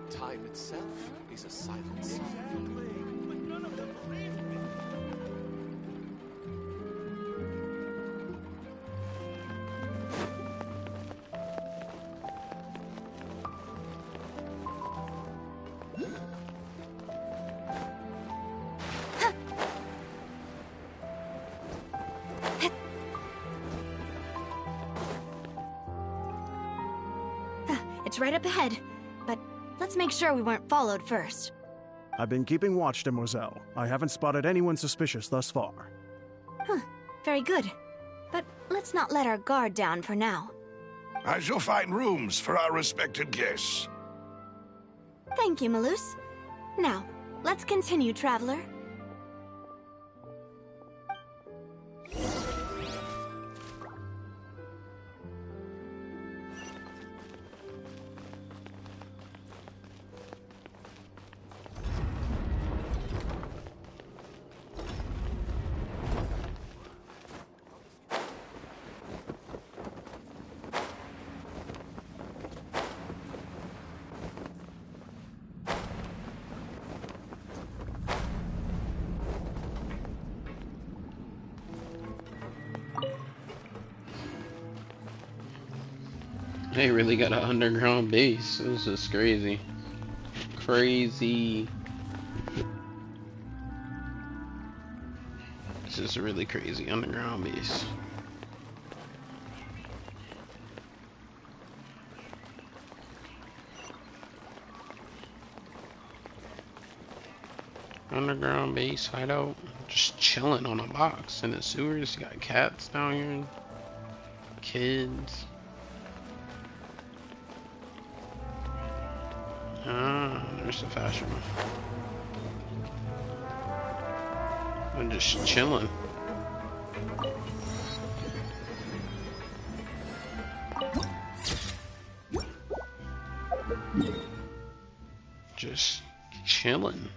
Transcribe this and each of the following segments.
Time itself is a silent song. But none of them believe me. It's right up ahead, but let's make sure we weren't followed first. I've been keeping watch, Demoiselle. I haven't spotted anyone suspicious thus far. Huh, very good. But let's not let our guard down for now. I shall find rooms for our respected guests. Thank you, Malus. Now, let's continue, traveler. They really got an underground base. This is crazy. Crazy. This is a really crazy underground base. Underground base hideout. Just chilling on a box in the sewers. You got cats down here. Kids. Ah, there's the fashion. I'm just chilling. Just chilling.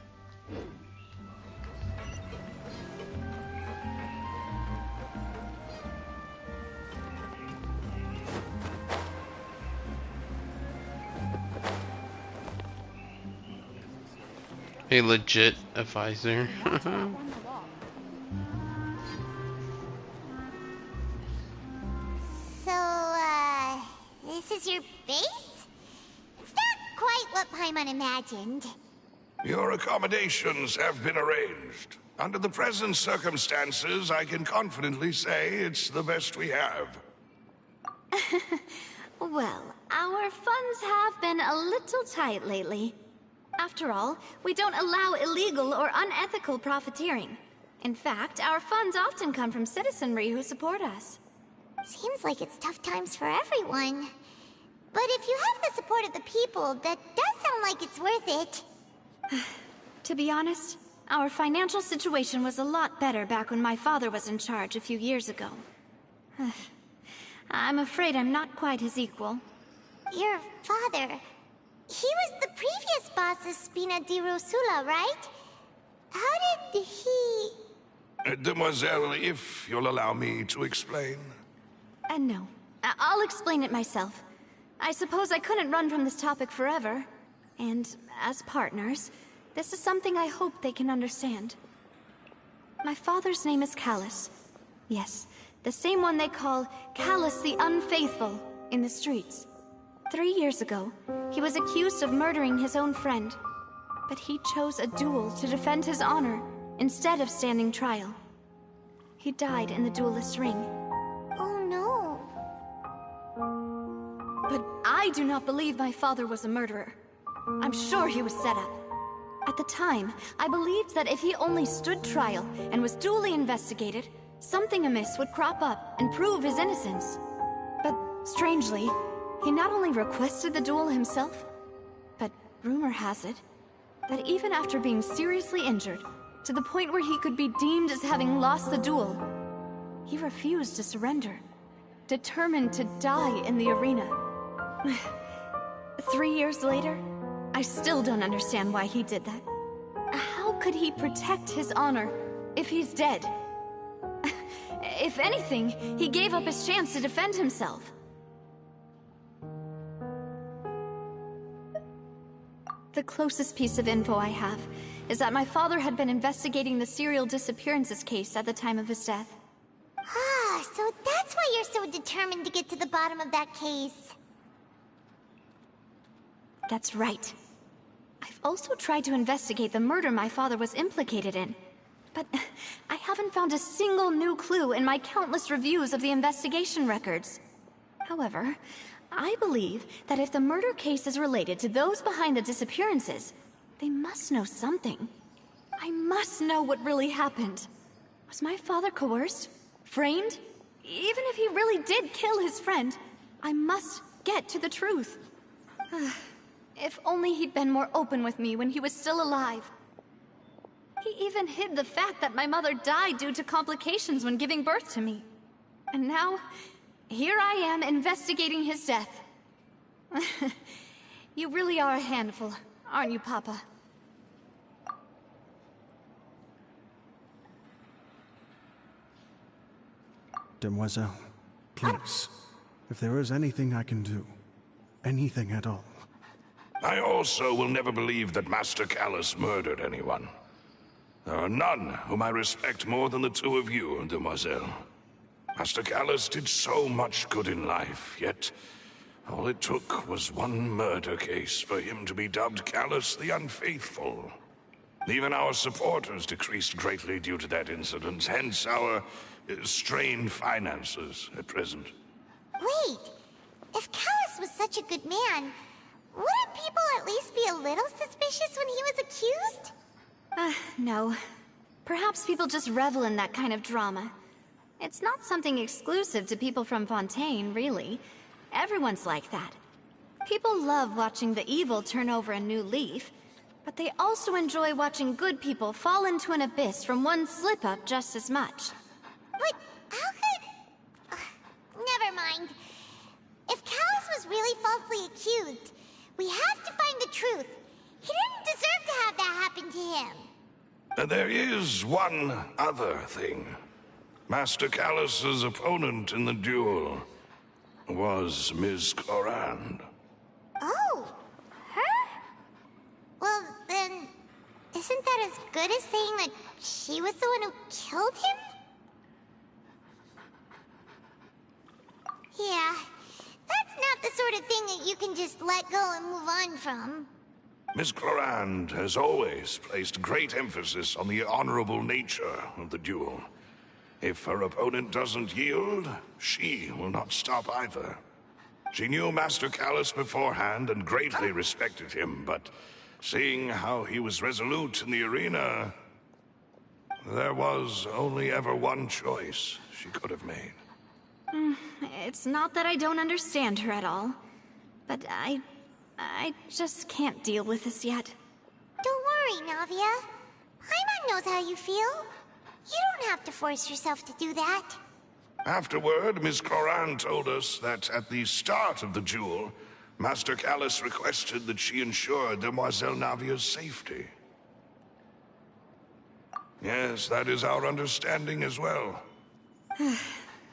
A legit advisor. So, this is your base? It's not quite what Paimon imagined. Your accommodations have been arranged. Under the present circumstances, I can confidently say it's the best we have. Well, our funds have been a little tight lately. After all, we don't allow illegal or unethical profiteering. In fact, our funds often come from citizenry who support us. Seems like it's tough times for everyone. But if you have the support of the people, that does sound like it's worth it. To be honest, our financial situation was a lot better back when my father was in charge a few years ago. I'm afraid I'm not quite his equal. Your father... He was the previous boss of Spina di Rosula, right? How did he... Demoiselle, if you'll allow me to explain. No. I'll explain it myself. I suppose I couldn't run from this topic forever. And as partners, this is something I hope they can understand. My father's name is Callus. Yes, the same one they call Callus the Unfaithful in the streets. 3 years ago, he was accused of murdering his own friend. But he chose a duel to defend his honor, instead of standing trial. He died in the duelist's ring. Oh no. But I do not believe my father was a murderer. I'm sure he was set up. At the time, I believed that if he only stood trial and was duly investigated, something amiss would crop up and prove his innocence. But strangely, he not only requested the duel himself, but rumor has it that even after being seriously injured, to the point where he could be deemed as having lost the duel, he refused to surrender, determined to die in the arena. 3 years later, I still don't understand why he did that. How could he protect his honor if he's dead? If anything, he gave up his chance to defend himself. The closest piece of info I have is that my father had been investigating the serial disappearances case at the time of his death. Ah, so that's why you're so determined to get to the bottom of that case. That's right. I've also tried to investigate the murder my father was implicated in, but I haven't found a single new clue in my countless reviews of the investigation records. However, I believe that if the murder case is related to those behind the disappearances, they must know something. I must know what really happened. Was my father coerced? Framed? Even if he really did kill his friend, I must get to the truth. If only he'd been more open with me when he was still alive. He even hid the fact that my mother died due to complications when giving birth to me. And now, here I am investigating his death. You really are a handful, aren't you, Papa? Demoiselle, please, if there is anything I can do, anything at all. I also will never believe that Master Callus murdered anyone. There are none whom I respect more than the two of you, Demoiselle. Master Callus did so much good in life, yet all it took was one murder case for him to be dubbed Callus the Unfaithful. Even our supporters decreased greatly due to that incident, hence our strained finances at present. Wait, if Callus was such a good man, wouldn't people at least be a little suspicious when he was accused? No. Perhaps people just revel in that kind of drama. It's not something exclusive to people from Fontaine, really. Everyone's like that. People love watching the evil turn over a new leaf, but they also enjoy watching good people fall into an abyss from one slip-up just as much. But how could... never mind. If Callus was really falsely accused, we have to find the truth. He didn't deserve to have that happen to him. There is one other thing. Master Callus's opponent in the duel was Ms. Clorand. Oh, her? Well, then, isn't that as good as saying that she was the one who killed him? Yeah, that's not the sort of thing that you can just let go and move on from. Miss Clorand has always placed great emphasis on the honorable nature of the duel. If her opponent doesn't yield, she will not stop either. She knew Master Callus beforehand and greatly respected him, but seeing how he was resolute in the arena, there was only ever one choice she could have made. It's not that I don't understand her at all, but I just can't deal with this yet. Don't worry, Navia. Paimon knows how you feel. You don't have to force yourself to do that. Afterward, Miss Clorand told us that at the start of the duel, Master Callus requested that she ensure Demoiselle Navia's safety. Yes, that is our understanding as well.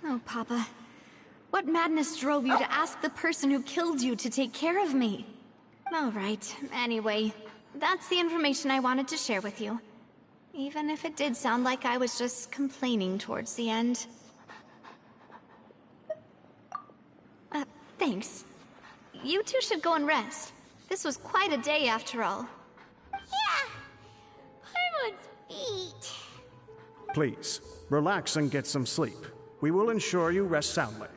Oh, Papa. What madness drove you to ask the person who killed you to take care of me? All right, anyway, that's the information I wanted to share with you. Even if it did sound like I was just complaining towards the end. Thanks. You two should go and rest. This was quite a day after all. Yeah, Paimon's feet. Please, relax and get some sleep. We will ensure you rest soundly.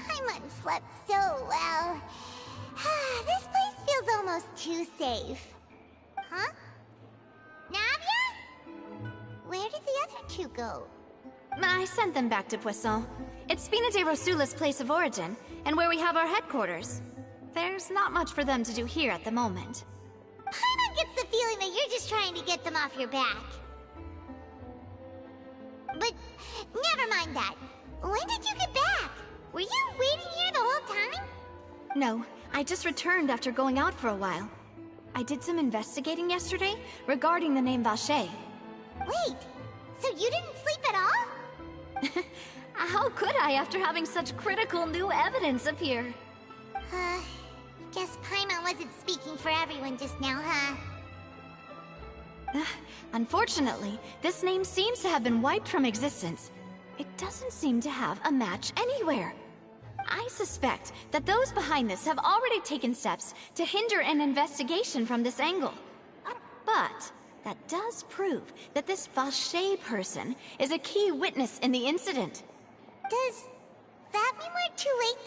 Paimon slept so well. This place feels almost too safe. Huh? Navia? Where did the other two go? I sent them back to Poisson. It's Spina de Rosula's place of origin, and where we have our headquarters. There's not much for them to do here at the moment. Paimon gets the feeling that you're just trying to get them off your back. But never mind that. When did you get back? Were you waiting here the whole time? No, I just returned after going out for a while. I did some investigating yesterday regarding the name Vache. Wait, so you didn't sleep at all? How could I after having such critical new evidence appear? Guess Paimon wasn't speaking for everyone just now, huh? Unfortunately, this name seems to have been wiped from existence. It doesn't seem to have a match anywhere. I suspect that those behind this have already taken steps to hinder an investigation from this angle. But that does prove that this Vache person is a key witness in the incident. Does that mean we're too late,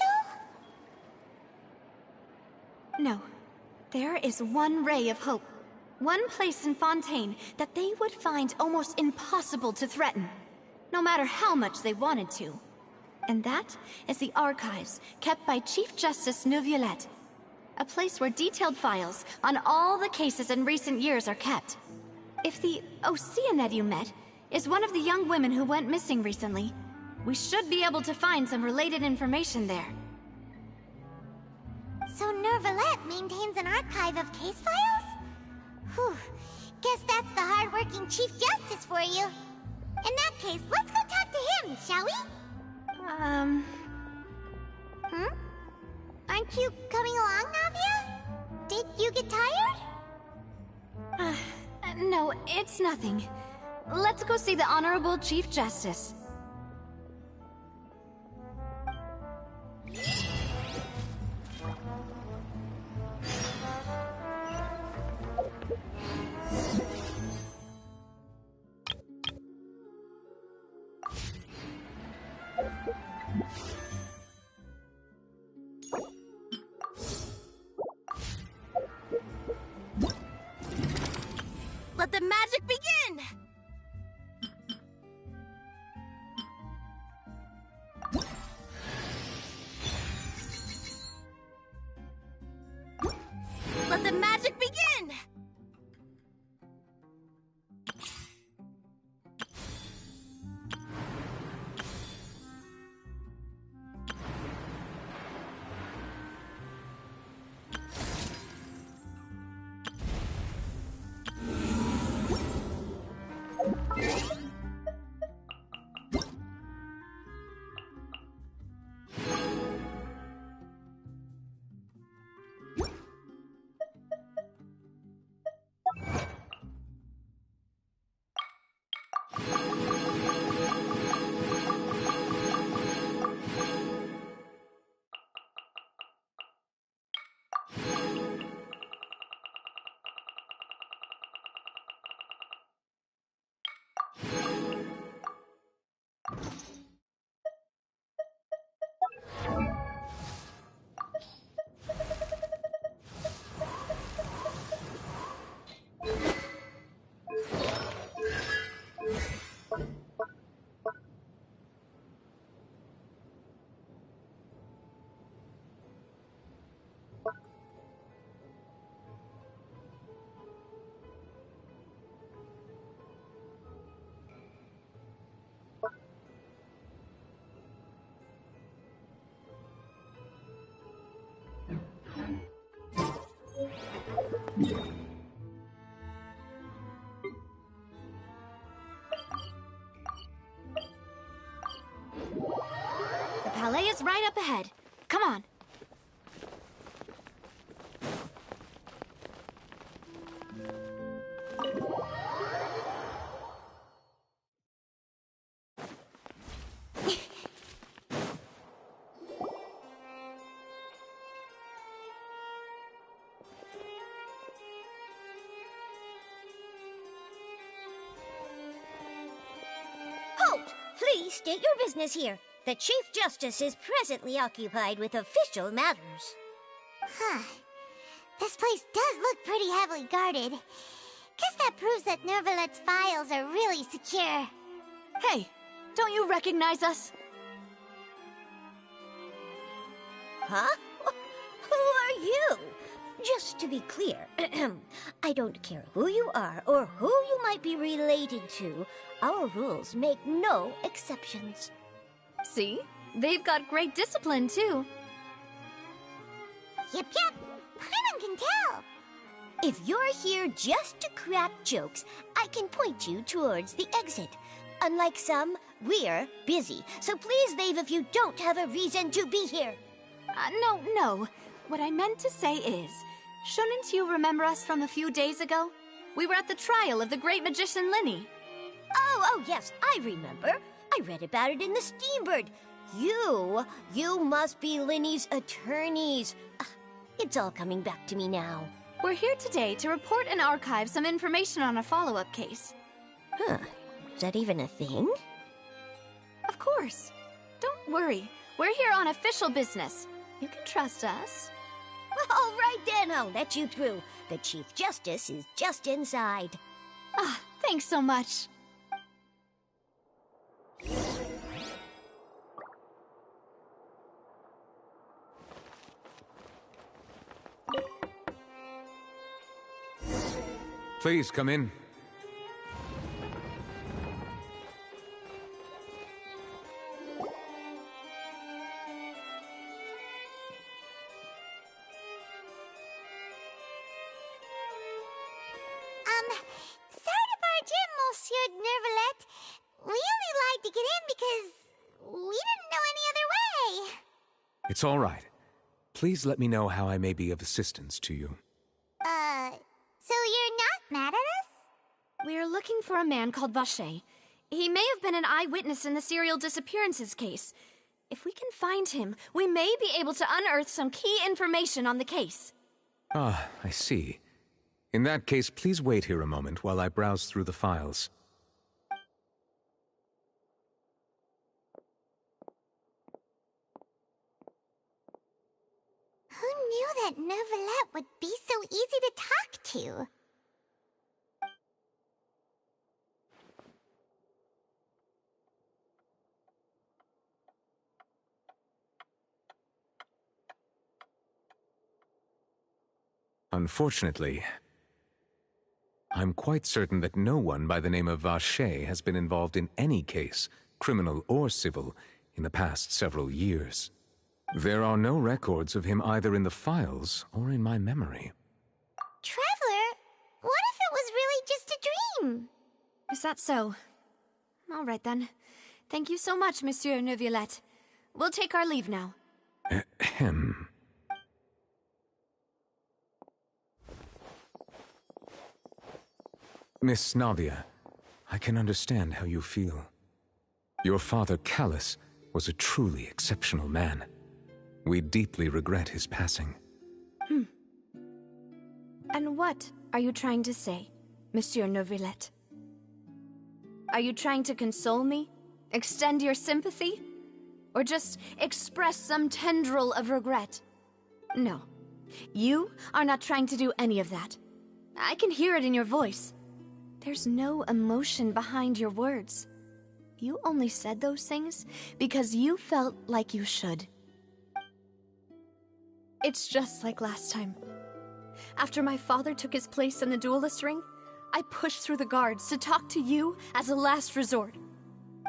though? No. There is one ray of hope. One place in Fontaine that they would find almost impossible to threaten, no matter how much they wanted to. And that is the archives kept by Chief Justice Neuvillette. A place where detailed files on all the cases in recent years are kept. If the Oceanid you met is one of the young women who went missing recently, we should be able to find some related information there. So Neuvillette maintains an archive of case files? Whew. Guess that's the hard-working Chief Justice for you. In that case, let's go talk to him, shall we? Aren't you coming along, Navia? Did you get tired? No, it's nothing. Let's go see the Honorable Chief Justice. Let the magic begin! Let the magic begin! The Palais is right up ahead. Come on. Halt! Please state your business here. The Chief Justice is presently occupied with official matters. Huh. This place does look pretty heavily guarded. Guess that proves that Neuvillette's files are really secure. Hey, don't you recognize us? Huh? Who are you? Just to be clear, I don't care who you are or who you might be related to. Our rules make no exceptions. See? They've got great discipline, too. Yep, yep. Paimon can tell. If you're here just to crack jokes, I can point you towards the exit. Unlike some, we're busy, so please leave if you don't have a reason to be here. No. What I meant to say is, shouldn't you remember us from a few days ago? We were at the trial of the great magician Linny. Oh, yes, I remember. I read about it in the Steambird. You must be Linny's attorneys. It's all coming back to me now. We're here today to report and archive some information on a follow-up case. Huh. Is that even a thing? Of course. Don't worry. We're here on official business. You can trust us. All right then, I'll let you through. The Chief Justice is just inside. Thanks so much. Please come in. Sorry to barge in, Monsieur Nervalet. We only lied to get in because we didn't know any other way. It's all right. Please let me know how I may be of assistance to you. So you're not mad at us? We're looking for a man called Vacher. He may have been an eyewitness in the serial disappearances case. If we can find him, we may be able to unearth some key information on the case. Ah, I see. In that case, please wait here a moment while I browse through the files. Who knew that Nervalet would be so easy to talk to? Unfortunately, I'm quite certain that no one by the name of Vacher has been involved in any case, criminal or civil, in the past several years. There are no records of him either in the files or in my memory. Traveler, what if it was really just a dream? Is that so? All right then. Thank you so much, Monsieur Neuvillette. We'll take our leave now. Ahem. Miss Navia, I can understand how you feel. Your father, Callus, was a truly exceptional man. We deeply regret his passing. And what are you trying to say, Monsieur Neuvillette? Are you trying to console me? Extend your sympathy? Or just express some tendril of regret? No. You are not trying to do any of that. I can hear it in your voice. There's no emotion behind your words. You only said those things because you felt like you should. It's just like last time. After my father took his place in the duelist ring, I pushed through the guards to talk to you as a last resort.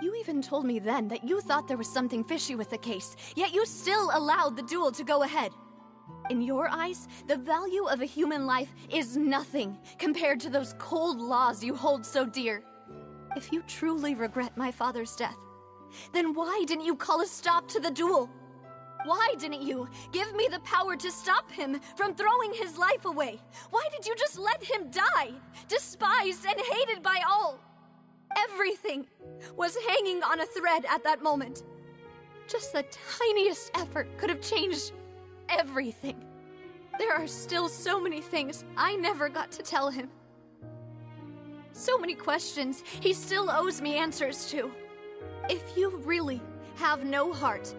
You even told me then that you thought there was something fishy with the case, yet you still allowed the duel to go ahead. In your eyes, the value of a human life is nothing compared to those cold laws you hold so dear. If you truly regret my father's death, then why didn't you call a stop to the duel? Why didn't you give me the power to stop him from throwing his life away? Why did you just let him die, despised and hated by all? Everything was hanging on a thread at that moment. Just the tiniest effort could have changed everything. There are still so many things I never got to tell him. So many questions he still owes me answers to. If you really have no heart,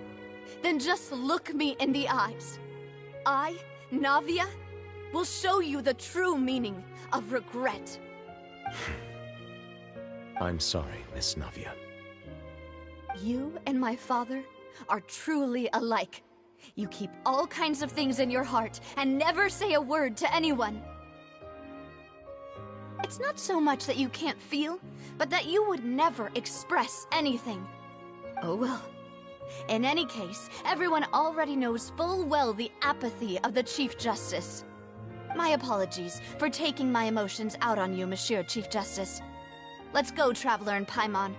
then just look me in the eyes. I, Navia, will show you the true meaning of regret. I'm sorry, Miss Navia. You and my father are truly alike. You keep all kinds of things in your heart and never say a word to anyone. It's not so much that you can't feel, but that you would never express anything. Oh well, In any case, everyone already knows full well the apathy of the Chief Justice. My apologies for taking my emotions out on you, Monsieur Chief Justice. Let's go, Traveler and Paimon.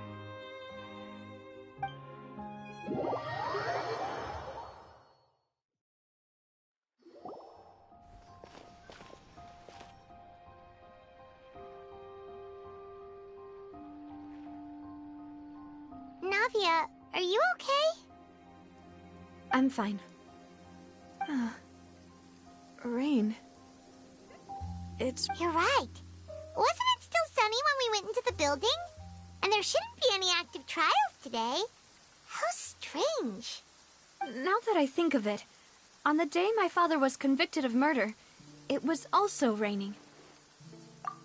Navia, are you okay? I'm fine. Rain. It's... You're right. Wasn't it still sunny when we went into the building? And there shouldn't be any active trials today. How strange. Now that I think of it, on the day my father was convicted of murder, it was also raining.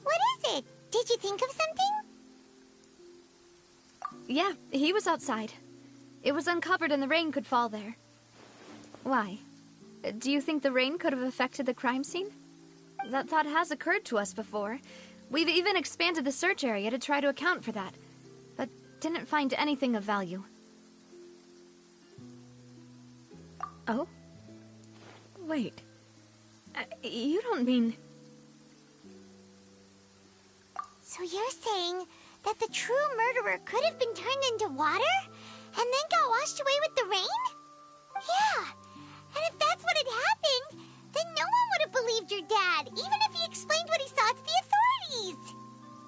What is it? Did you think of something? Yeah, he was outside. It was uncovered and the rain could fall there. Why? Do you think the rain could have affected the crime scene? That thought has occurred to us before. We've even expanded the search area to try to account for that, but didn't find anything of value. Oh? Wait. You don't mean... So you're saying that the true murderer could have been turned into water and then got washed away with the rain? Yeah, and if that's what had happened, then no one would have believed your dad, even if he explained what he saw to the authorities.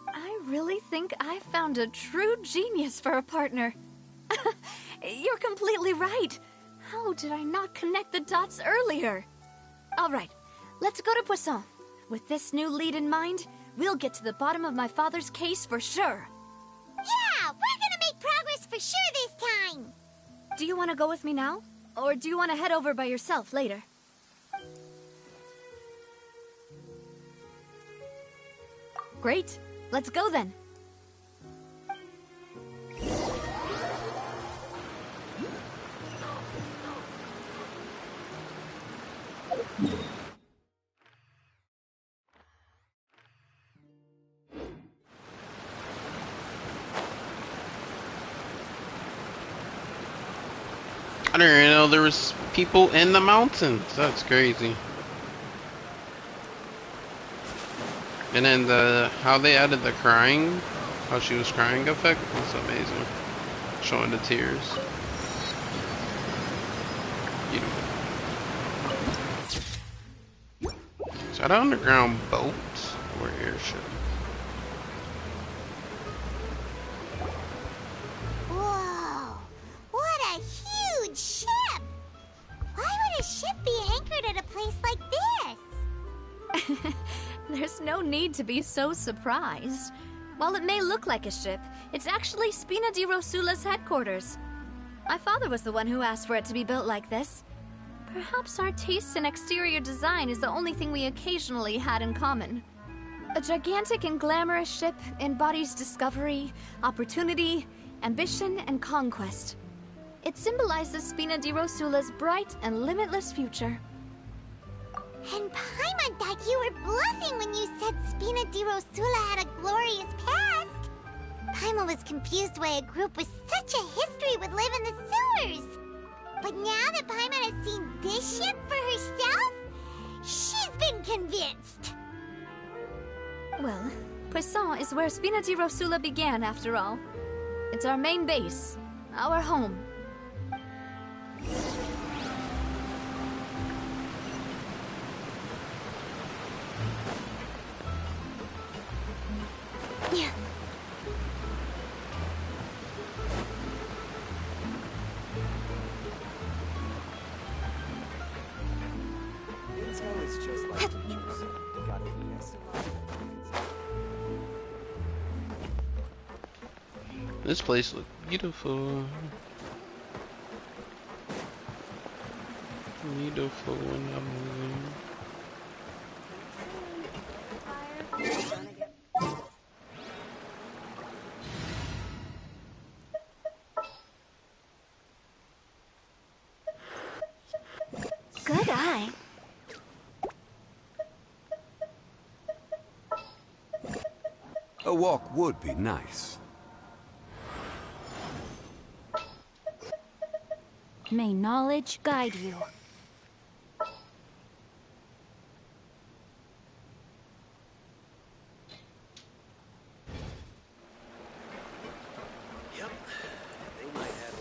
I really think I found a true genius for a partner. You're completely right. How did I not connect the dots earlier? All right, let's go to Poisson. With this new lead in mind, we'll get to the bottom of my father's case for sure. Yeah, we're gonna make progress for sure this time. Do you want to go with me now? Or do you want to head over by yourself later? Great. Let's go then. I didn't even know there was people in the mountains. That's crazy. And then how they added the crying, how she was crying effect, was amazing. Showing the tears. Beautiful. Is that an underground boat or airship? Whoa, what a huge ship! Why would a ship be anchored at a place like this? There's no need to be so surprised. While it may look like a ship, it's actually Spina di Rosula's headquarters. My father was the one who asked for it to be built like this. Perhaps our taste in exterior design is the only thing we occasionally had in common. A gigantic and glamorous ship embodies discovery, opportunity, ambition, and conquest. It symbolizes Spina di Rosula's bright and limitless future. And Paimon thought you were bluffing when you said Spina di Rosula had a glorious past. Paimon was confused why a group with such a history would live in the sewers. But now that Paimon has seen this ship for herself, she's been convinced. Well, Poisson is where Spina di Rosula began, after all. It's our main base, our home. Yeah. Intel is just like teachers. You gotta invest in life. This place looks beautiful. Beautiful when I'm moving. Good eye. A walk would be nice. May knowledge guide you. Yep. They might have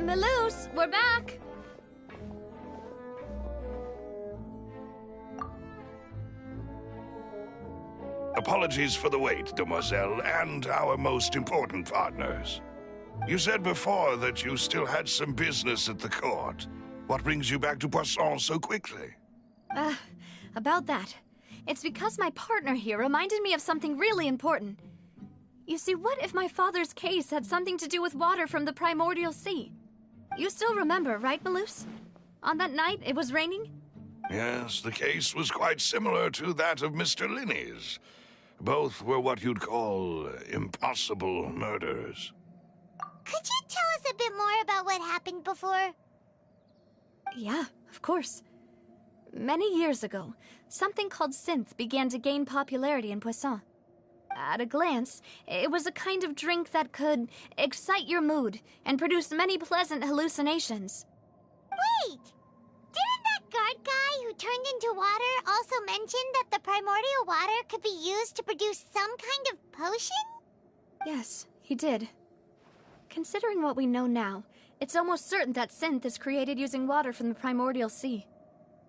Maloose, we're back! Apologies for the wait, demoiselle, and our most important partners. You said before that you still had some business at the court. What brings you back to Poisson so quickly? About that. It's because my partner here reminded me of something really important. You see, what if my father's case had something to do with water from the primordial sea? You still remember, right, Maloose? On that night, it was raining? Yes, the case was quite similar to that of Mr. Linney's. Both were what you'd call impossible murders. Could you tell us a bit more about what happened before? Yeah, of course. Many years ago, something called synth began to gain popularity in Poisson. At a glance, it was a kind of drink that could excite your mood and produce many pleasant hallucinations. Wait! Didn't that guard guy who turned into water also mention that the primordial water could be used to produce some kind of potion? Yes, he did. Considering what we know now, it's almost certain that synth is created using water from the primordial sea.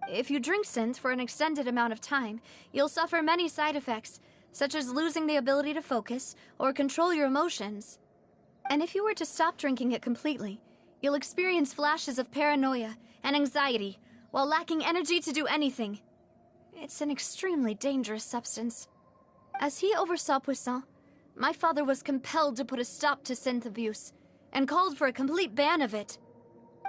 If you drink synth for an extended amount of time, you'll suffer many side effects, such as losing the ability to focus or control your emotions. And if you were to stop drinking it completely, you'll experience flashes of paranoia and anxiety while lacking energy to do anything. It's an extremely dangerous substance. As he oversaw Poisson, my father was compelled to put a stop to synth abuse and called for a complete ban of it.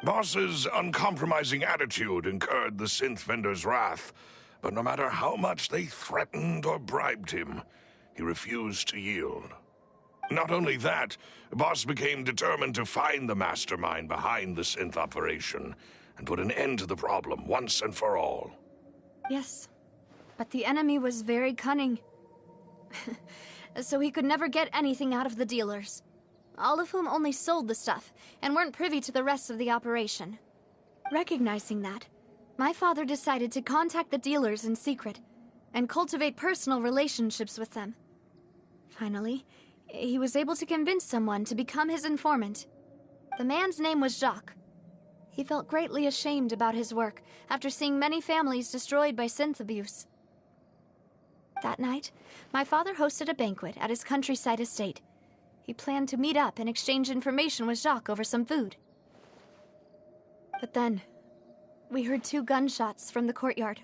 Boss's uncompromising attitude incurred the synth vendor's wrath, but no matter how much they threatened or bribed him, he refused to yield. Not only that, Boss became determined to find the mastermind behind the synth operation and put an end to the problem once and for all. Yes, but the enemy was very cunning. So he could never get anything out of the dealers, all of whom only sold the stuff and weren't privy to the rest of the operation. Recognizing that, my father decided to contact the dealers in secret and cultivate personal relationships with them. Finally, he was able to convince someone to become his informant. The man's name was Jacques. He felt greatly ashamed about his work after seeing many families destroyed by synth abuse. That night, my father hosted a banquet at his countryside estate. He planned to meet up and exchange information with Jacques over some food. But then, we heard 2 gunshots from the courtyard.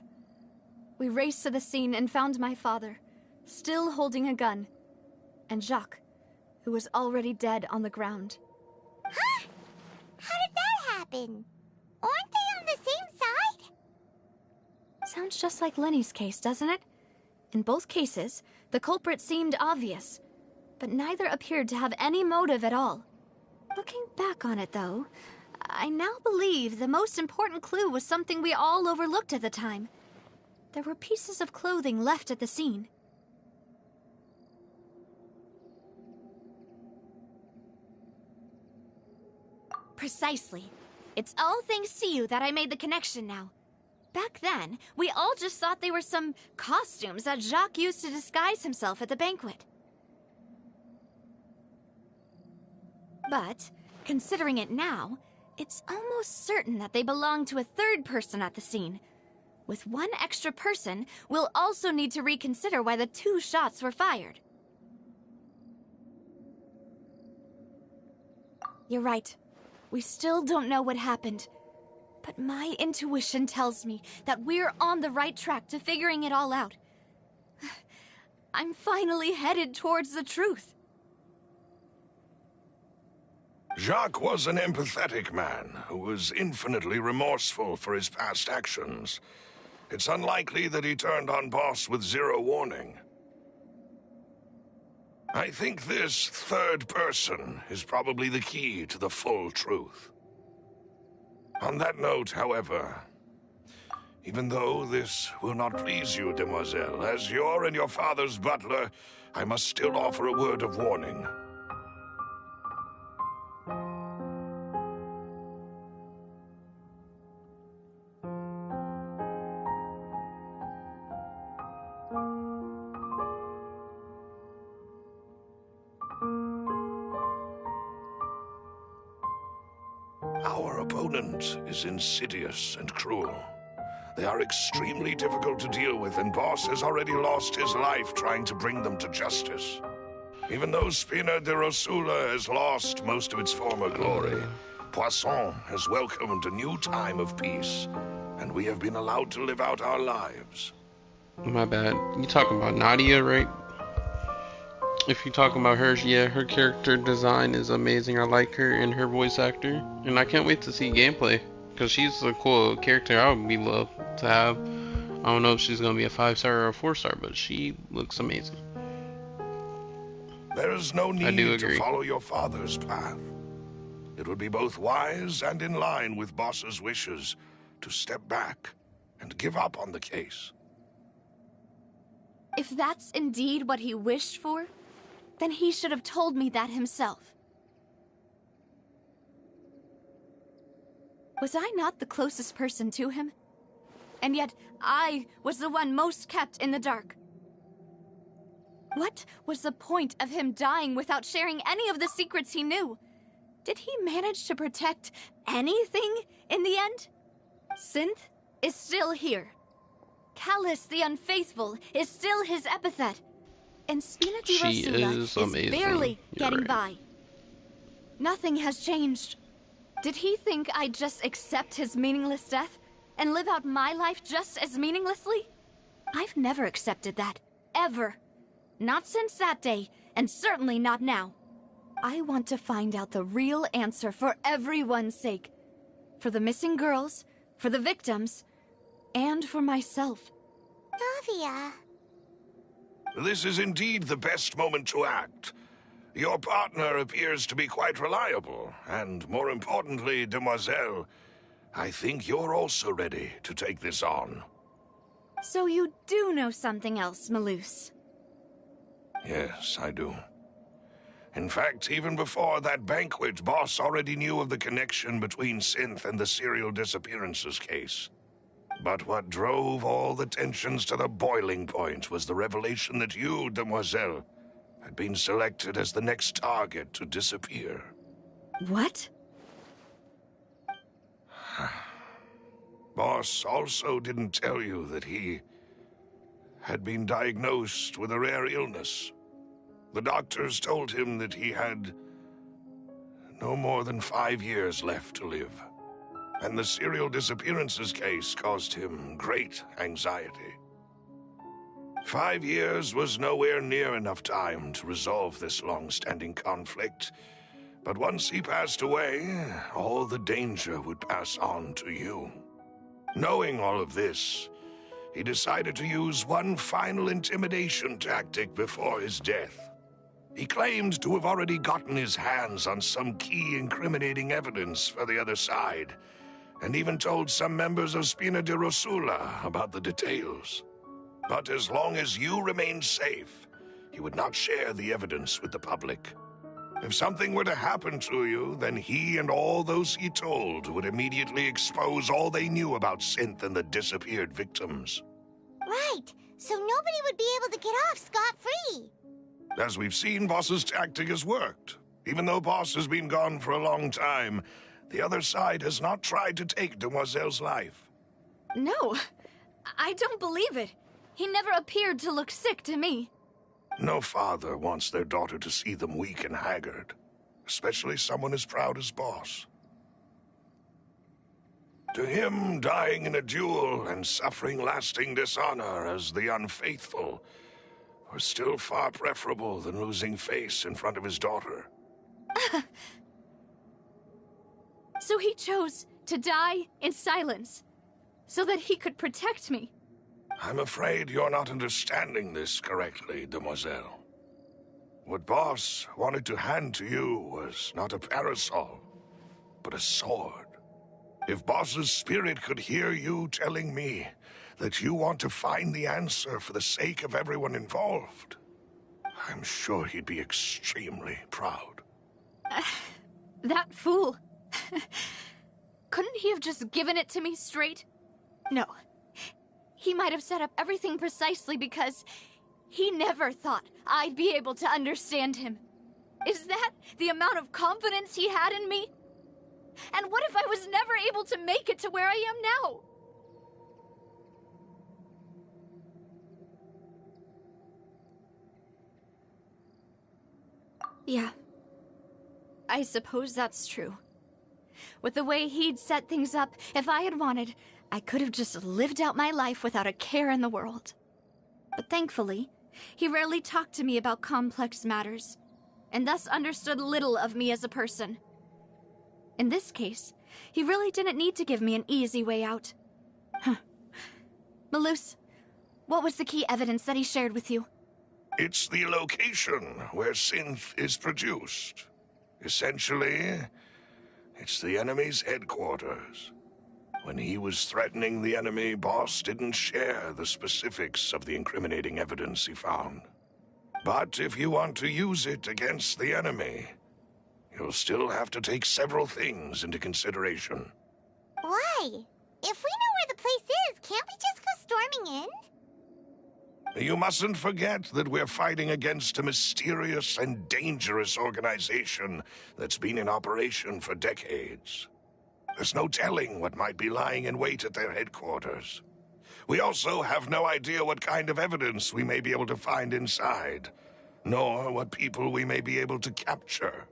We raced to the scene and found my father, still holding a gun, and Jacques, who was already dead on the ground. Huh? How did that happen? Aren't they on the same side? Sounds just like Lenny's case, doesn't it? In both cases, the culprit seemed obvious, but neither appeared to have any motive at all. Looking back on it, though, I now believe the most important clue was something we all overlooked at the time. There were pieces of clothing left at the scene. Precisely. It's all thanks to you that I made the connection now. Back then, we all just thought they were some costumes that Jacques used to disguise himself at the banquet. But, considering it now, it's almost certain that they belong to a third person at the scene. With one extra person, we'll also need to reconsider why the 2 shots were fired. You're right. We still don't know what happened. But my intuition tells me that we're on the right track to figuring it all out. I'm finally headed towards the truth. Jacques was an empathetic man who was infinitely remorseful for his past actions. It's unlikely that he turned on Boss with zero warning. I think this third person is probably the key to the full truth. On that note, however, even though this will not please you, demoiselle, as your and your father's butler, I must still offer a word of warning. Our opponent is insidious and cruel. They are extremely difficult to deal with, and Boss has already lost his life trying to bring them to justice. Even though Spina de Rosula has lost most of its former glory, Poisson has welcomed a new time of peace, and we have been allowed to live out our lives. My bad. You talking about Nadia, right? If you're talking about her, yeah, her character design is amazing. I like her and her voice actor, and I can't wait to see gameplay because she's a cool character. I would be love to have. I don't know if she's gonna be a 5-star or a 4-star, but she looks amazing. There is no need to follow your father's path. It would be both wise and in line with Boss's wishes to step back and give up on the case. If that's indeed what he wished for, then he should have told me that himself. Was I not the closest person to him? And yet, I was the one most kept in the dark. What was the point of him dying without sharing any of the secrets he knew? Did he manage to protect anything in the end? Synth is still here. Callus the Unfaithful is still his epithet. And Spina di Rosula is barely getting by. Nothing has changed. Did he think I'd just accept his meaningless death and live out my life just as meaninglessly? I've never accepted that. Ever. Not since that day, and certainly not now. I want to find out the real answer for everyone's sake. For the missing girls, for the victims, and for myself. Navia. This is indeed the best moment to act. Your partner appears to be quite reliable, and more importantly, demoiselle, I think you're also ready to take this on. So you do know something else, Malus? Yes, I do. In fact, even before that banquet, Boss already knew of the connection between Synth and the serial disappearances case. But what drove all the tensions to the boiling point was the revelation that you, demoiselle, had been selected as the next target to disappear. What? Boss also didn't tell you that he had been diagnosed with a rare illness. The doctors told him that he had no more than 5 years left to live. And the serial disappearances case caused him great anxiety. 5 years was nowhere near enough time to resolve this long-standing conflict. But once he passed away, all the danger would pass on to you. Knowing all of this, he decided to use one final intimidation tactic before his death. He claimed to have already gotten his hands on some key incriminating evidence for the other side, and even told some members of Spina di Rosula about the details. But as long as you remained safe, he would not share the evidence with the public. If something were to happen to you, then he and all those he told would immediately expose all they knew about Synth and the disappeared victims. Right, so nobody would be able to get off scot-free. As we've seen, Boss's tactic has worked. Even though Boss has been gone for a long time, the other side has not tried to take Demoiselle's life. No, I don't believe it. He never appeared to look sick to me. No father wants their daughter to see them weak and haggard, especially someone as proud as Boss. To him, dying in a duel and suffering lasting dishonor as the Unfaithful were still far preferable than losing face in front of his daughter. So he chose to die in silence, so that he could protect me. I'm afraid you're not understanding this correctly, demoiselle. What Boss wanted to hand to you was not a parasol, but a sword. If Boss's spirit could hear you telling me that you want to find the answer for the sake of everyone involved, I'm sure he'd be extremely proud. That fool. Couldn't he have just given it to me straight? No. He might have set up everything precisely because he never thought I'd be able to understand him. Is that the amount of confidence he had in me? And what if I was never able to make it to where I am now? Yeah. I suppose that's true. With the way he'd set things up, if I had wanted, I could have just lived out my life without a care in the world. But thankfully, he rarely talked to me about complex matters, and thus understood little of me as a person. In this case, he really didn't need to give me an easy way out. Malus, what was the key evidence that he shared with you? It's the location where synth is produced. Essentially, it's the enemy's headquarters. When he was threatening the enemy, Boss didn't share the specifics of the incriminating evidence he found. But if you want to use it against the enemy, you'll still have to take several things into consideration. Why? If we know where the place is, can't we just go storming in? You mustn't forget that we're fighting against a mysterious and dangerous organization that's been in operation for decades. There's no telling what might be lying in wait at their headquarters. We also have no idea what kind of evidence we may be able to find inside, nor what people we may be able to capture.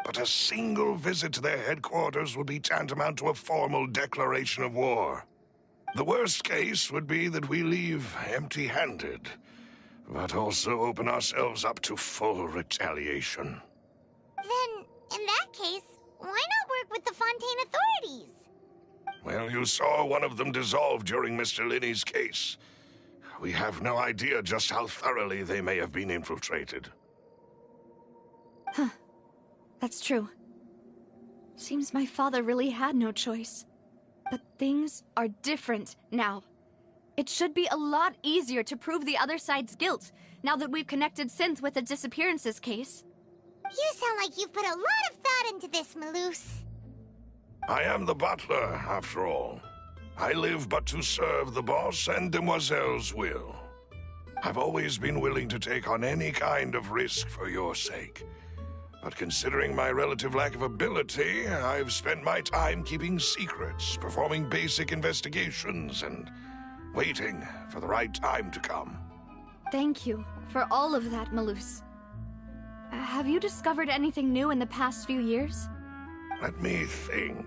But a single visit to their headquarters will be tantamount to a formal declaration of war. The worst case would be that we leave empty-handed, but also open ourselves up to full retaliation. Then, in that case, why not work with the Fontaine authorities? Well, you saw one of them dissolve during Mr. Linney's case. We have no idea just how thoroughly they may have been infiltrated. Huh. That's true. Seems my father really had no choice. But things are different now. It should be a lot easier to prove the other side's guilt, now that we've connected Synth with the disappearances case. You sound like you've put a lot of thought into this, Malus. I am the butler, after all. I live but to serve the boss and Demoiselle's will. I've always been willing to take on any kind of risk for your sake. But considering my relative lack of ability, I've spent my time keeping secrets, performing basic investigations, and waiting for the right time to come. Thank you for all of that, Malus. Have you discovered anything new in the past few years? Let me think.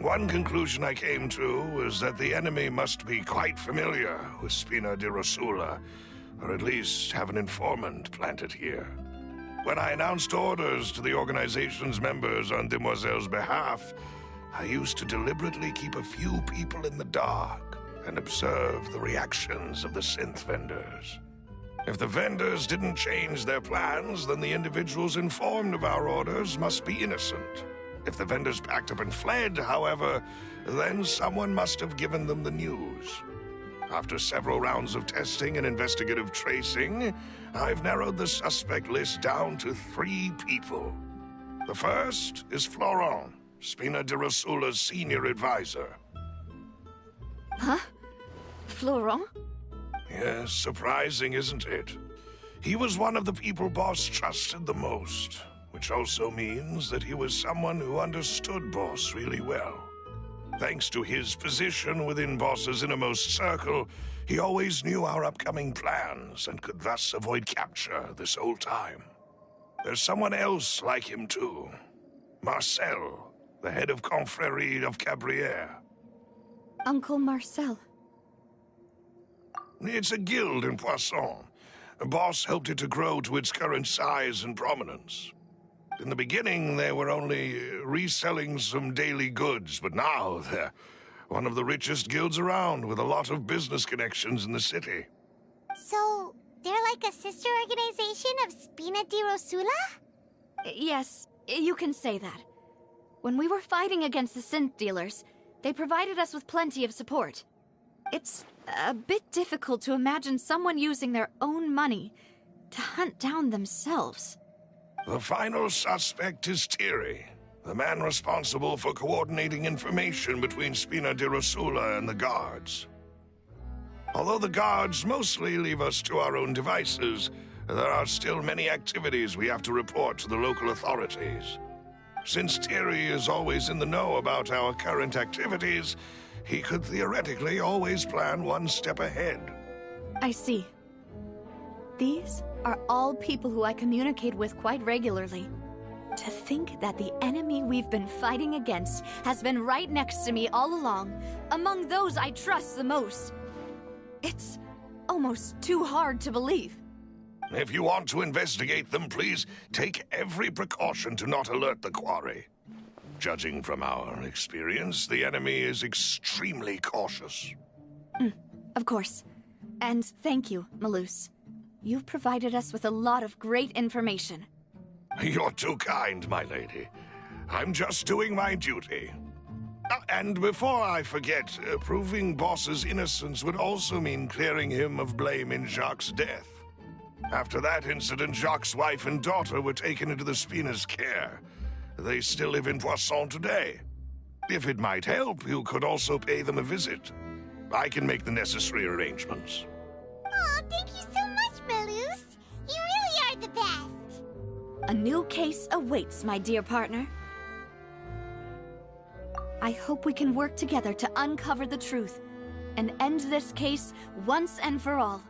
One conclusion I came to was that the enemy must be quite familiar with Spina di Rosula, or at least have an informant planted here. When I announced orders to the organization's members on Demoiselle's behalf, I used to deliberately keep a few people in the dark and observe the reactions of the synth vendors. If the vendors didn't change their plans, then the individuals informed of our orders must be innocent. If the vendors packed up and fled, however, then someone must have given them the news. After several rounds of testing and investigative tracing, I've narrowed the suspect list down to 3 people. The first is Florent, Spina di Rosula's senior advisor. Huh? Florent? Yes, surprising, isn't it? He was one of the people Boss trusted the most, which also means that he was someone who understood Boss really well. Thanks to his position within Boss's innermost circle, he always knew our upcoming plans and could thus avoid capture this whole time. There's someone else like him too. Marcel, the head of Confrérie of Cabrières. Uncle Marcel. It's a guild in Poisson. Boss helped it to grow to its current size and prominence. In the beginning, they were only reselling some daily goods, but now they're One of the richest guilds around, with a lot of business connections in the city. So, they're like a sister organization of Spina di Rosula? Yes, you can say that. When we were fighting against the synth dealers, they provided us with plenty of support. It's a bit difficult to imagine someone using their own money to hunt down themselves. The final suspect is Thierry, the man responsible for coordinating information between Spina di Rosula and the guards. Although the guards mostly leave us to our own devices, there are still many activities we have to report to the local authorities. Since Thierry is always in the know about our current activities, he could theoretically always plan one step ahead. I see. These are all people who I communicate with quite regularly. To think that the enemy we've been fighting against has been right next to me all along, among those I trust the most. It's almost too hard to believe. If you want to investigate them, please take every precaution to not alert the quarry. Judging from our experience, the enemy is extremely cautious. Of course. And thank you, Malus. You've provided us with a lot of great information. You're too kind, my lady. I'm just doing my duty. And before I forget, proving Boss's innocence would also mean clearing him of blame in Jacques' death. After that incident, Jacques' wife and daughter were taken into the Spina's care. They still live in Poisson today. If it might help, you could also pay them a visit. I can make the necessary arrangements. Oh, thank you so much, Malus. You really are the best. A new case awaits, my dear partner. I hope we can work together to uncover the truth and end this case once and for all.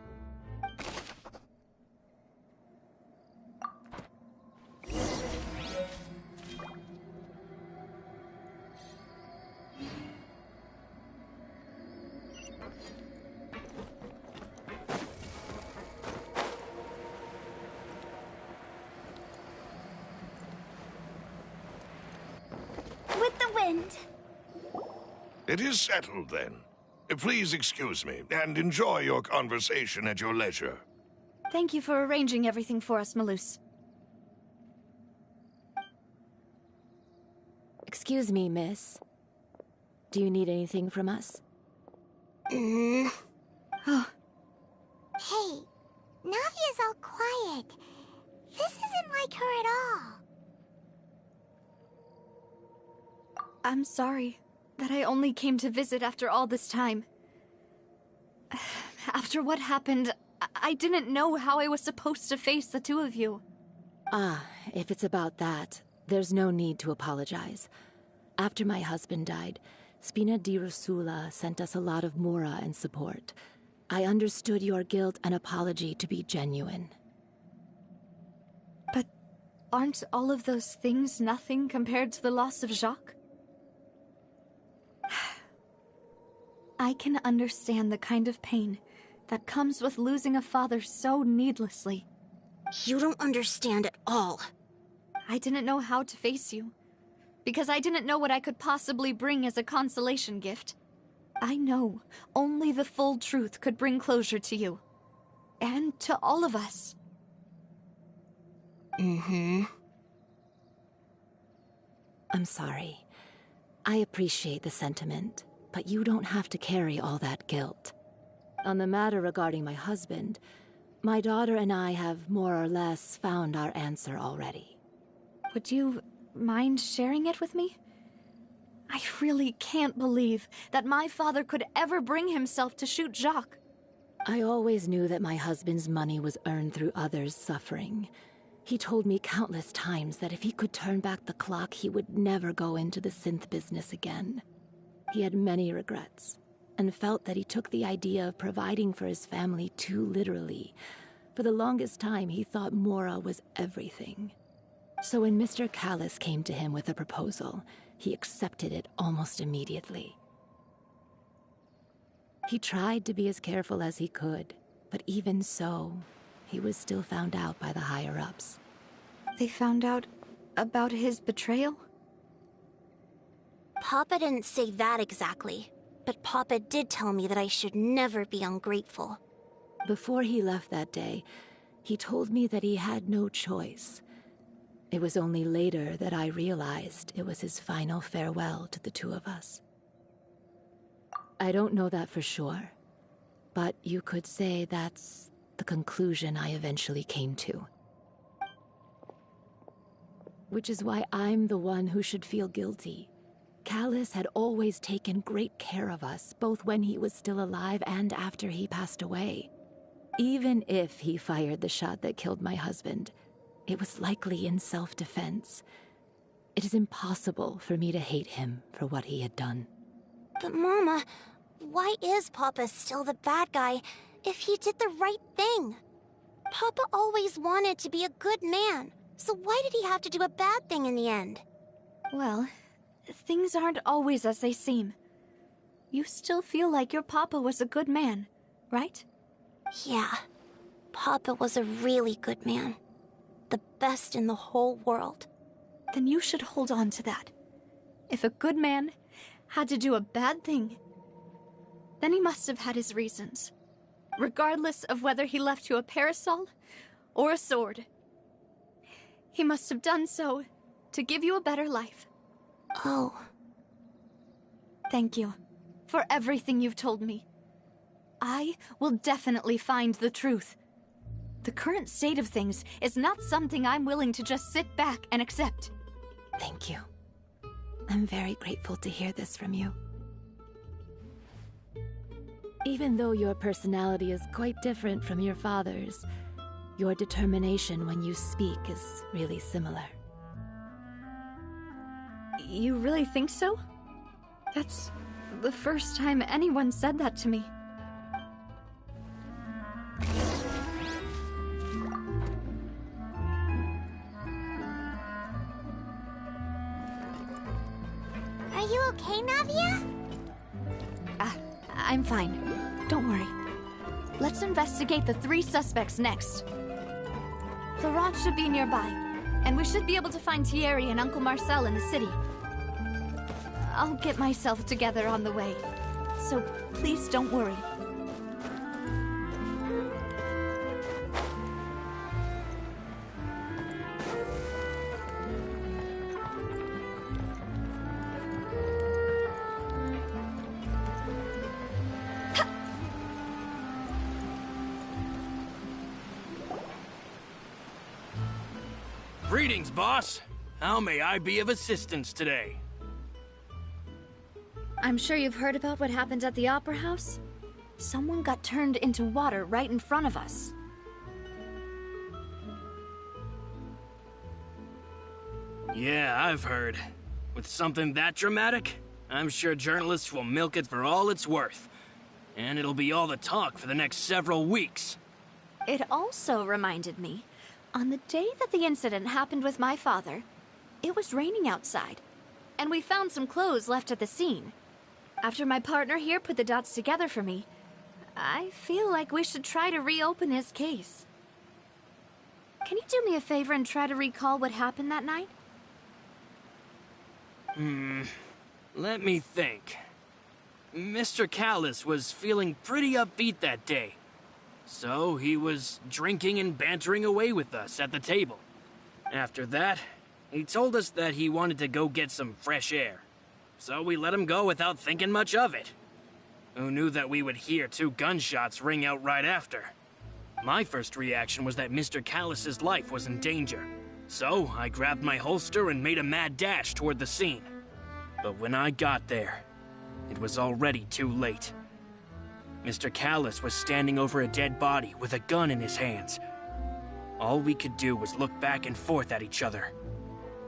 With the wind. It is settled, then. Please excuse me, and enjoy your conversation at your leisure. Thank you for arranging everything for us, Malus. Excuse me, miss. Do you need anything from us? Oh, Hey, Navia's all quiet. This isn't like her at all. I'm sorry that I only came to visit after all this time. After what happened, I didn't know how I was supposed to face the two of you. Ah, if it's about that, there's no need to apologize. After my husband died, Spina di Rosula sent us a lot of mora and support. I understood your guilt and apology to be genuine. But aren't all of those things nothing compared to the loss of Jacques? I can understand the kind of pain that comes with losing a father so needlessly. You don't understand at all. I didn't know how to face you, because I didn't know what I could possibly bring as a consolation gift. I know only the full truth could bring closure to you, and to all of us. I'm sorry. I appreciate the sentiment, but you don't have to carry all that guilt. On the matter regarding my husband, my daughter and I have more or less found our answer already. Would you mind sharing it with me? I really can't believe that my father could ever bring himself to shoot Jacques. I always knew that my husband's money was earned through others' suffering. He told me countless times that if he could turn back the clock, he would never go into the synth business again. He had many regrets, and felt that he took the idea of providing for his family too literally. For the longest time, he thought Mora was everything. So when Mr. Callis came to him with a proposal, he accepted it almost immediately. He tried to be as careful as he could, but even so, he was still found out by the higher-ups. They found out about his betrayal? Papa didn't say that exactly. But Papa did tell me that I should never be ungrateful. Before he left that day, he told me that he had no choice. It was only later that I realized it was his final farewell to the two of us. I don't know that for sure, but you could say that's the conclusion I eventually came to. Which is why I'm the one who should feel guilty. Callus had always taken great care of us, both when he was still alive and after he passed away. Even if he fired the shot that killed my husband, it was likely in self-defense. It is impossible for me to hate him for what he had done. But Mama, why is Papa still the bad guy if he did the right thing? Papa always wanted to be a good man, so why did he have to do a bad thing in the end? Well, things aren't always as they seem. You still feel like your papa was a good man, right? Yeah, Papa was a really good man. The best in the whole world. Then you should hold on to that. If a good man had to do a bad thing, then he must have had his reasons. Regardless of whether he left you a parasol or a sword. He must have done so to give you a better life. Oh. Thank you for everything you've told me. I will definitely find the truth. The current state of things is not something I'm willing to just sit back and accept. Thank you. I'm very grateful to hear this from you. Even though your personality is quite different from your father's, your determination when you speak is really similar. You really think so? That's the first time anyone said that to me. Are you okay, Navia? I'm fine. Don't worry. Let's investigate the 3 suspects next. Laurent should be nearby, and we should be able to find Thierry and Uncle Marcel in the city. I'll get myself together on the way, so please don't worry. Greetings, boss. How may I be of assistance today? I'm sure you've heard about what happened at the Opera House. Someone got turned into water right in front of us. Yeah, I've heard. With something that dramatic, I'm sure journalists will milk it for all it's worth. And it'll be all the talk for the next several weeks. It also reminded me, on the day that the incident happened with my father, it was raining outside, and we found some clothes left at the scene. After my partner here put the dots together for me, I feel like we should try to reopen his case. Can you do me a favor and try to recall what happened that night? Let me think. Mr. Callus was feeling pretty upbeat that day. So he was drinking and bantering away with us at the table. After that, he told us that he wanted to go get some fresh air. So we let him go without thinking much of it. Who knew that we would hear 2 gunshots ring out right after? My first reaction was that Mr. Callus's life was in danger. So I grabbed my holster and made a mad dash toward the scene. But when I got there, it was already too late. Mr. Callus was standing over a dead body with a gun in his hands. All we could do was look back and forth at each other,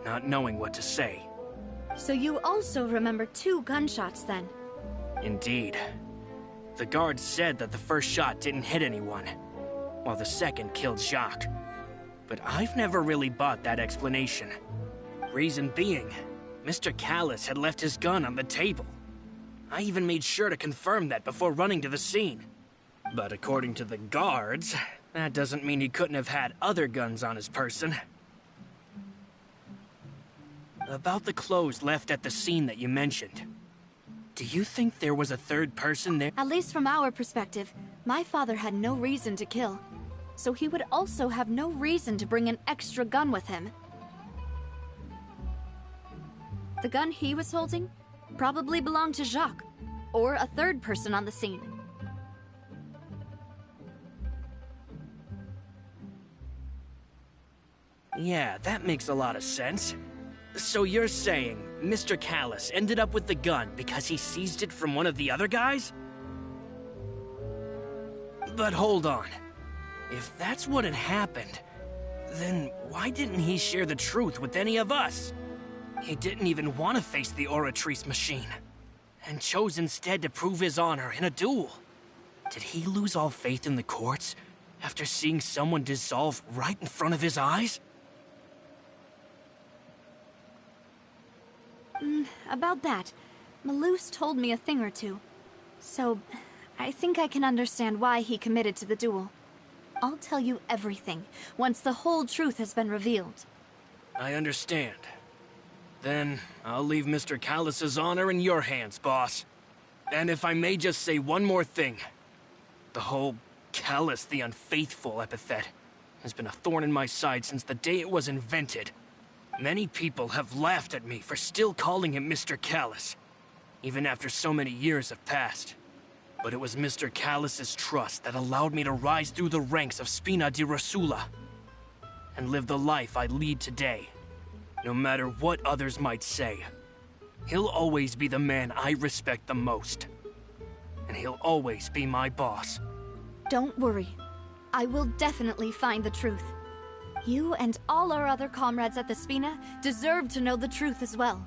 not knowing what to say. So you also remember 2 gunshots then? Indeed. The guard said that the first shot didn't hit anyone, while the second killed Jacques. But I've never really bought that explanation. Reason being, Mr. Callus had left his gun on the table. I even made sure to confirm that before running to the scene. But according to the guards, that doesn't mean he couldn't have had other guns on his person. About the clothes left at the scene that you mentioned. Do you think there was a third person there? At least from our perspective, my father had no reason to kill. So he would also have no reason to bring an extra gun with him. The gun he was holding probably belonged to Jacques, or a third person on the scene. Yeah, that makes a lot of sense. So you're saying Mr. Callus ended up with the gun because he seized it from one of the other guys? But hold on. If that's what had happened, then why didn't he share the truth with any of us? He didn't even want to face the Oratrice machine, and chose instead to prove his honor in a duel. Did he lose all faith in the courts after seeing someone dissolve right in front of his eyes? About that, Malus told me a thing or two. So, I think I can understand why he committed to the duel. I'll tell you everything, once the whole truth has been revealed. I understand. Then, I'll leave Mr. Callus's honor in your hands, boss. And if I may just say one more thing. The whole Callus the Unfaithful epithet has been a thorn in my side since the day it was invented. Many people have laughed at me for still calling him Mr. Callus, even after so many years have passed. But it was Mr. Callus's trust that allowed me to rise through the ranks of Spina di Rosula and live the life I lead today. No matter what others might say, he'll always be the man I respect the most. And he'll always be my boss. Don't worry. I will definitely find the truth. You and all our other comrades at the Spina deserve to know the truth as well.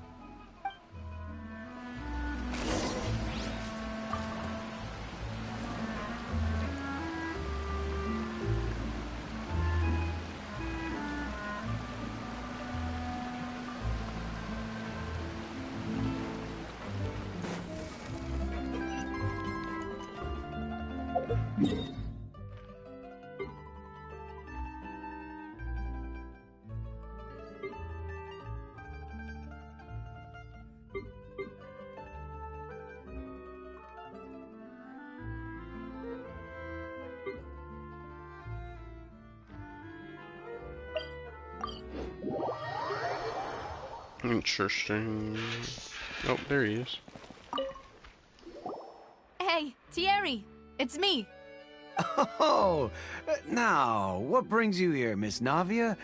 Interesting. Oh, there he is. Hey, Thierry! It's me! Oh, now, what brings you here, Miss Navia?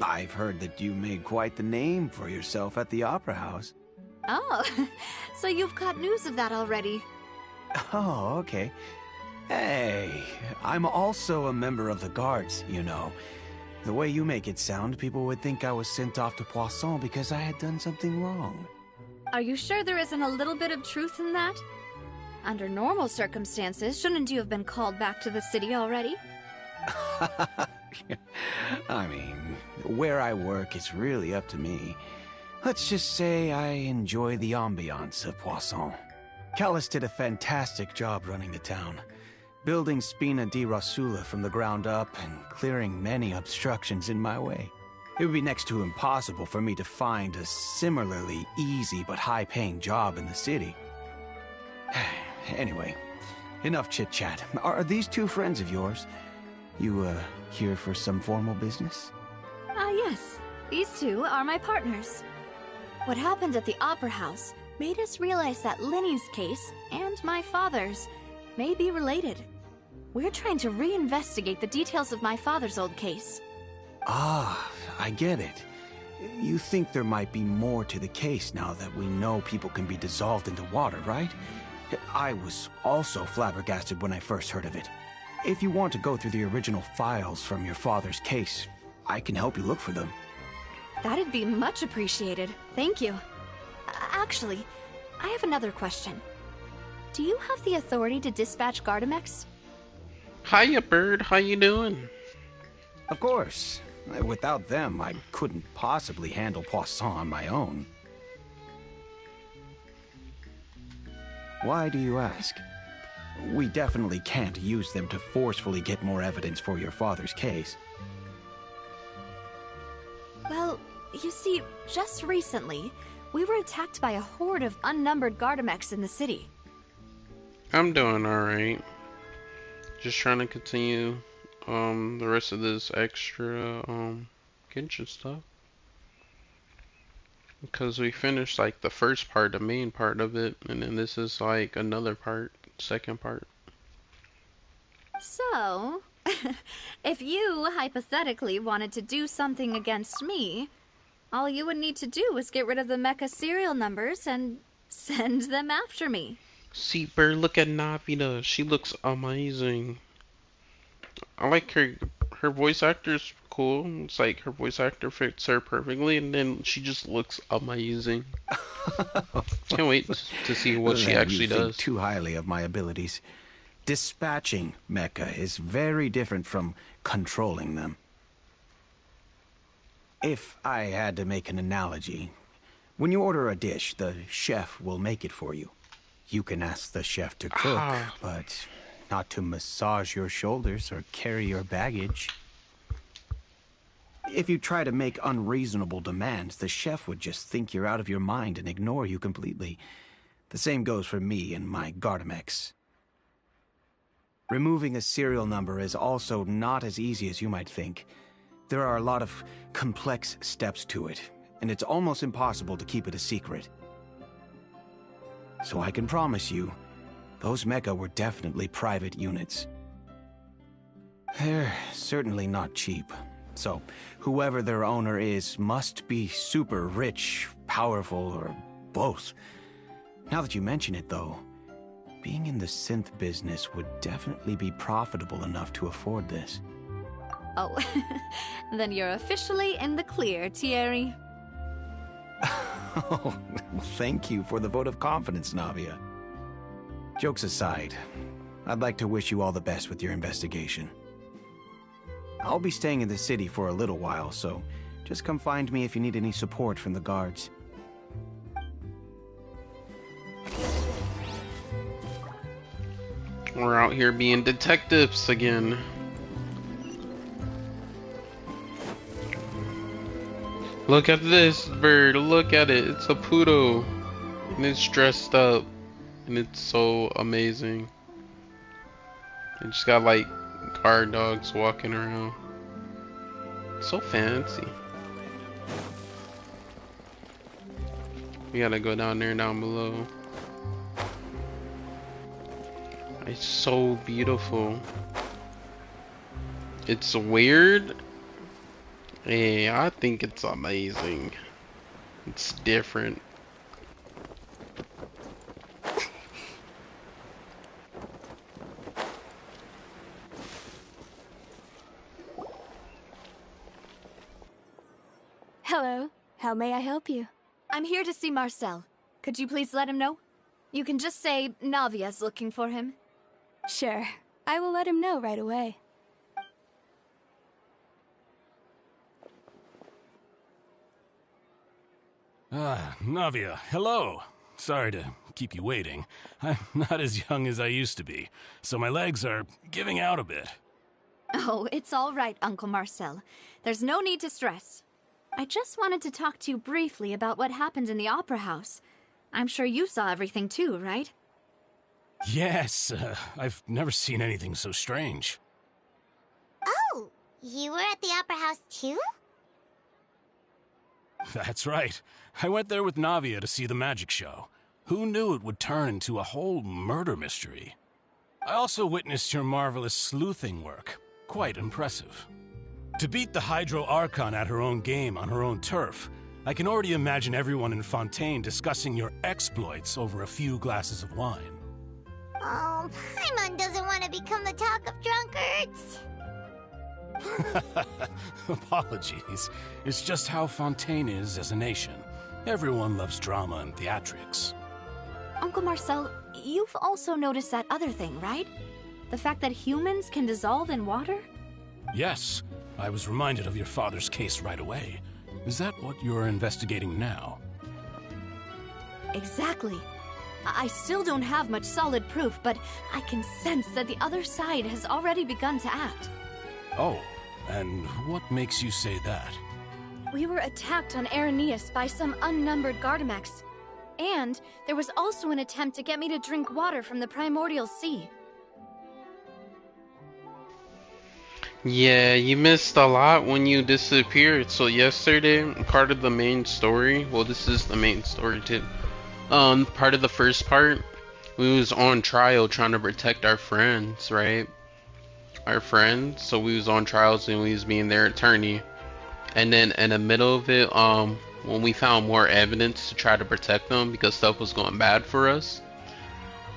I've heard that you made quite the name for yourself at the Opera House. Oh, so you've got news of that already. Oh, okay. Hey, I'm also a member of the Guards, you know. The way you make it sound, people would think I was sent off to Poisson because I had done something wrong. Are you sure there isn't a little bit of truth in that? Under normal circumstances, shouldn't you have been called back to the city already? I mean, where I work is really up to me. Let's just say I enjoy the ambiance of Poisson. Callus did a fantastic job running the town, building Spina di Rosula from the ground up and clearing many obstructions in my way. It would be next to impossible for me to find a similarly easy but high-paying job in the city. Anyway, enough chit-chat. Are these two friends of yours? You, here for some formal business? Yes. These two are my partners. What happened at the Opera House made us realize that Lenny's case and my father's may be related. We're trying to reinvestigate the details of my father's old case. Ah, I get it. You think there might be more to the case now that we know people can be dissolved into water, right? I was also flabbergasted when I first heard of it. If you want to go through the original files from your father's case, I can help you look for them. That'd be much appreciated. Thank you. Actually, I have another question. Do you have the authority to dispatch Gardamex? Hiya, bird. How you doing? Of course. Without them, I couldn't possibly handle Poisson on my own. Why do you ask? We definitely can't use them to forcefully get more evidence for your father's case. Well, you see, just recently, We were attacked by a horde of unnumbered Gardamex in the city. I'm doing alright. Just trying to continue the rest of this extra Genshin stuff. Because we finished like the first part, the main part of it, and then this is like another part, second part. So, if you hypothetically wanted to do something against me, all you would need to do is get rid of the mecha serial numbers and send them after me. See, Bird, look at Navita. She looks amazing. I like her voice actor's cool. It's like her voice actor fits her perfectly, and then she just looks amazing. Can't wait to see what she actually does. You think too highly of my abilities. Dispatching mecha is very different from controlling them. If I had to make an analogy, when you order a dish, the chef will make it for you. You can ask the chef to cook, but not to massage your shoulders or carry your baggage. If you try to make unreasonable demands, the chef would just think you're out of your mind and ignore you completely. The same goes for me and my Gardamex. Removing a serial number is also not as easy as you might think. There are a lot of complex steps to it, and it's almost impossible to keep it a secret. So I can promise you, those mecha were definitely private units. They're certainly not cheap. So, whoever their owner is must be super rich, powerful, or both. Now that you mention it, though, being in the synth business would definitely be profitable enough to afford this. Oh, then you're officially in the clear, Thierry. Oh, well, thank you for the vote of confidence, Navia. Jokes aside, I'd like to wish you all the best with your investigation. I'll be staying in the city for a little while, so just come find me if you need any support from the guards. We're out here being detectives again. Look at this bird, look at it, it's a poodle. And it's dressed up. And it's so amazing. It just got like guard dogs walking around. So fancy. We gotta go down there, down below. It's so beautiful. It's weird. Hey, I think it's amazing. It's different. Hello. How may I help you? I'm here to see Marcel. Could you please let him know? You can just say Navia's looking for him. Sure. I will let him know right away. Navia, hello. Sorry to keep you waiting. I'm not as young as I used to be, so my legs are giving out a bit. Oh, it's all right, Uncle Marcel. There's no need to stress. I just wanted to talk to you briefly about what happened in the Opera House. I'm sure you saw everything too, right? Yes, I've never seen anything so strange. Oh, you were at the Opera House too? That's right. I went there with Navia to see the magic show. Who knew it would turn into a whole murder mystery? I also witnessed your marvelous sleuthing work. Quite impressive. To beat the Hydro Archon at her own game on her own turf, I can already imagine everyone in Fontaine discussing your exploits over a few glasses of wine. Oh, Paimon doesn't want to become the talk of drunkards. Apologies. It's just how Fontaine is as a nation. Everyone loves drama and theatrics. Uncle Marcel, you've also noticed that other thing, right? The fact that humans can dissolve in water? Yes, I was reminded of your father's case right away. Is that what you're investigating now? Exactly. I still don't have much solid proof, but I can sense that the other side has already begun to act. Oh, and what makes you say that? We were attacked on Araneus by some unnumbered Gardamex. And there was also an attempt to get me to drink water from the primordial sea. Yeah, you missed a lot when you disappeared. So yesterday, part of the main story, well, this is the main story too. Part of the first part, we was on trial trying to protect our friends, right? Our friends. So we was on trials and we was being their attorney. And then in the middle of it, when we found more evidence to try to protect them because stuff was going bad for us.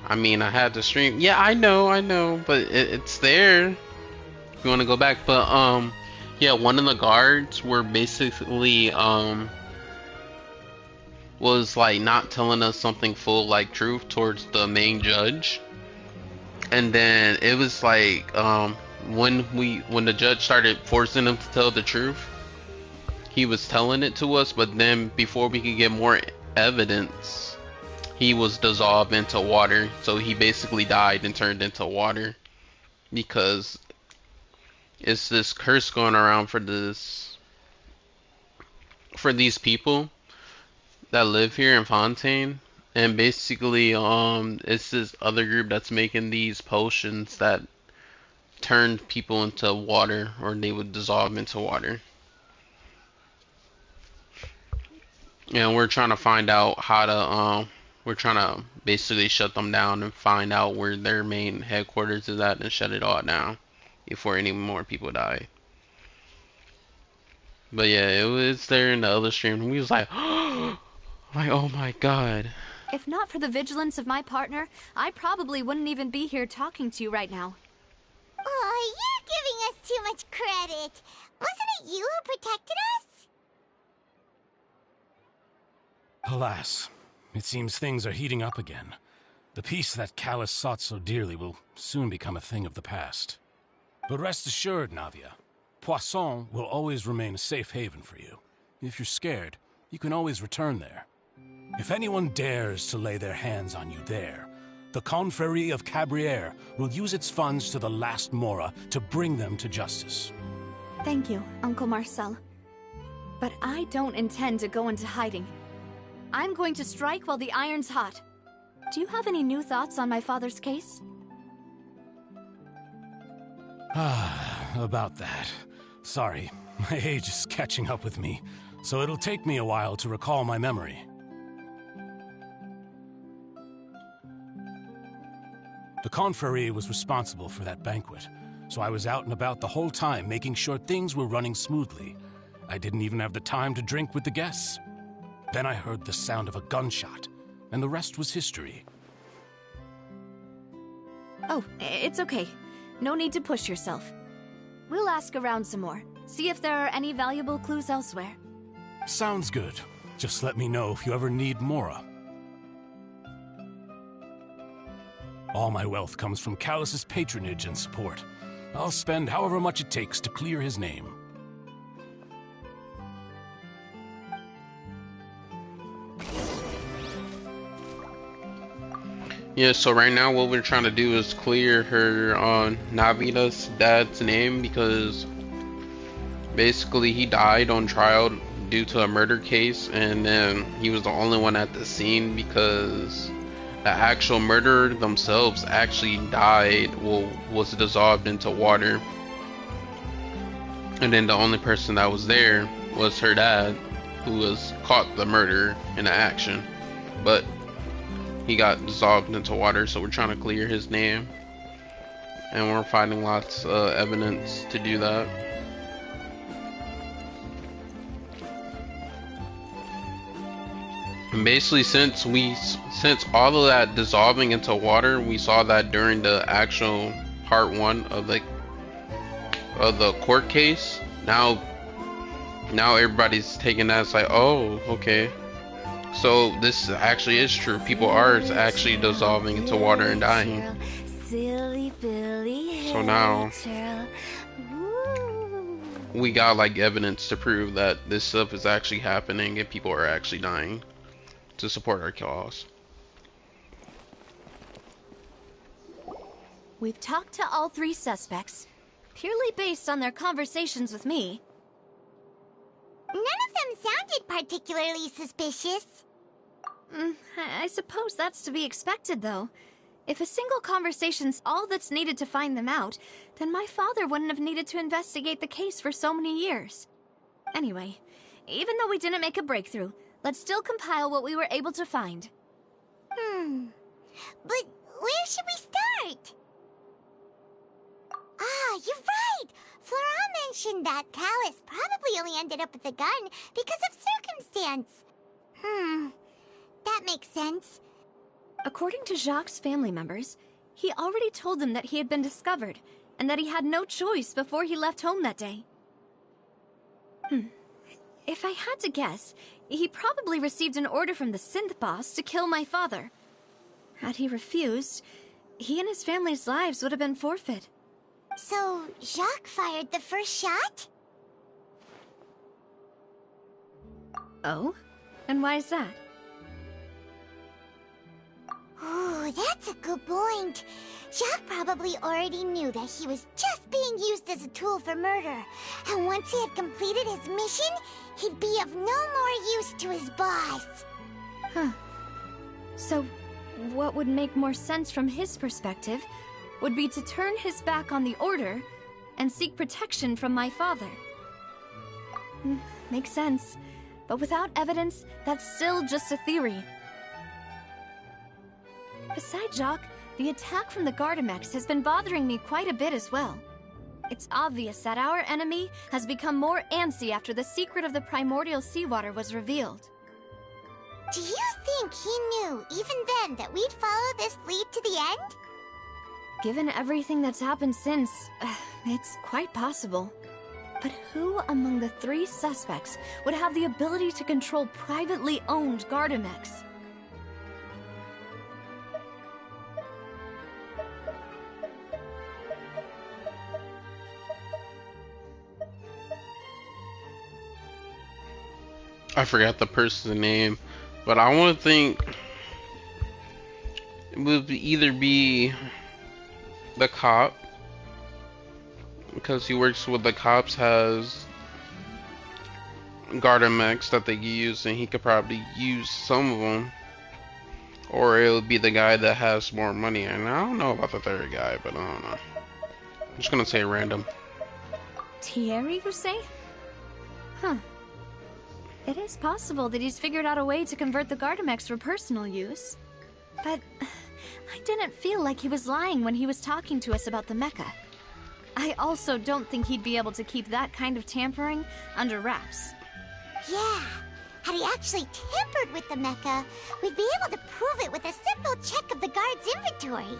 I mean, I had to stream. Yeah, I know, but it's there. If you want to go back, but yeah, one of the guards were basically was like not telling us something full like truth towards the main judge, and then it was like when the judge started forcing him to tell the truth, he was telling it to us, but then before we could get more evidence, he was dissolved into water. So he basically died and turned into water because it's this curse going around for these people that live here in Fontaine, and basically it's this other group that's making these potions that turn people into water, or they would dissolve into water. And we're trying to find out how to we're trying to basically shut them down and find out where their main headquarters is at and shut it all down before any more people die. But yeah, it was there in the other stream, and we was like, like, oh my god. If not for the vigilance of my partner, I probably wouldn't even be here talking to you right now. Oh, you're giving us too much credit. Wasn't it you who protected us? Alas, it seems things are heating up again. The peace that Callus sought so dearly will soon become a thing of the past. But rest assured, Navia, Poisson will always remain a safe haven for you. If you're scared, you can always return there. If anyone dares to lay their hands on you there, the Confrérie of Cabrières will use its funds to the last Mora to bring them to justice. Thank you, Uncle Marcel. But I don't intend to go into hiding. I'm going to strike while the iron's hot. Do you have any new thoughts on my father's case? About that. Sorry, my age is catching up with me, so it'll take me a while to recall my memory. The Confrérie was responsible for that banquet, so I was out and about the whole time making sure things were running smoothly. I didn't even have the time to drink with the guests. Then I heard the sound of a gunshot, and the rest was history. Oh, it's okay. No need to push yourself. We'll ask around some more, see if there are any valuable clues elsewhere. Sounds good. Just let me know if you ever need Mora. All my wealth comes from Callus's patronage and support. I'll spend however much it takes to clear his name. Yeah, so right now what we're trying to do is clear her Navida's dad's name, because basically he died on trial due to a murder case, and then he was the only one at the scene because the actual murderer themselves actually died, well, was dissolved into water. And then the only person that was there was her dad, who was caught the murder in the action. But he got dissolved into water, so we're trying to clear his name. And we're finding lots of evidence to do that. And basically, since all of that dissolving into water, we saw that during the actual part 1 of the court case. Now everybody's taking that as like, oh, okay. So this actually is true. People are actually dissolving into water and dying. So now we got like evidence to prove that this stuff is actually happening and people are actually dying to support our cause. We've talked to all 3 suspects, purely based on their conversations with me. None of them sounded particularly suspicious. I suppose that's to be expected, though. If a single conversation's all that's needed to find them out, then my father wouldn't have needed to investigate the case for so many years. Anyway, even though we didn't make a breakthrough, let's still compile what we were able to find. But where should we start? Ah, you're right! Florent mentioned that Callus probably only ended up with the gun because of circumstance. That makes sense. According to Jacques' family members, he already told them that he had been discovered, and that he had no choice before he left home that day. If I had to guess, he probably received an order from the synth boss to kill my father. Had he refused, he and his family's lives would have been forfeit. So, Jacques fired the first shot? Oh? And why is that? Ooh, that's a good point. Jacques probably already knew that he was just being used as a tool for murder. And once he had completed his mission, he'd be of no more use to his boss. So, what would make more sense from his perspective would be to turn his back on the Order and seek protection from my father. Makes sense. But without evidence, that's still just a theory. Besides Jacques, the attack from the Gardamex has been bothering me quite a bit as well. It's obvious that our enemy has become more antsy after the secret of the primordial seawater was revealed. Do you think he knew, even then, that we'd follow this lead to the end? Given everything that's happened since, it's quite possible. But who among the 3 suspects would have the ability to control privately owned Gardamex? I forgot the person's name, but I want to think it would either be the cop, because he works with the cops, has Gardamex that they use, and he could probably use some of them, or it would be the guy that has more money. And I don't know about the third guy, but I don't know. I'm just gonna say random. Thierry, you say? It is possible that he's figured out a way to convert the Gardamex for personal use. But I didn't feel like he was lying when he was talking to us about the mecha. I also don't think he'd be able to keep that kind of tampering under wraps. Yeah, had he actually tampered with the mecha, we'd be able to prove it with a simple check of the guard's inventory.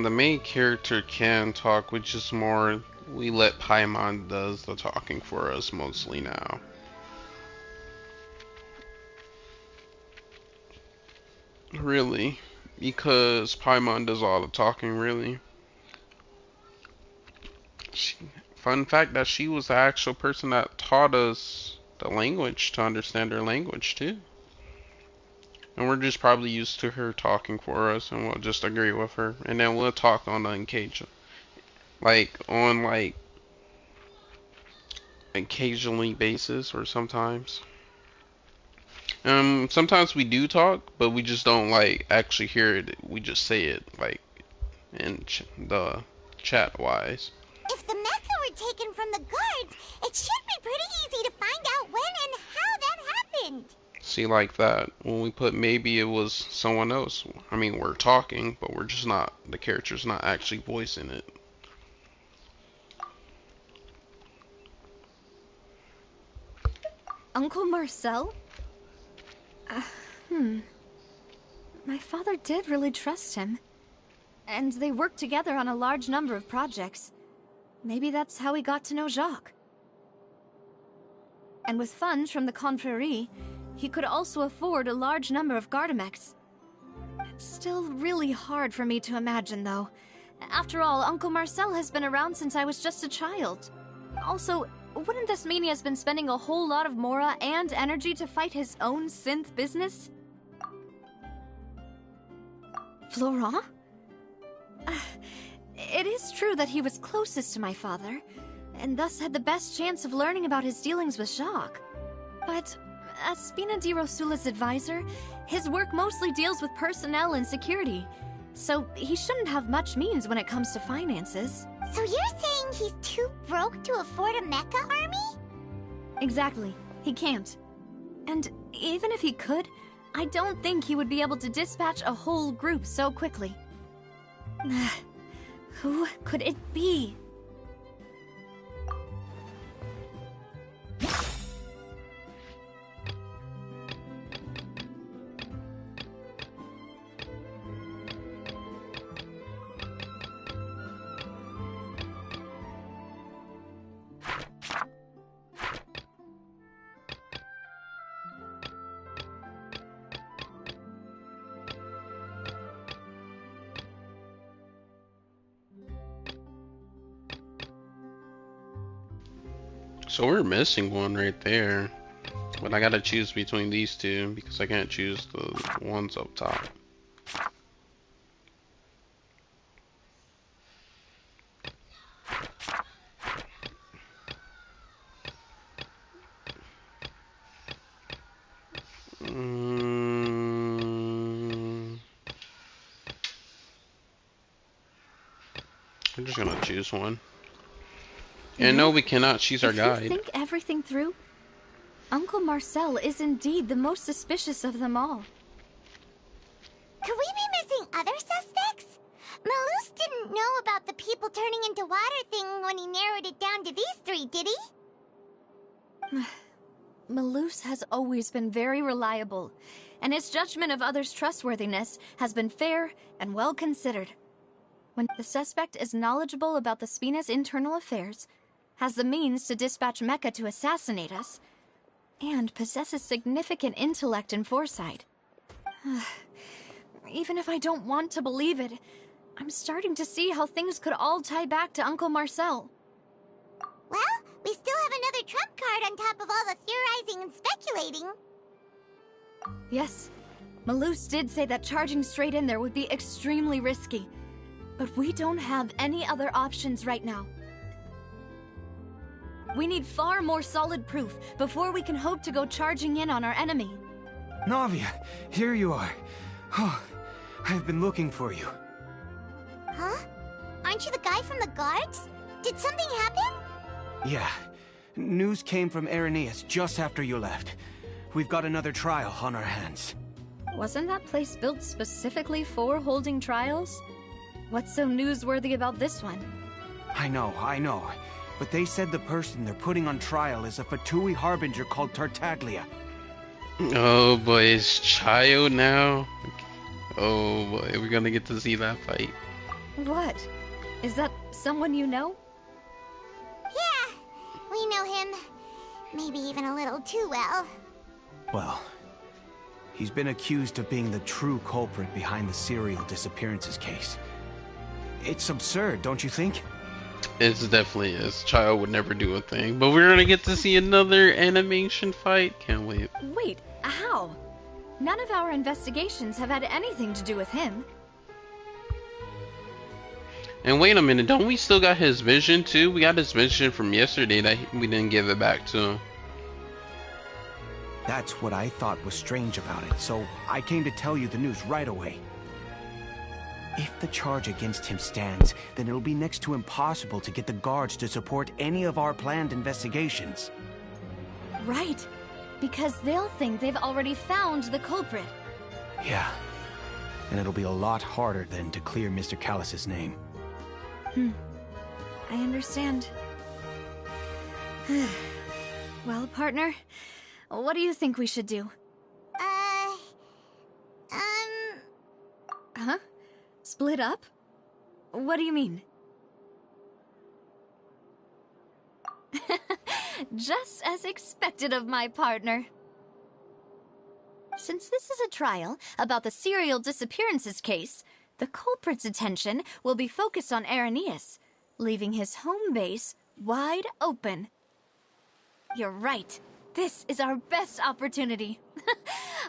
The main character can talk, which is more we let Paimon does the talking for us mostly now. Really, because Paimon does all the talking, really. Fun fact that she was the actual person that taught us the language to understand her language too. And we're just probably used to her talking for us, and we'll just agree with her, and then we'll talk on the occasionally basis, or sometimes. Sometimes we do talk, but we just don't actually hear it. We just say it in the chat wise. If the mecha were taken from the guards, it should be pretty easy to find out when and how that happened. See, like that, when we put maybe it was someone else. I mean, we're talking, but we're just not, the character's not actually voicing it. Uncle Marcel? My father did really trust him. And they worked together on a large number of projects. Maybe that's how he got to know Jacques. And with funds from the Confrérie, he could also afford a large number of Gardamex. It's still really hard for me to imagine, though. After all, Uncle Marcel has been around since I was just a child. Also, wouldn't this mean he has been spending a whole lot of mora and energy to fight his own synth business? Florent? It is true that he was closest to my father, and thus had the best chance of learning about his dealings with Jacques. But as Spina di Rosula's advisor, his work mostly deals with personnel and security, so he shouldn't have much means when it comes to finances. So you're saying he's too broke to afford a mecha army? Exactly. He can't. And even if he could, I don't think he would be able to dispatch a whole group so quickly. Who could it be? So we're missing one right there. But I gotta choose between these two because I can't choose the ones up top. I'm just gonna choose one. And no, we cannot. She's our guide. If you think everything through, Uncle Marcel is indeed the most suspicious of them all. Could we be missing other suspects? Malus didn't know about the people turning into water thing when he narrowed it down to these three, did he? Malus has always been very reliable, and his judgment of others' trustworthiness has been fair and well considered. When the suspect is knowledgeable about the Spina's internal affairs, has the means to dispatch Mecha to assassinate us, and possesses significant intellect and foresight. Even if I don't want to believe it, I'm starting to see how things could all tie back to Uncle Marcel. Well, we still have another trump card on top of all the theorizing and speculating. Yes, Malus did say that charging straight in there would be extremely risky, but we don't have any other options right now. We need far more solid proof before we can hope to go charging in on our enemy. Navia, here you are. Oh, I've been looking for you. Huh? Aren't you the guy from the guards? Did something happen? Yeah. News came from Irenaeus just after you left. We've got another trial on our hands. Wasn't that place built specifically for holding trials? What's so newsworthy about this one? I know. But they said the person they're putting on trial is a Fatui harbinger called Tartaglia. Oh boy, it's Chayo now? Oh boy, we're gonna get to see that fight. What? Is that someone you know? Yeah, we know him. Maybe even a little too well. Well, he's been accused of being the true culprit behind the serial disappearances case. It's absurd, don't you think? It definitely is. Chayo would never do a thing. But we're gonna get to see another animation fight. Can't wait. Wait, how? None of our investigations have had anything to do with him. And wait a minute, don't we still got his vision too? We got his vision from yesterday that we didn't give it back to him. That's what I thought was strange about it, so I came to tell you the news right away. If the charge against him stands, then it'll be next to impossible to get the guards to support any of our planned investigations. Right, because they'll think they've already found the culprit. Yeah, and it'll be a lot harder then to clear Mr. Callus's name. I understand. Well, partner, what do you think we should do? Huh? Split up? What do you mean? Just as expected of my partner. Since this is a trial about the serial disappearances case, the culprit's attention will be focused on Irenaeus, leaving his home base wide open. You're right. This is our best opportunity.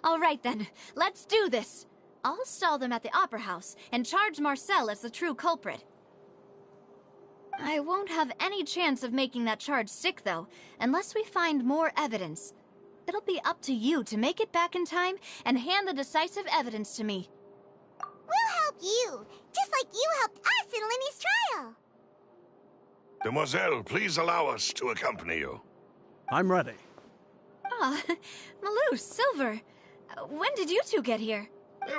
All right then, let's do this. I'll stall them at the Opera House and charge Marcel as the true culprit. I won't have any chance of making that charge stick, though, unless we find more evidence. It'll be up to you to make it back in time and hand the decisive evidence to me. We'll help you, just like you helped us in Lenny's trial. Demoiselle, please allow us to accompany you. I'm ready. Ah, Malou, Silver. When did you two get here?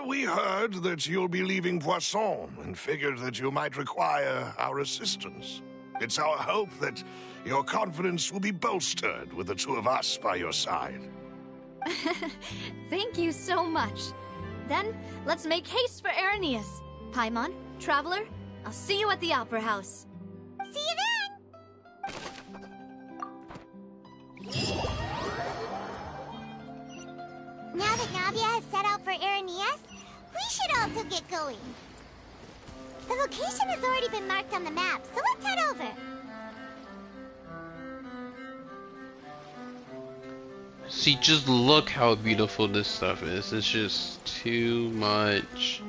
We heard that you'll be leaving Poisson and figured that you might require our assistance. It's our hope that your confidence will be bolstered with the two of us by your side. Thank you so much. Then, let's make haste for Irenaeus. Paimon, Traveler, I'll see you at the Opera House. See you then! Now that Navia has set out for Irenaeus, we should also get going. The location has already been marked on the map, so let's head over. See, just look how beautiful this stuff is. It's just too much.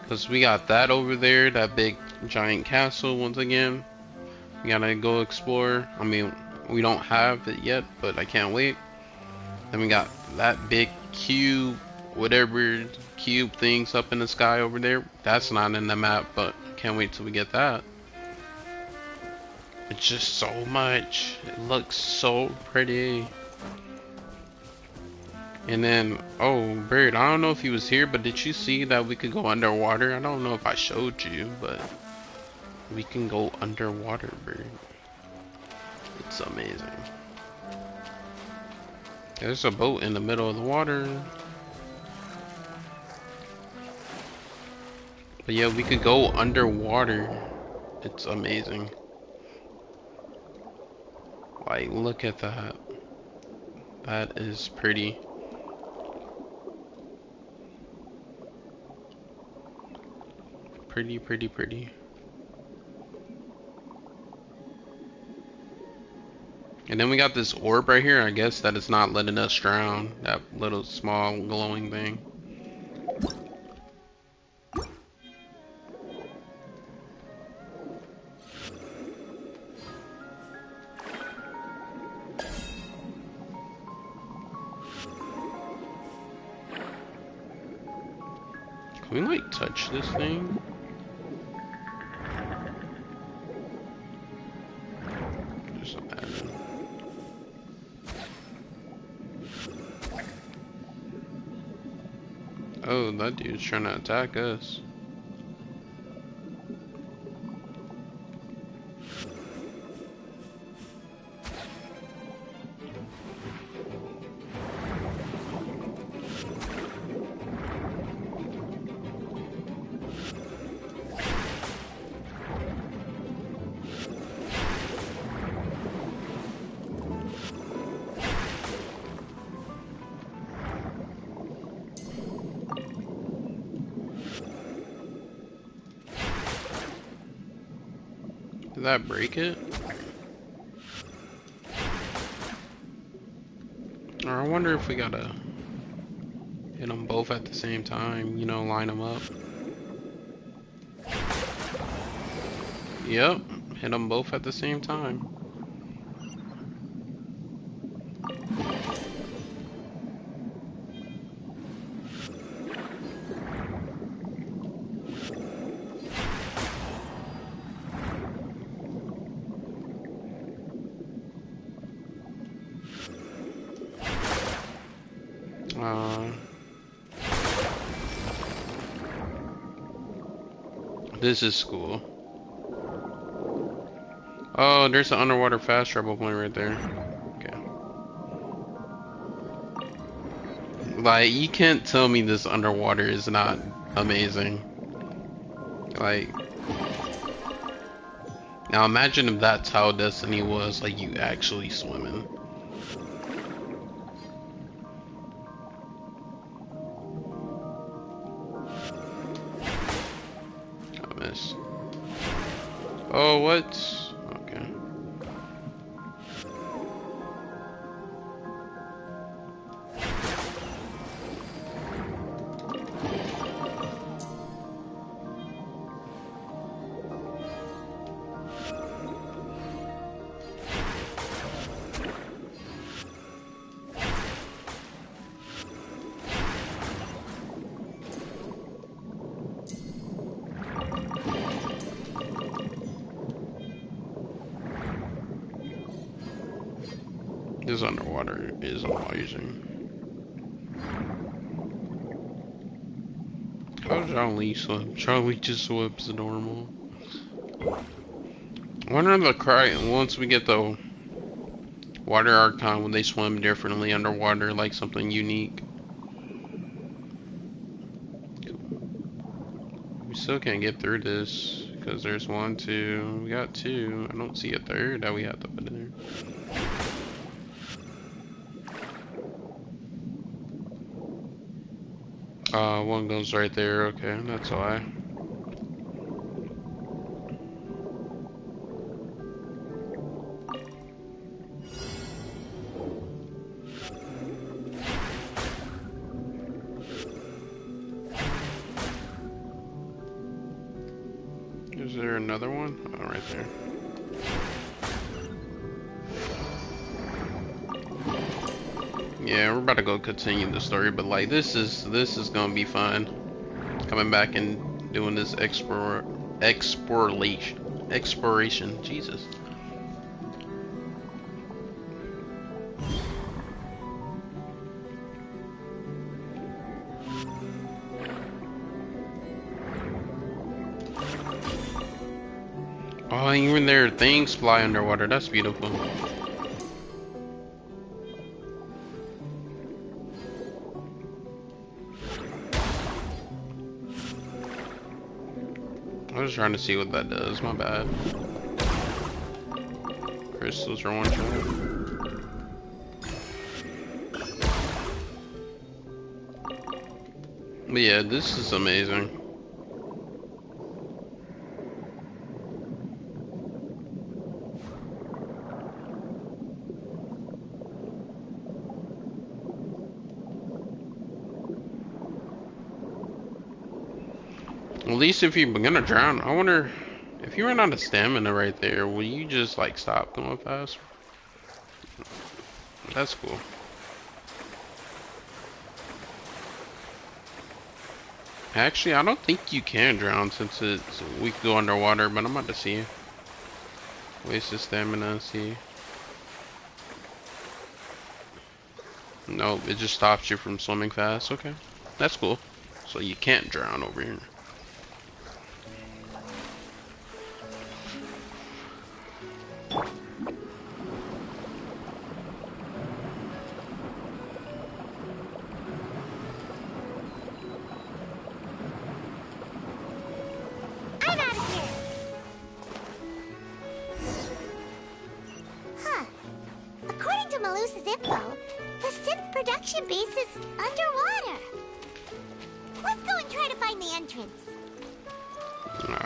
Because we got that over there, that big giant castle once again. We gotta go explore. I mean, we don't have it yet, but I can't wait. Then we got that big cube, whatever cube things up in the sky over there. That's not in the map, but can't wait till we get that. It's just so much. It looks so pretty. And then, oh, Bird, I don't know if he was here, but did you see that we could go underwater? I don't know if I showed you, but we can go underwater, Bird. It's amazing. There's a boat in the middle of the water. But yeah, we could go underwater. It's amazing. Like, look at that. That is pretty. Pretty, pretty, pretty. And then we got this orb right here. I guess that is not letting us drown. That little small glowing thing. Can we like touch this thing? Just imagine. Oh, that dude's trying to attack us. Did that break it? Or I wonder if we gotta hit them both at the same time, you know, line them up. Yep, hit them both at the same time. This is school. Oh, there's an underwater fast travel point right there. Okay. Like, you can't tell me this underwater is not amazing. Like, now imagine if that's how Destiny was, like you actually swimming. Oh, what? Okay. This underwater is amazing. How does Charlie swim? Charlie just swims normal. I wonder if the cry once we get the water archon, when they swim differently underwater, like something unique. We still can't get through this because there's 1, 2. We got 2. I don't see a third that we have to put in there. One goes right there. Okay, that's why. Is there another one? Oh, right there. Yeah, we're about to go continue the story, but like this is gonna be fun. Coming back and doing this exploration. Jesus. Oh, even their things fly underwater. That's beautiful. I was trying to see what that does. My bad. Crystals are one shot. But yeah, this is amazing. At least if you're gonna drown, I wonder if you run out of stamina right there, will you just like stop going fast? That's cool. Actually, I don't think you can drown since we can go underwater, but I'm about to see. Waste the stamina, see. Nope, it just stops you from swimming fast. Okay, that's cool. So you can't drown over here.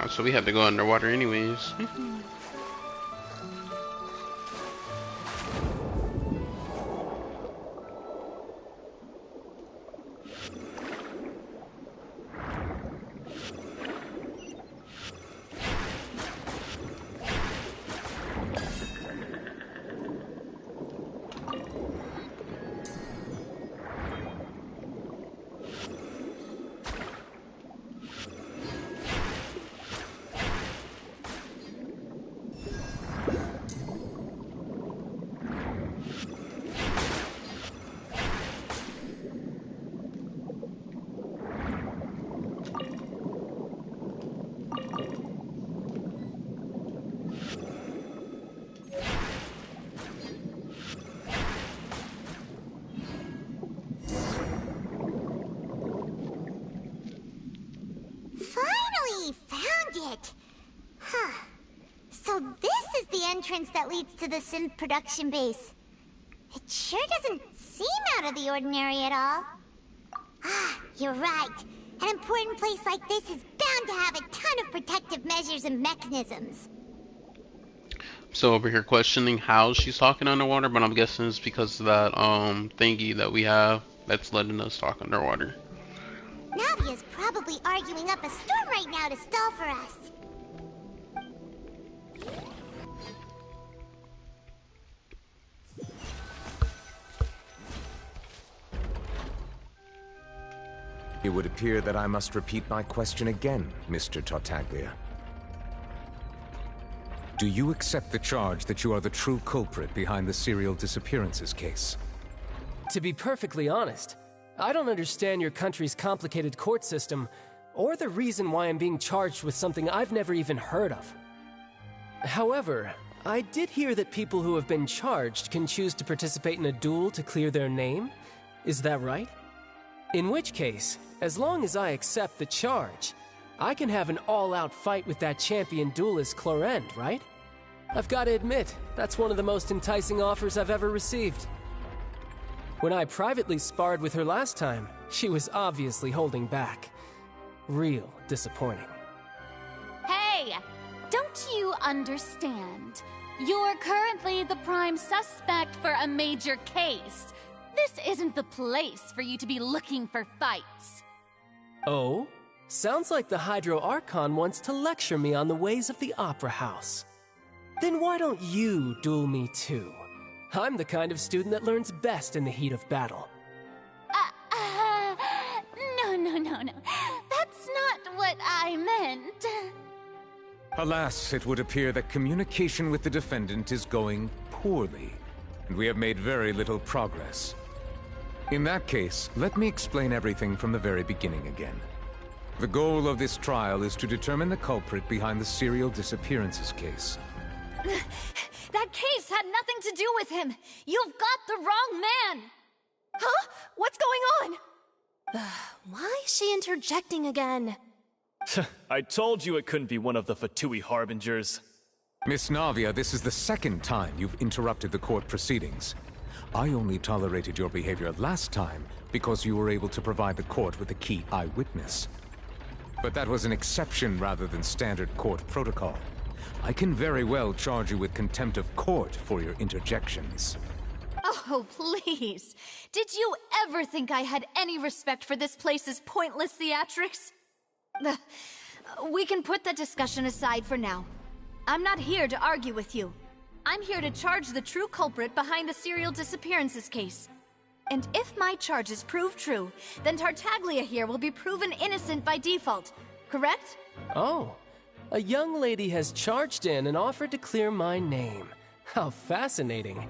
So we have to go underwater anyways. That leads to the synth production base. It sure doesn't seem out of the ordinary at all. Ah, you're right. An important place like this is bound to have a ton of protective measures and mechanisms. So over here questioning how she's talking underwater, but I'm guessing it's because of that thingy that we have that's letting us talk underwater. Navia's probably arguing up a storm right now to stall for us. It would appear that I must repeat my question again, Mr. Tartaglia. Do you accept the charge that you are the true culprit behind the serial disappearances case? To be perfectly honest, I don't understand your country's complicated court system, or the reason why I'm being charged with something I've never even heard of. However, I did hear that people who have been charged can choose to participate in a duel to clear their name. Is that right? In which case, as long as I accept the charge, I can have an all-out fight with that champion duelist Clorend, right? I've got to admit, that's one of the most enticing offers I've ever received. When I privately sparred with her last time, she was obviously holding back. Real disappointing. Hey! Don't you understand? You're currently the prime suspect for a major case. This isn't the place for you to be looking for fights. Oh? Sounds like the Hydro Archon wants to lecture me on the ways of the Opera House. Then why don't you duel me too? I'm the kind of student that learns best in the heat of battle. No. That's not what I meant. Alas, it would appear that communication with the defendant is going poorly, and we have made very little progress. In that case, let me explain everything from the very beginning again. The goal of this trial is to determine the culprit behind the serial disappearances case. That case had nothing to do with him. You've got the wrong man. Huh? What's going on? Why is she interjecting again? I told you it couldn't be one of the Fatui Harbingers. Miss Navia, this is the second time you've interrupted the court proceedings. I only tolerated your behavior last time because you were able to provide the court with a key eyewitness. But that was an exception rather than standard court protocol. I can very well charge you with contempt of court for your interjections. Oh, please. Did you ever think I had any respect for this place's pointless theatrics? We can put that discussion aside for now. I'm not here to argue with you. I'm here to charge the true culprit behind the serial disappearances case. And if my charges prove true, then Tartaglia here will be proven innocent by default, correct? Oh, a young lady has charged in and offered to clear my name. How fascinating.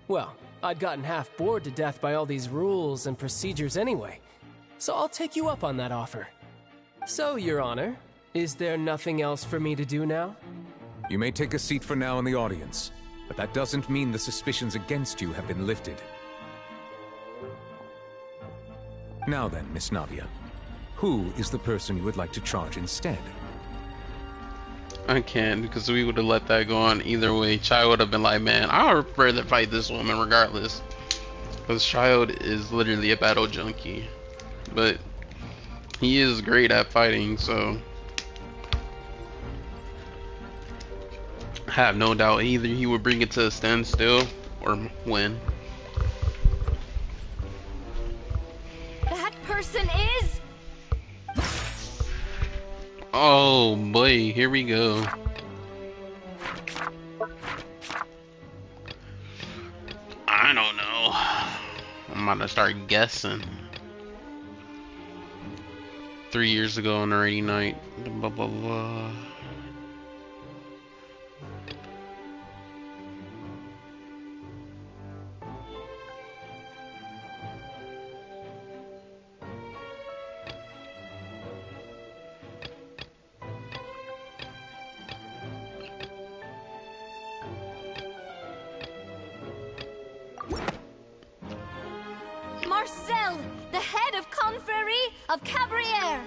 Well, I'd gotten half bored to death by all these rules and procedures anyway, so I'll take you up on that offer. So, Your Honor, is there nothing else for me to do now? You may take a seat for now in the audience, but that doesn't mean the suspicions against you have been lifted. Now then, Miss Navia, who is the person you would like to charge instead? I can't, because we would have let that go on either way. Chai would have been like, man, I would rather fight this woman regardless. Because Child is literally a battle junkie. But he is great at fighting, so I have no doubt either he would bring it to a standstill or win. That person is... Oh boy, here we go. I don't know. I'm about to start guessing. 3 years ago on a rainy night. Blah blah blah. Marcel, the head of Confrérie of Cabrières.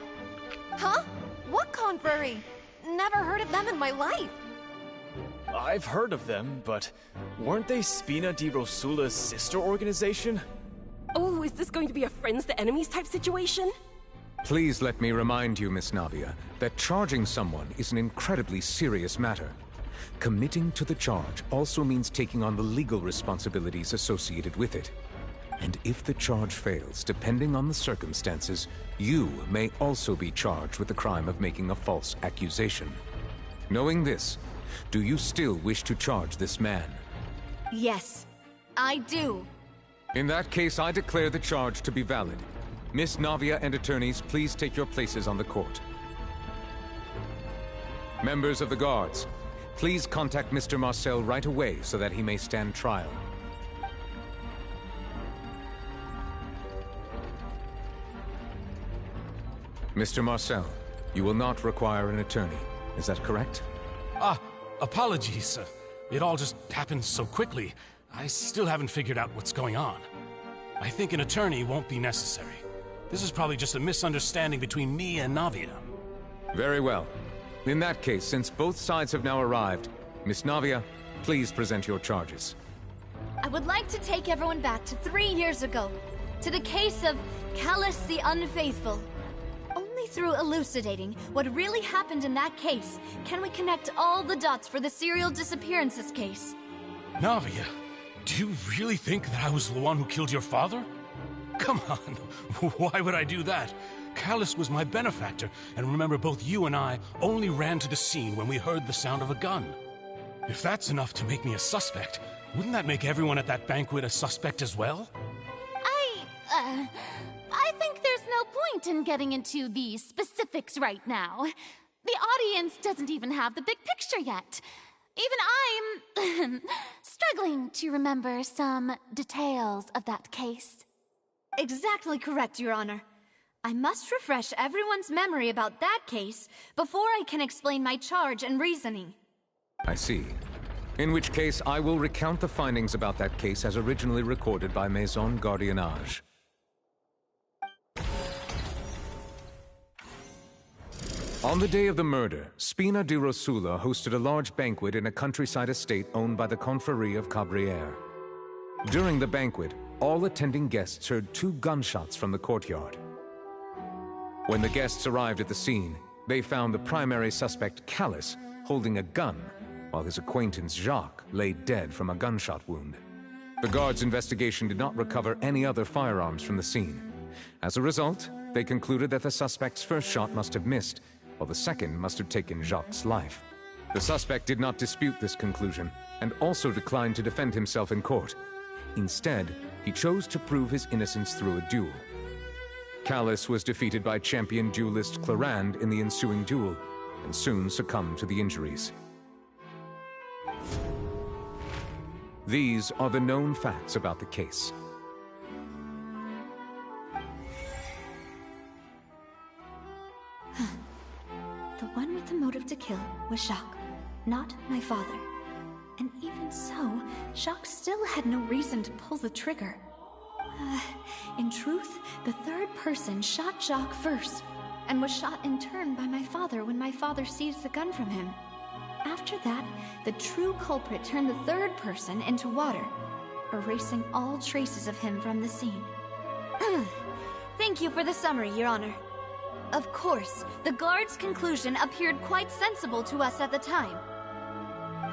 Huh? What confrérie? Never heard of them in my life. I've heard of them, but weren't they Spina di Rosula's sister organization? Oh, is this going to be a friends to enemies type situation? Please let me remind you, Miss Navia, that charging someone is an incredibly serious matter. Committing to the charge also means taking on the legal responsibilities associated with it. And if the charge fails, depending on the circumstances, you may also be charged with the crime of making a false accusation. Knowing this, do you still wish to charge this man? Yes, I do. In that case, I declare the charge to be valid. Miss Navia and attorneys, please take your places on the court. Members of the guards, Please contact Mr. Marcel right away so that he may stand trial. Mr. Marcel, you will not require an attorney. Is that correct? Apologies. It all just happened so quickly. I still haven't figured out what's going on. I think an attorney won't be necessary. This is probably just a misunderstanding between me and Navia. Very well. In that case, since both sides have now arrived, Miss Navia, please present your charges. I would like to take everyone back to 3 years ago, to the case of Callus the Unfaithful. Only through elucidating what really happened in that case can we connect all the dots for the serial disappearances case. Navia, do you really think that I was the one who killed your father? Come on, why would I do that? Callus was my benefactor, and remember, both you and I only ran to the scene when we heard the sound of a gun. If that's enough to make me a suspect, wouldn't that make everyone at that banquet a suspect as well? I think there's no point in getting into the specifics right now. The audience doesn't even have the big picture yet. Even I'm struggling to remember some details of that case. Exactly correct, Your Honor. I must refresh everyone's memory about that case before I can explain my charge and reasoning. I see. In which case, I will recount the findings about that case as originally recorded by Maison Gardiennage. On the day of the murder, Spina di Rosula hosted a large banquet in a countryside estate owned by the Confrérie of Cabrières. During the banquet, all attending guests heard 2 gunshots from the courtyard. When the guests arrived at the scene, they found the primary suspect, Callus, holding a gun, while his acquaintance, Jacques, lay dead from a gunshot wound. The guards' investigation did not recover any other firearms from the scene. As a result, they concluded that the suspect's first shot must have missed, while the second must have taken Jacques' life. The suspect did not dispute this conclusion, and also declined to defend himself in court. Instead, he chose to prove his innocence through a duel. Callus was defeated by champion duelist Clarande in the ensuing duel, and soon succumbed to the injuries. These are the known facts about the case. The one with the motive to kill was Jacques, not my father. And even so, Jacques still had no reason to pull the trigger. In truth, the third person shot Jacques first, and was shot in turn by my father when my father seized the gun from him. After that, the true culprit turned the third person into water, erasing all traces of him from the scene. Thank you for the summary, Your Honor. Of course, the guard's conclusion appeared quite sensible to us at the time.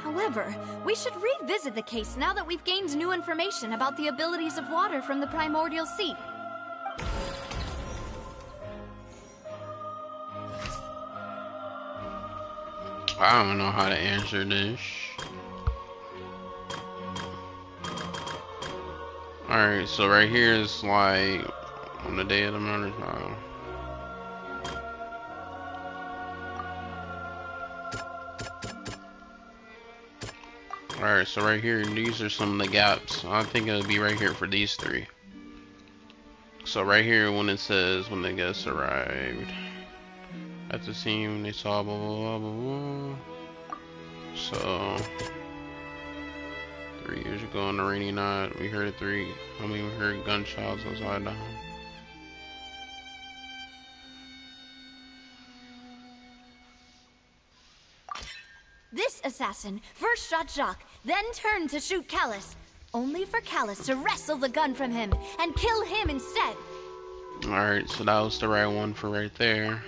However, we should revisit the case now that we've gained new information about the abilities of water from the primordial sea. I don't know how to answer this. Alright, so right here is like on the day of the murder trial. Alright, so right here, these are some of the gaps. I think it'll be right here for these 3. So right here, when it says when the guests arrived at the scene, they saw blah blah blah blah blah. So 3 years ago on the rainy night, we heard we heard gunshots outside the home. This assassin first shot Jacques, then turned to shoot Callus, only for Callus to wrestle the gun from him and kill him instead. Alright, so that was the right one for right there.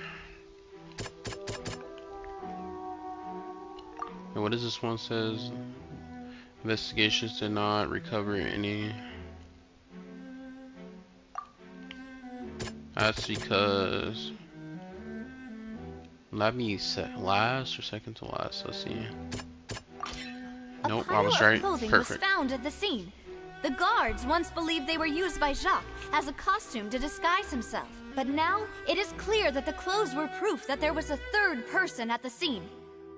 And what does this one says? Investigations did not recover any. That's because let me set last or second to last. Let's see. Nope, I was right. Clothing Perfect. was found at the scene. The guards once believed they were used by Jacques as a costume to disguise himself. But now, it is clear that the clothes were proof that there was a third person at the scene.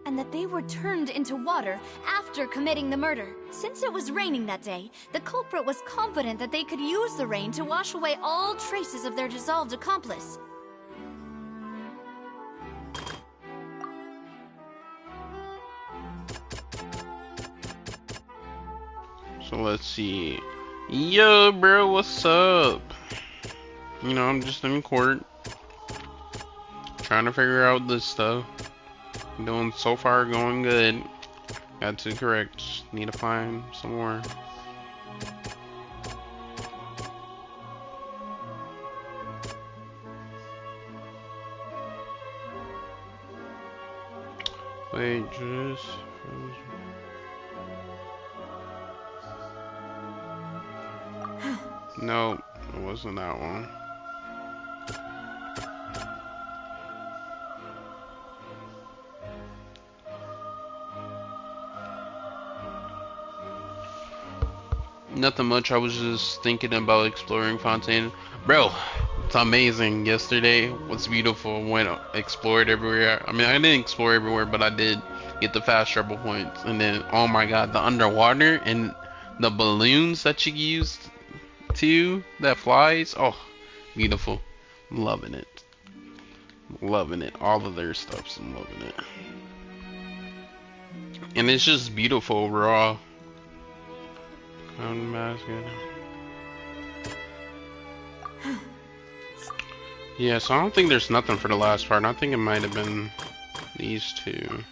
and that they were turned into water after committing the murder. Since it was raining that day, the culprit was confident that they could use the rain to wash away all traces of their dissolved accomplice. So let's see. Yo, bro, what's up? You know, I'm just in court, trying to figure out this stuff. Doing so far, going good. Got 2 correct. Need to find some more. Wait, just... Nope, it wasn't that one. Nothing much, I was just thinking about exploring Fontaine. Bro, it's amazing. Yesterday was beautiful. Went explored everywhere. I mean, I didn't explore everywhere, but I did get the fast travel points. And then, oh my god, the underwater and the balloons that you used too, that flies. Oh, beautiful. I'm loving it. Loving it. All of their stuffs, I'm loving it. And it's just beautiful overall. Yeah, so I don't think there's nothing for the last part. I think it might have been these 2.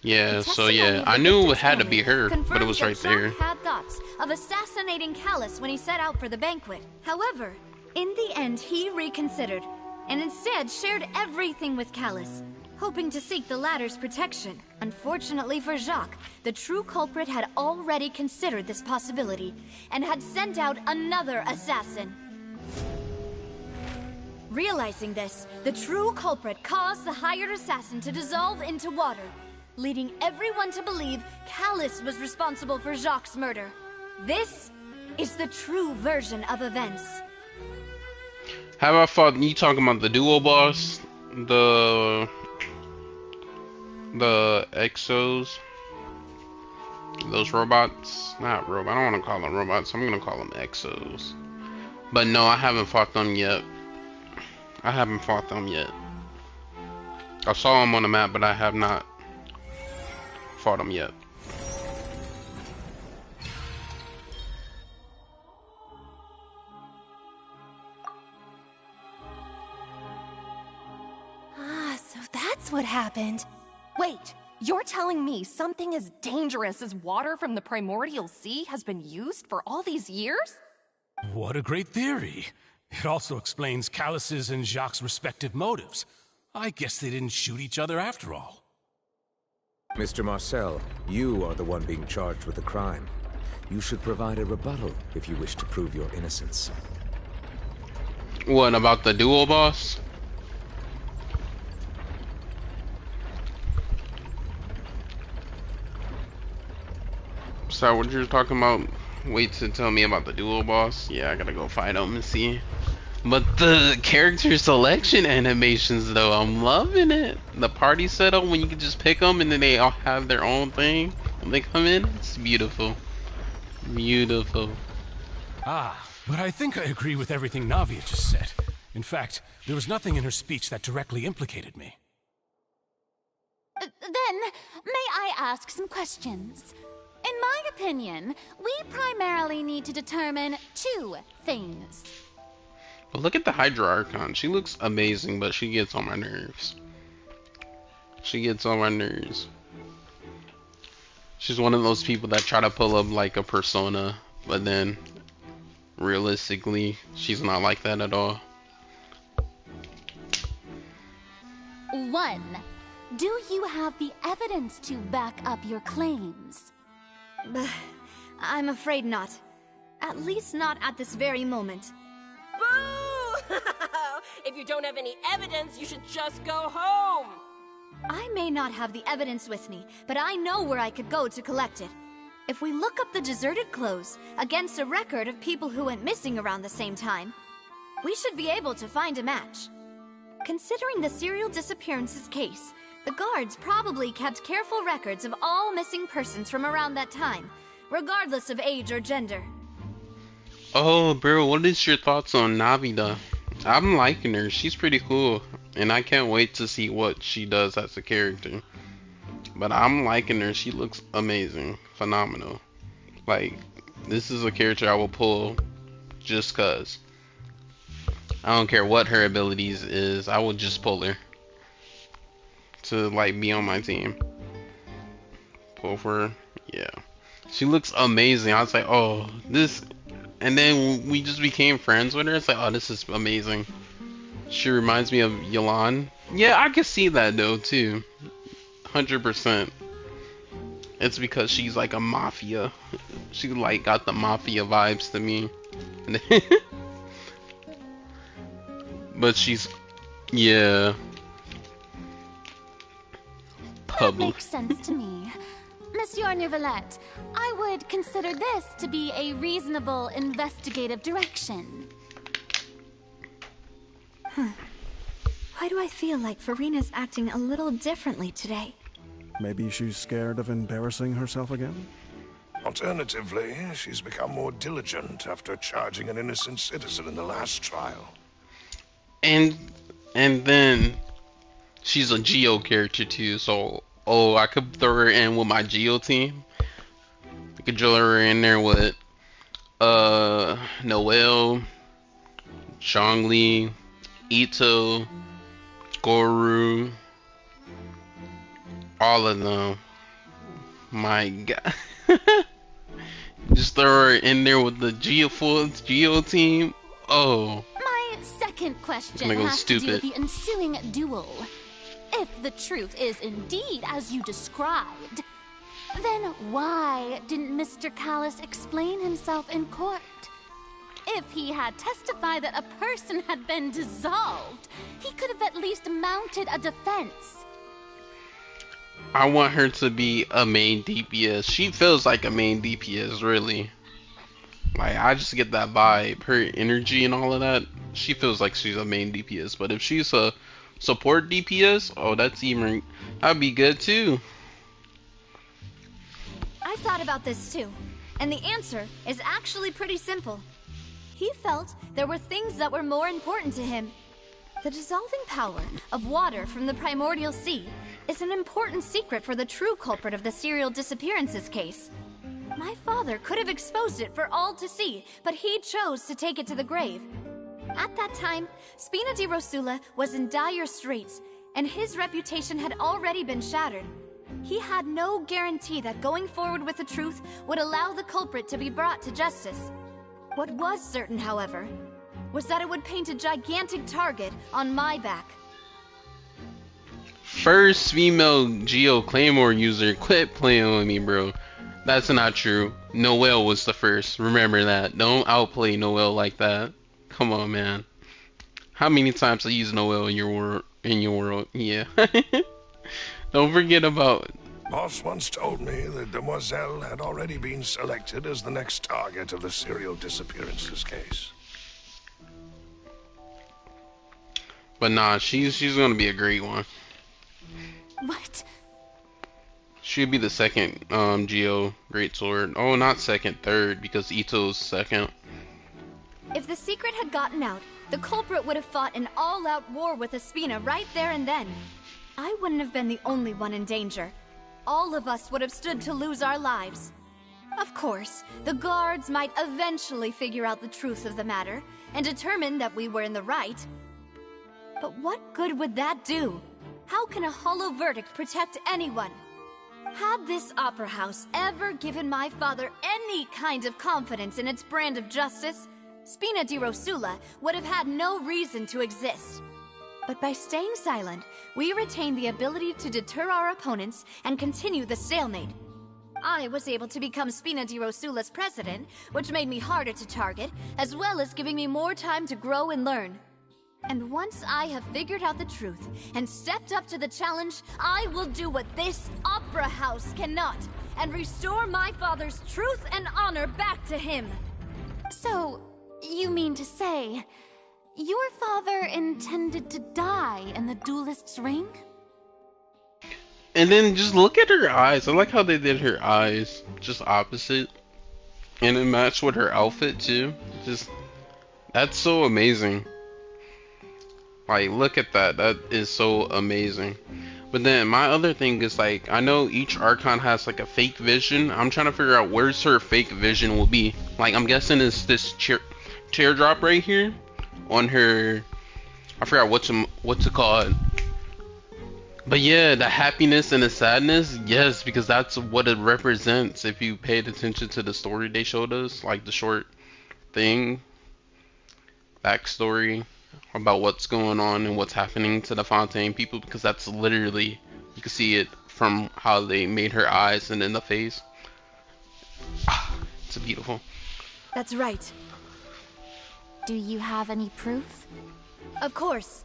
Yeah, so yeah, I knew it had to be her, but it was right there. Jacques had thoughts of assassinating Callus when he set out for the banquet. However, in the end, he reconsidered, and instead shared everything with Callus, hoping to seek the latter's protection. Unfortunately for Jacques, the true culprit had already considered this possibility, and had sent out another assassin. Realizing this, the true culprit caused the hired assassin to dissolve into water, leading everyone to believe Callus was responsible for Jacques' murder. This is the true version of events. How about fought? You talking about the duo boss, the exos, those robots? Not robot. I don't want to call them robots. I'm gonna call them exos. But no, I haven't fought them yet. I haven't fought them yet. I saw them on the map, but I have not fought them yet. So that's what happened. Wait, you're telling me something as dangerous as water from the primordial sea has been used for all these years? What a great theory. It also explains Callus's and Jacques' respective motives. I guess they didn't shoot each other after all. Mr. Marcel, you are the one being charged with the crime. You should provide a rebuttal if you wish to prove your innocence. What about the duo boss? So what you're talking about? Wait to tell me about the duo boss? Yeah, I gotta go fight him and see. But the character selection animations though, I'm loving it. The party setup when you can just pick them and then they all have their own thing when they come in. It's beautiful. Beautiful. Ah, but I think I agree with everything Navia just said. In fact, there was nothing in her speech that directly implicated me. Then, may I ask some questions? In my opinion, we primarily need to determine 2 things. But look at the Hydra Archon. She looks amazing, but she gets on my nerves. She gets on my nerves. She's one of those people that try to pull up like a persona, but then realistically, she's not like that at all. 1. Do you have the evidence to back up your claims? I'm afraid not. At least not at this very moment. Boo! If you don't have any evidence, you should just go home! I may not have the evidence with me, but I know where I could go to collect it. If we look up the deserted clothes against a record of people who went missing around the same time, we should be able to find a match. Considering the serial disappearances case, the guards probably kept careful records of all missing persons from around that time, regardless of age or gender. Oh, bro, what is your thoughts on Navida? I'm liking her. She's pretty cool, and I can't wait to see what she does as a character. But I'm liking her. She looks amazing, phenomenal. Like, this is a character I will pull just cause. I don't care what her abilities is. I will just pull her to like be on my team. Pull for her. Yeah. She looks amazing. I was like, oh, this. And then we just became friends with her. It's like, oh, this is amazing. She reminds me of Yolan. Yeah, I can see that though too. 100%. It's because she's like a mafia. She like got the mafia vibes to me. But she's, yeah. That makes sense to me. Monsieur Neuvillette, I would consider this to be a reasonable investigative direction. Why do I feel like Farina's acting a little differently today? Maybe she's scared of embarrassing herself again? Alternatively, she's become more diligent after charging an innocent citizen in the last trial. And then she's a Geo character too, so I could throw her in with my Geo team. I could drill her in there with Noelle, Zhongli, Ito, Goru, all of them. My god. Just throw her in there with the full Geo team. Oh. My second question Go has to do with stupid. the ensuing duel. If the truth is indeed as you described, then why didn't Mr. Callis explain himself in court? If he had testified that a person had been dissolved, he could have at least mounted a defense. I want her to be a main DPS. She feels like a main DPS, really. Like, I just get that vibe. Her energy and all of that. She feels like she's a main DPS. But if she's a support DPS, oh, that'd be good too. I thought about this too, and the answer is actually pretty simple. He felt there were things that were more important to him. The dissolving power of water from the primordial sea is an important secret for the true culprit of the serial disappearances case. My father could have exposed it for all to see, but he chose to take it to the grave. At that time, Spina di Rosula was in dire straits, and his reputation had already been shattered. He had no guarantee that going forward with the truth would allow the culprit to be brought to justice. What was certain, however, was that it would paint a gigantic target on my back. First female Geo Claymore user. Quit playing with me, bro. That's not true. Noelle was the first. Remember that. Don't outplay Noelle like that. Come on, man. How many times I use Noelle in your world? Yeah. Don't forget about. Boss once told me that Demoiselle had already been selected as the next target of the serial disappearances case. But nah, she's gonna be a great one. What? She'll be the second Geo Greatsword. Oh, not second, third, because Ito's second. If the secret had gotten out, the culprit would have fought an all-out war with Espina right there and then. I wouldn't have been the only one in danger. All of us would have stood to lose our lives. Of course, the guards might eventually figure out the truth of the matter and determine that we were in the right. But what good would that do? How can a hollow verdict protect anyone? Had this opera house ever given my father any kind of confidence in its brand of justice, Spina di Rosula would have had no reason to exist. But by staying silent, we retained the ability to deter our opponents and continue the stalemate. I was able to become Spina di Rosula's president, which made me harder to target, as well as giving me more time to grow and learn. And once I have figured out the truth and stepped up to the challenge, I will do what this opera house cannot and restore my father's truth and honor back to him. So, you mean to say, your father intended to die in the duelist's ring? And then just look at her eyes. I like how they did her eyes just opposite. And it matched with her outfit too. Just, that's so amazing. Like, look at that. That is so amazing. But then my other thing is, like, I know each Archon has like a fake vision. I'm trying to figure out where's her fake vision will be. Like, I'm guessing it's this teardrop right here on her. I forgot what to call it. But yeah, the happiness and the sadness, yes, because that's what it represents. If you paid attention to the story they showed us, like the short thing, backstory about what's going on and what's happening to the Fontaine people, because that's literally, you can see it from how they made her eyes and then the face. It's beautiful. That's right. Do you have any proof? Of course.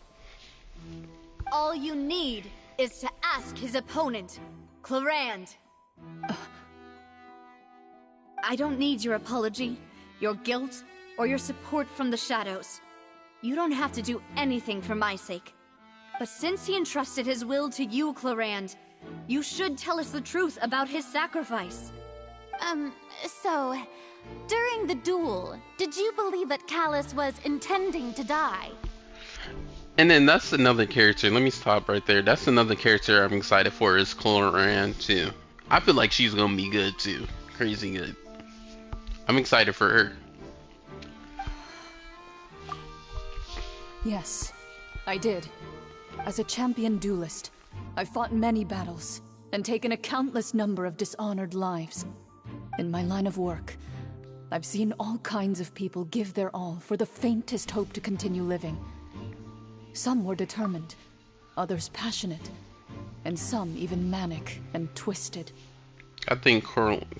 All you need is to ask his opponent, Clorand. I don't need your apology, your guilt, or your support from the shadows. You don't have to do anything for my sake. But since he entrusted his will to you, Clorand, you should tell us the truth about his sacrifice. So, during the duel, did you believe that Callus was intending to die? And then that's another character. Let me stop right there. That's another character I'm excited for, is Clorand too. I feel like she's gonna be good too. Crazy good. I'm excited for her. Yes, I did. As a champion duelist, I fought many battles and taken a countless number of dishonored lives. In my line of work, I've seen all kinds of people give their all for the faintest hope to continue living. Some were determined, others passionate, and some even manic and twisted. I think Coran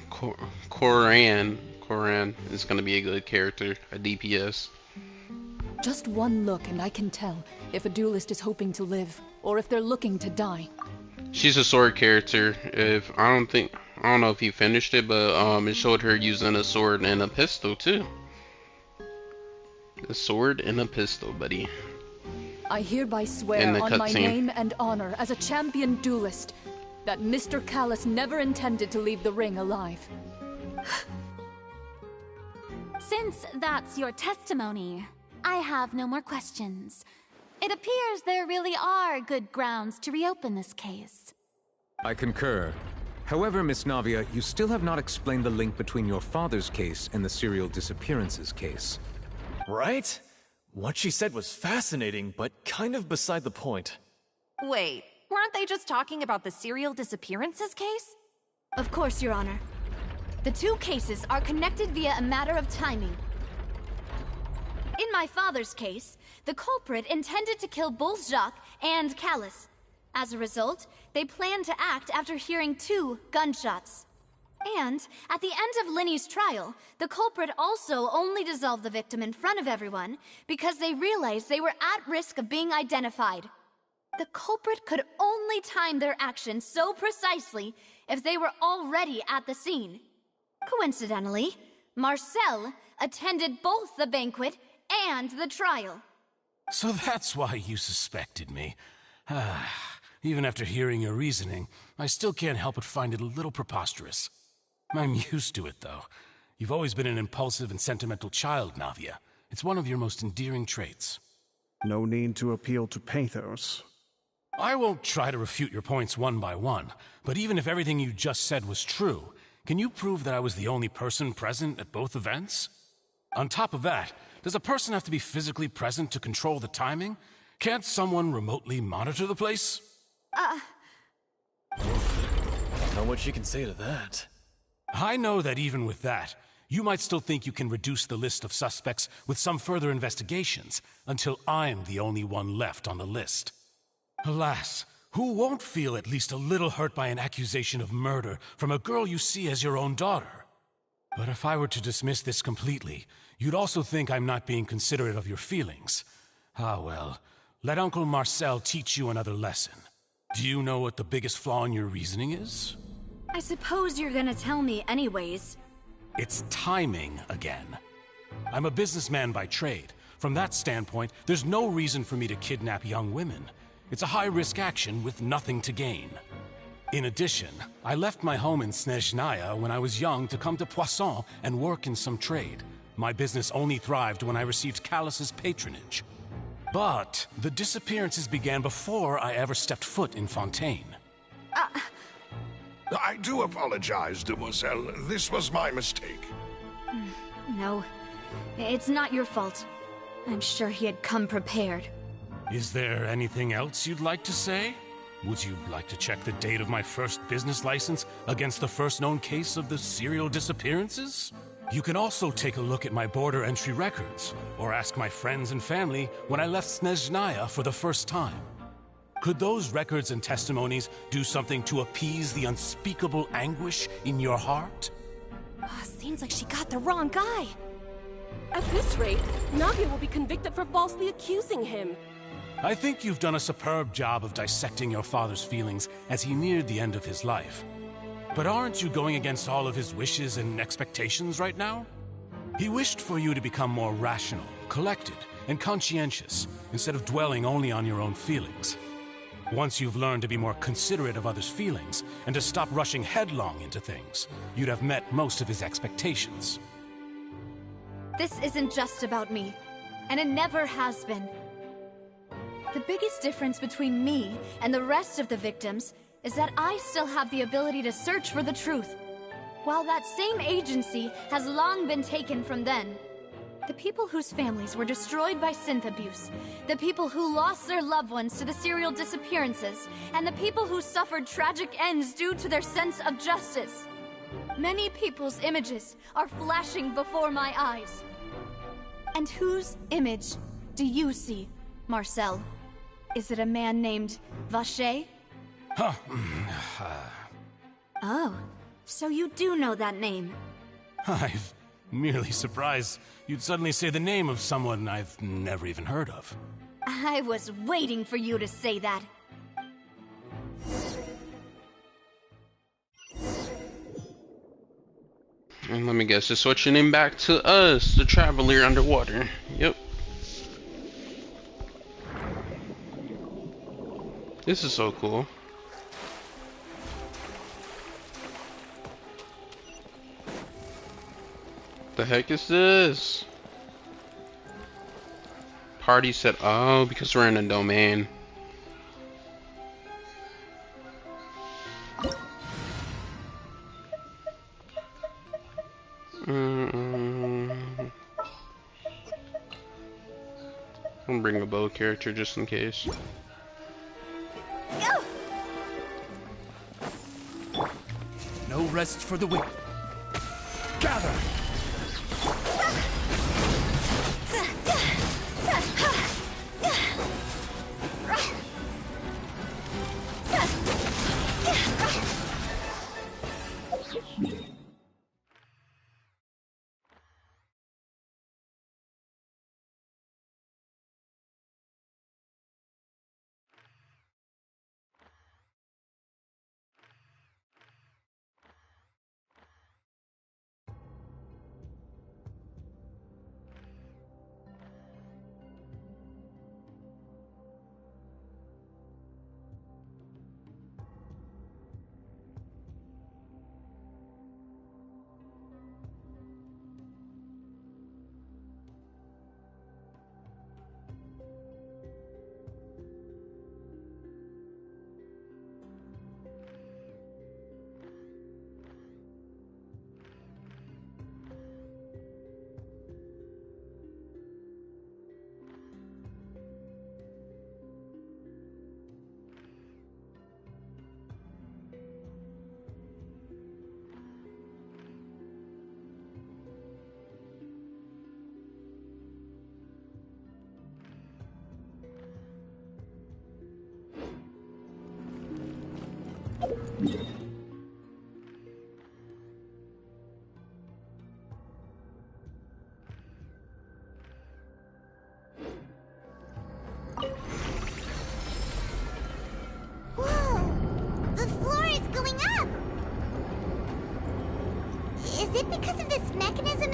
is going to be a good character, a DPS. Just one look and I can tell if a duelist is hoping to live, or if they're looking to die. She's a sword character. I don't know if you finished it, but it showed her using a sword and a pistol too. A sword and a pistol, buddy. I hereby swear on my name and honor as a champion duelist that Mr. Callus never intended to leave the ring alive. Since that's your testimony, I have no more questions. It appears there really are good grounds to reopen this case. I concur. However, Miss Navia, you still have not explained the link between your father's case and the serial disappearances case. Right? What she said was fascinating, but kind of beside the point. Wait, weren't they just talking about the serial disappearances case? Of course, Your Honor. The two cases are connected via a matter of timing. In my father's case, the culprit intended to kill both Jacques and Callus. As a result, they planned to act after hearing 2 gunshots. And at the end of Linny's trial, the culprit also only dissolved the victim in front of everyone because they realized they were at risk of being identified. The culprit could only time their actions so precisely if they were already at the scene. Coincidentally, Marcel attended both the banquet and the trial. So that's why you suspected me. Even after hearing your reasoning, I still can't help but find it a little preposterous. I'm used to it, though. You've always been an impulsive and sentimental child, Navia. It's one of your most endearing traits. No need to appeal to pathos. I won't try to refute your points one by one, but even if everything you just said was true, can you prove that I was the only person present at both events? On top of that, does a person have to be physically present to control the timing? Can't someone remotely monitor the place? Don't know what you can say to that. I know that even with that, you might still think you can reduce the list of suspects with some further investigations until I'm the only one left on the list. Alas, who won't feel at least a little hurt by an accusation of murder from a girl you see as your own daughter? But if I were to dismiss this completely, you'd also think I'm not being considerate of your feelings. Ah well, let Uncle Marcel teach you another lesson. Do you know what the biggest flaw in your reasoning is? I suppose you're gonna tell me anyways. It's timing again. I'm a businessman by trade. From that standpoint, there's no reason for me to kidnap young women. It's a high-risk action with nothing to gain. In addition, I left my home in Snezhnaya when I was young to come to Poisson and work in some trade. My business only thrived when I received Callus's patronage. But the disappearances began before I ever stepped foot in Fontaine. I do apologize, demoiselle. This was my mistake. No, it's not your fault. I'm sure he had come prepared. Is there anything else you'd like to say? Would you like to check the date of my first business license against the first known case of the serial disappearances? You can also take a look at my border entry records, or ask my friends and family when I left Snezhnaya for the first time. Could those records and testimonies do something to appease the unspeakable anguish in your heart? Seems like she got the wrong guy. At this rate, Navia will be convicted for falsely accusing him. I think you've done a superb job of dissecting your father's feelings as he neared the end of his life. But aren't you going against all of his wishes and expectations right now? He wished for you to become more rational, collected, and conscientious, instead of dwelling only on your own feelings. Once you've learned to be more considerate of others' feelings, and to stop rushing headlong into things, you'd have met most of his expectations. This isn't just about me, and it never has been. The biggest difference between me and the rest of the victims is that I still have the ability to search for the truth, while that same agency has long been taken from them. The people whose families were destroyed by synth abuse, the people who lost their loved ones to the serial disappearances, and the people who suffered tragic ends due to their sense of justice. Many people's images are flashing before my eyes. And whose image do you see, Marcel? Is it a man named Vacher? Huh. Oh, so you do know that name. I'm merely surprised you'd suddenly say the name of someone I've never even heard of. I was waiting for you to say that. And let me guess, just switching him back to us, the Traveler underwater. Yep. This is so cool. The heck is this? Party set. Oh, because we're in a domain. I'll bring a bow character just in case. No rest for the wicked. Gather!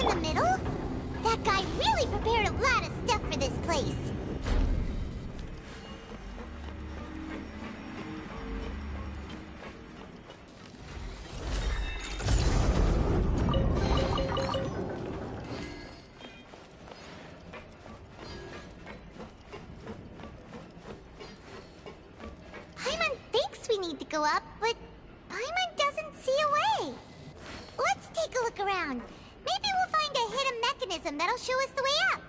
in the middle? That guy really prepared a lot of stuff for this place. Paimon thinks we need to go up, but Paimon doesn't see a way. Let's take a look around. Maybe we'll find a hidden mechanism that'll show us the way up.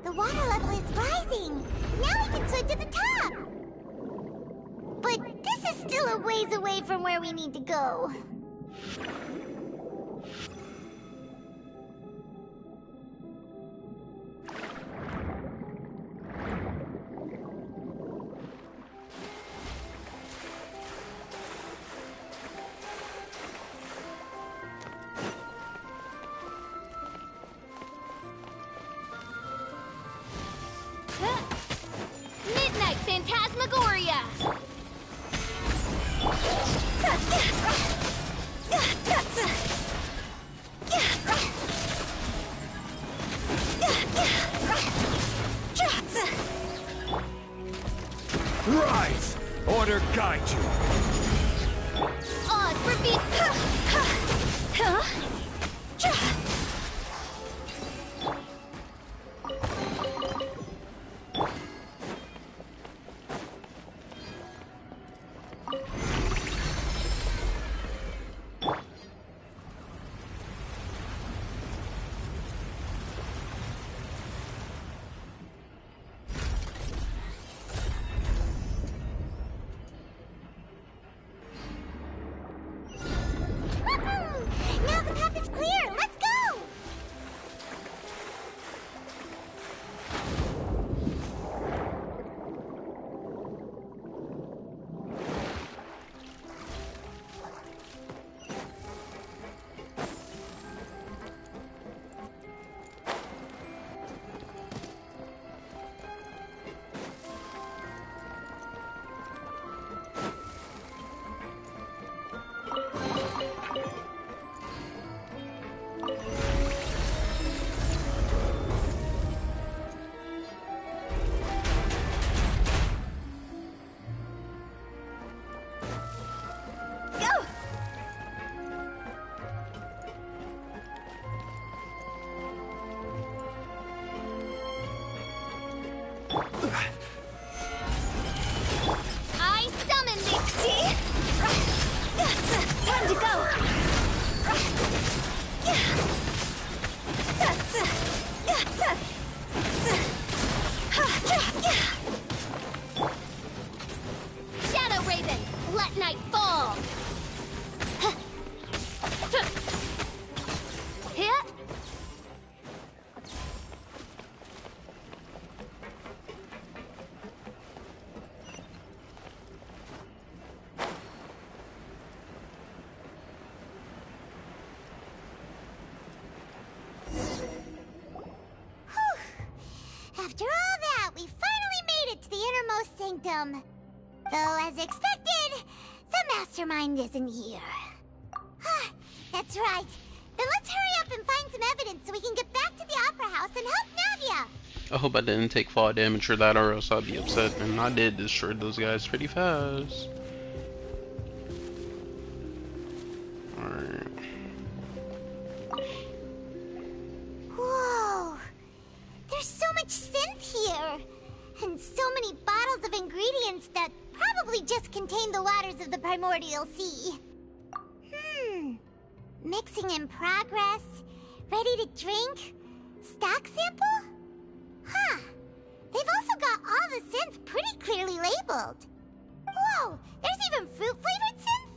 The water level is rising. Now we can swim to the top. But this is still a ways away from where we need to go. Midnight Phantasmagoria! Rise! Order guide you! Oz for beat! Now the path is clear. Let's go. I summon this! Time to go! Shadow Raven, let night fall! Hit! After all that, we finally made it to the innermost sanctum. Though, as expected, the mastermind isn't here. That's right. Then let's hurry up and find some evidence so we can get back to the Opera House and help Navia. I hope I didn't take fall damage for that, or else I'd be upset. And I did destroy those guys pretty fast. Alright. Whoa! There's so much synth here! And so many bottles of could just contain the waters of the primordial sea. Mixing in progress. Ready to drink? Stock sample? Huh. They've also got all the synth pretty clearly labeled. Whoa, there's even fruit-flavored synth?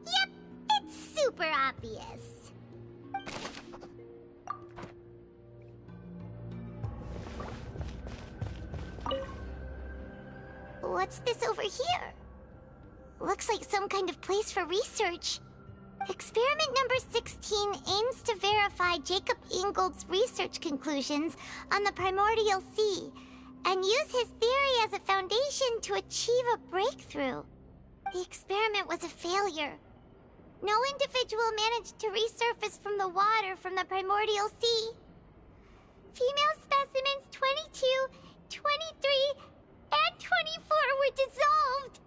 Yep, it's super obvious. What's this over here? Looks like some kind of place for research. Experiment number 16 aims to verify Jacob Ingold's research conclusions on the primordial sea and use his theory as a foundation to achieve a breakthrough. The experiment was a failure. No individual managed to resurface from the water from the primordial sea. Female specimens 22, 23, and 24 were dissolved.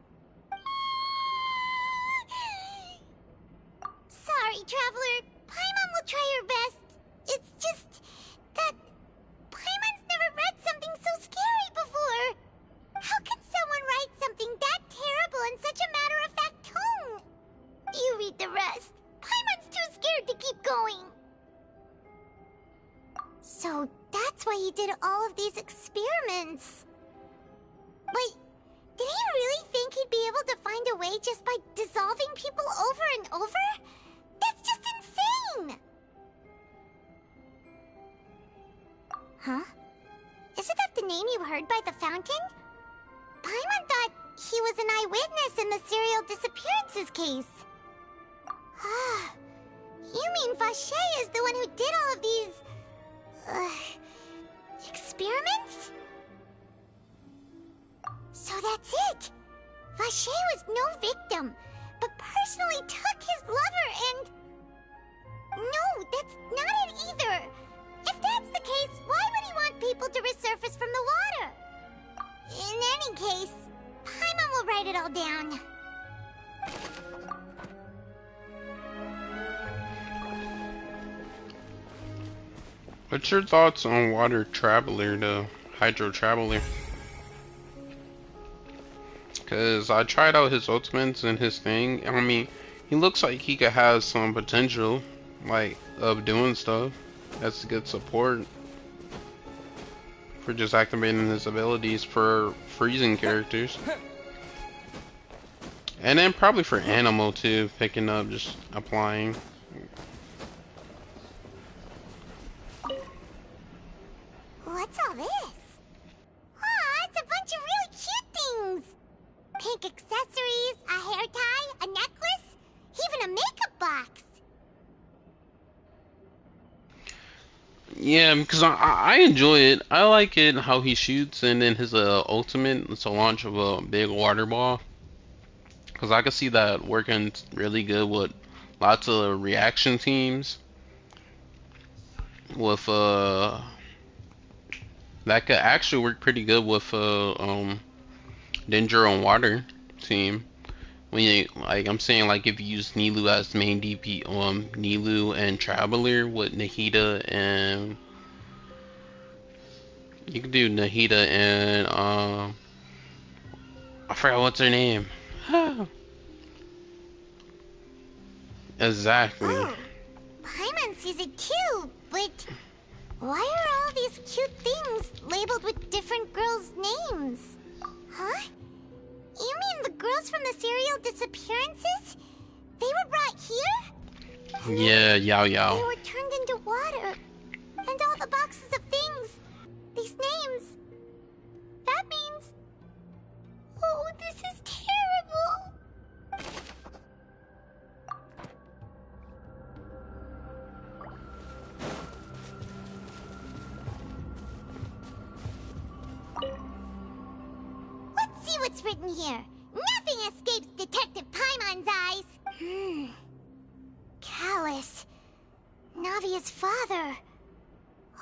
Sorry, Traveler. Paimon will try her best. It's just that Paimon's never read something so scary before. How can someone write something that terrible in such a matter-of-fact tone? You read the rest. Paimon's too scared to keep going. So that's why he did all of these experiments. Wait, did he really think he'd be able to find a way just by dissolving people over and over? That's just insane! Huh? Isn't that the name you heard by the fountain? Paimon thought he was an eyewitness in the serial disappearances case. You mean Vache is the one who did all of these... experiments? So that's it! Vache was no victim, but personally took his lover and... No, that's not it either! If that's the case, why would he want people to resurface from the water? In any case, Paimon will write it all down. What's your thoughts on Water Traveler, the Hydro Traveler? Because I tried out his ultimates and his thing. I mean, he looks like he could have some potential, like, of doing stuff. That's good support for just activating his abilities for freezing characters. And then probably for Animal too, picking up, just applying. What's all this? Aw, it's a bunch of really cute things! Pink accessories, a hair tie, a necklace, even a makeup box. Yeah, because I enjoy it. I like it how he shoots, and then his ultimate is a launch of a big water ball. Because I can see that working really good with lots of reaction teams. With that could actually work pretty good with Danger on Water team. When you, like, I'm saying, like, if you use Nilou as main DP, Nilou and Traveler with Nahida, and you can do Nahida and I forgot what's her name. Exactly. Oh, Paimon sees it too, but why are all these cute things labeled with different girls' names? Huh? You mean the girls from the serial disappearances? They were brought here? Yeah, Yao Yao. They were turned into water. And all the boxes of things. These names. That means... Oh, this is terrible. Let's see what's written here. Nothing escapes Detective Paimon's eyes. Callus. Navia's father.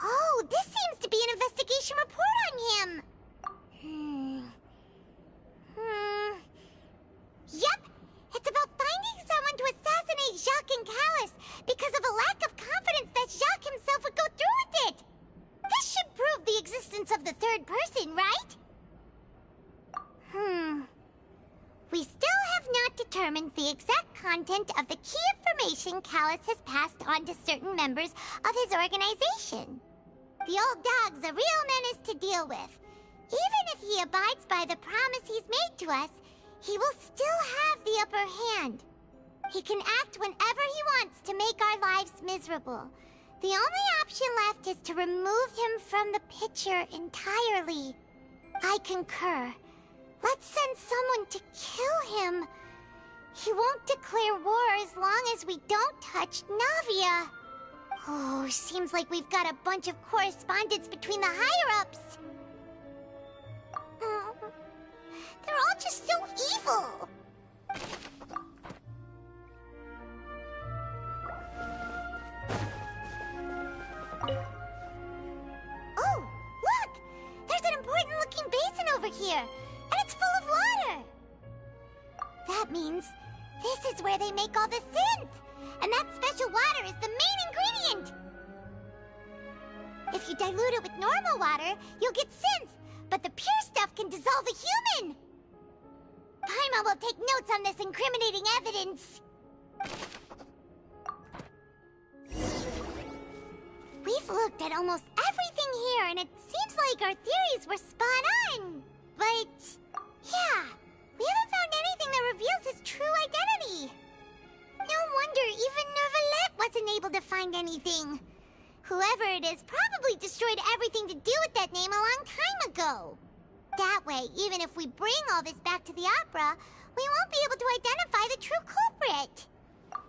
Oh, this seems to be an investigation report on him. Yep. It's about finding someone to assassinate Jacques and Callus because of a lack of confidence that Jacques himself would go through with it. This should prove the existence of the third person, right? determines the exact content of the key information Callus has passed on to certain members of his organization. The old dog's a real menace to deal with. Even if he abides by the promise he's made to us, he will still have the upper hand. He can act whenever he wants to make our lives miserable. The only option left is to remove him from the picture entirely. I concur. Let's send someone to kill him. He won't declare war as long as we don't touch Navia. Oh, seems like we've got a bunch of correspondence between the higher-ups. They're all just so evil. Oh, look! There's an important-looking basin over here, and it's full of water. That means this is where they make all the synth, and that special water is the main ingredient. If you dilute it with normal water, you'll get synth, but the pure stuff can dissolve a human. Paimon will take notes on this incriminating evidence. We've looked at almost everything here, and it seems like our theories were spot on. But, yeah, we haven't found anything that reveals his true identity. No wonder even Neuvillette wasn't able to find anything. Whoever it is probably destroyed everything to do with that name a long time ago. That way, even if we bring all this back to the opera, we won't be able to identify the true culprit.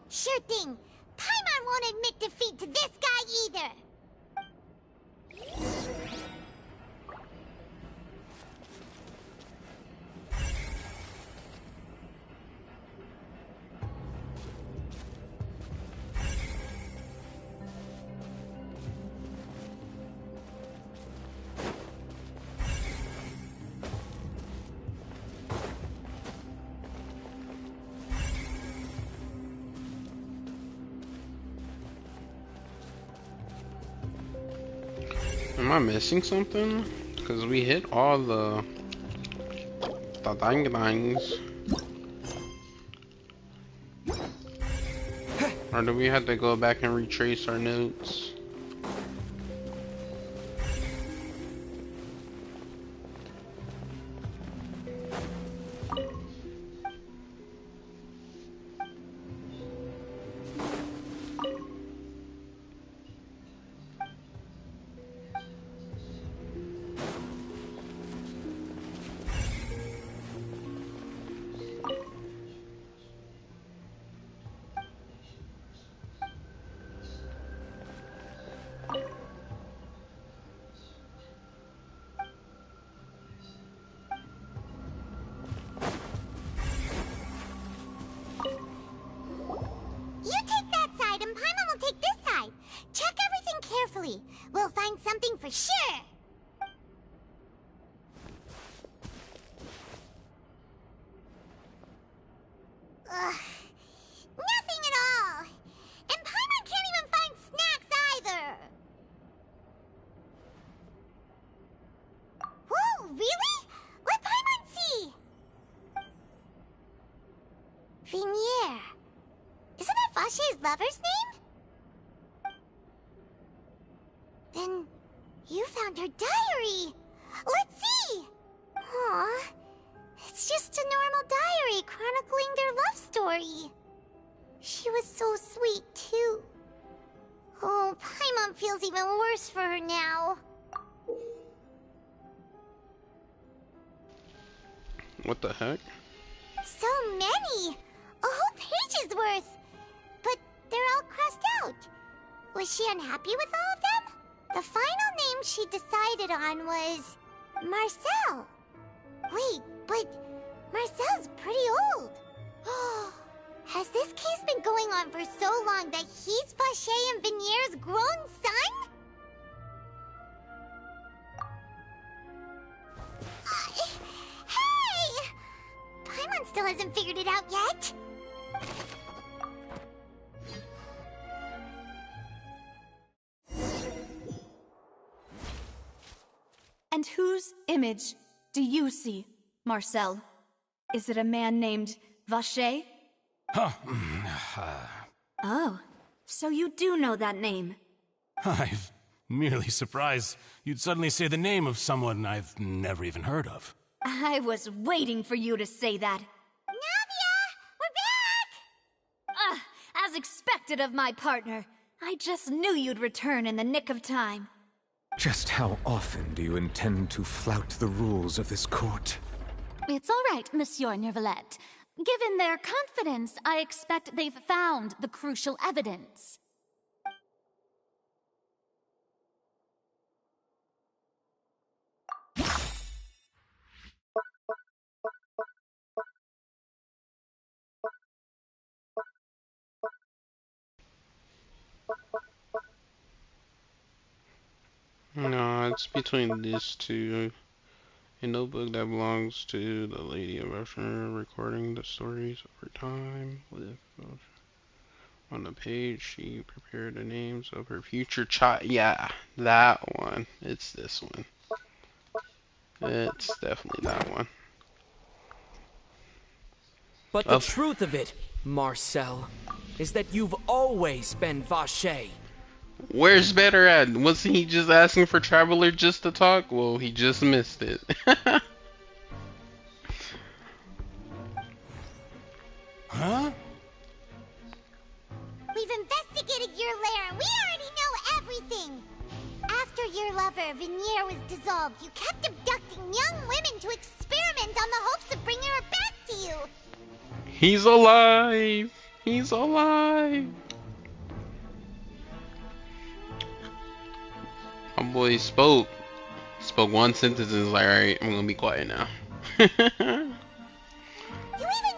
Sure thing. Paimon won't admit defeat to this guy either. Am I missing something? Because we hit all the dangs. Or do we have to go back and retrace our notes? We'll find something for sure. Ugh. Nothing at all. And Paimon can't even find snacks either. Whoa, really? Let Paimon see. Vinier. Isn't that Vache's lover's name? Then you found her diary. Let's see. Aw, it's just a normal diary chronicling their love story. She was so sweet, too. Oh, Paimon feels even worse for her now. What the heck? So many! A whole page's worth! But they're all crossed out. Was she unhappy with all of them? The final name she decided on was Marcel. Wait, but Marcel's pretty old. Has this case been going on for so long that he's Vache and Vinier's grown son? Hey! Paimon still hasn't figured it out yet. And whose image do you see, Marcel? Is it a man named Vache Huh. Oh, so you do know that name. I'm merely surprised you'd suddenly say the name of someone I've never even heard of. I was waiting for you to say that. Navia! We're back! As expected of my partner. I just knew you'd return in the nick of time. Just how often do you intend to flout the rules of this court? It's all right, Monsieur Nervalette. Given their confidence, I expect they've found the crucial evidence. No, it's between these two. A notebook that belongs to the Lady of Usher, recording the stories over time. With on the page, she prepared the names of her future child. Yeah, that one. It's this one. It's definitely that one. But the truth of it, Marcel, is that you've always been Vacher. Where's better at? Wasn't he just asking for Traveler just to talk? Well, he just missed it. Huh? We've investigated your lair and we already know everything! After your lover, Venier, was dissolved, you kept abducting young women to experiment on the hopes of bringing her back to you! He's alive! He's alive! My boy spoke one sentence and was like, alright, I'm gonna be quiet now. You even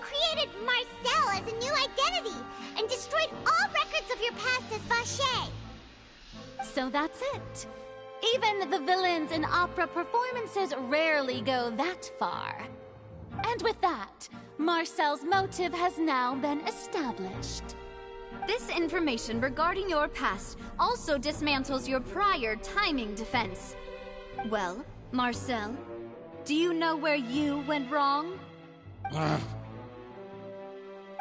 created Marcel as a new identity and destroyed all records of your past as Vacher. So that's it. Even the villains in opera performances rarely go that far. And with that, Marcel's motive has now been established. This information regarding your past also dismantles your prior timing defense. Well, Marcel, do you know where you went wrong?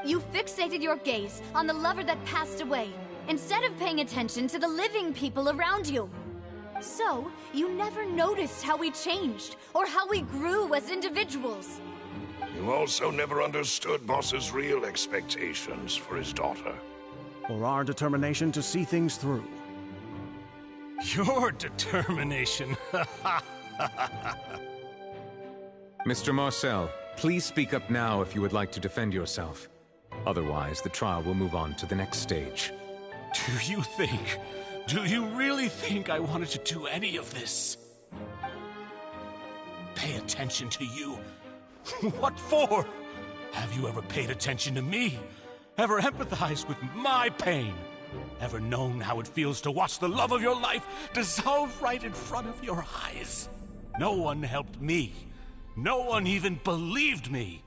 You fixated your gaze on the lover that passed away, instead of paying attention to the living people around you. So, you never noticed how we changed, or how we grew as individuals. You also never understood Boss's real expectations for his daughter. Or our determination to see things through. Your determination. Mr. Marcel, please speak up now if you would like to defend yourself. Otherwise, the trial will move on to the next stage. Do you really think I wanted to do any of this? Pay attention to you? What for? Have you ever paid attention to me? Ever empathized with my pain? Ever known how it feels to watch the love of your life dissolve right in front of your eyes? No one helped me. No one even believed me.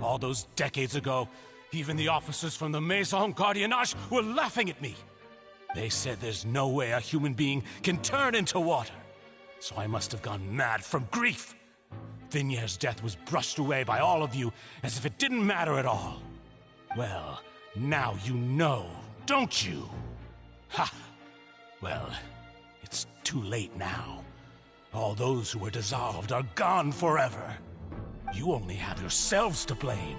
All those decades ago, even the officers from the Maison Gardiennage were laughing at me. They said there's no way a human being can turn into water. So I must have gone mad from grief. Vinier's death was brushed away by all of you as if it didn't matter at all. Well, now you know, don't you? Ha! Well, it's too late now. All those who were dissolved are gone forever. You only have yourselves to blame.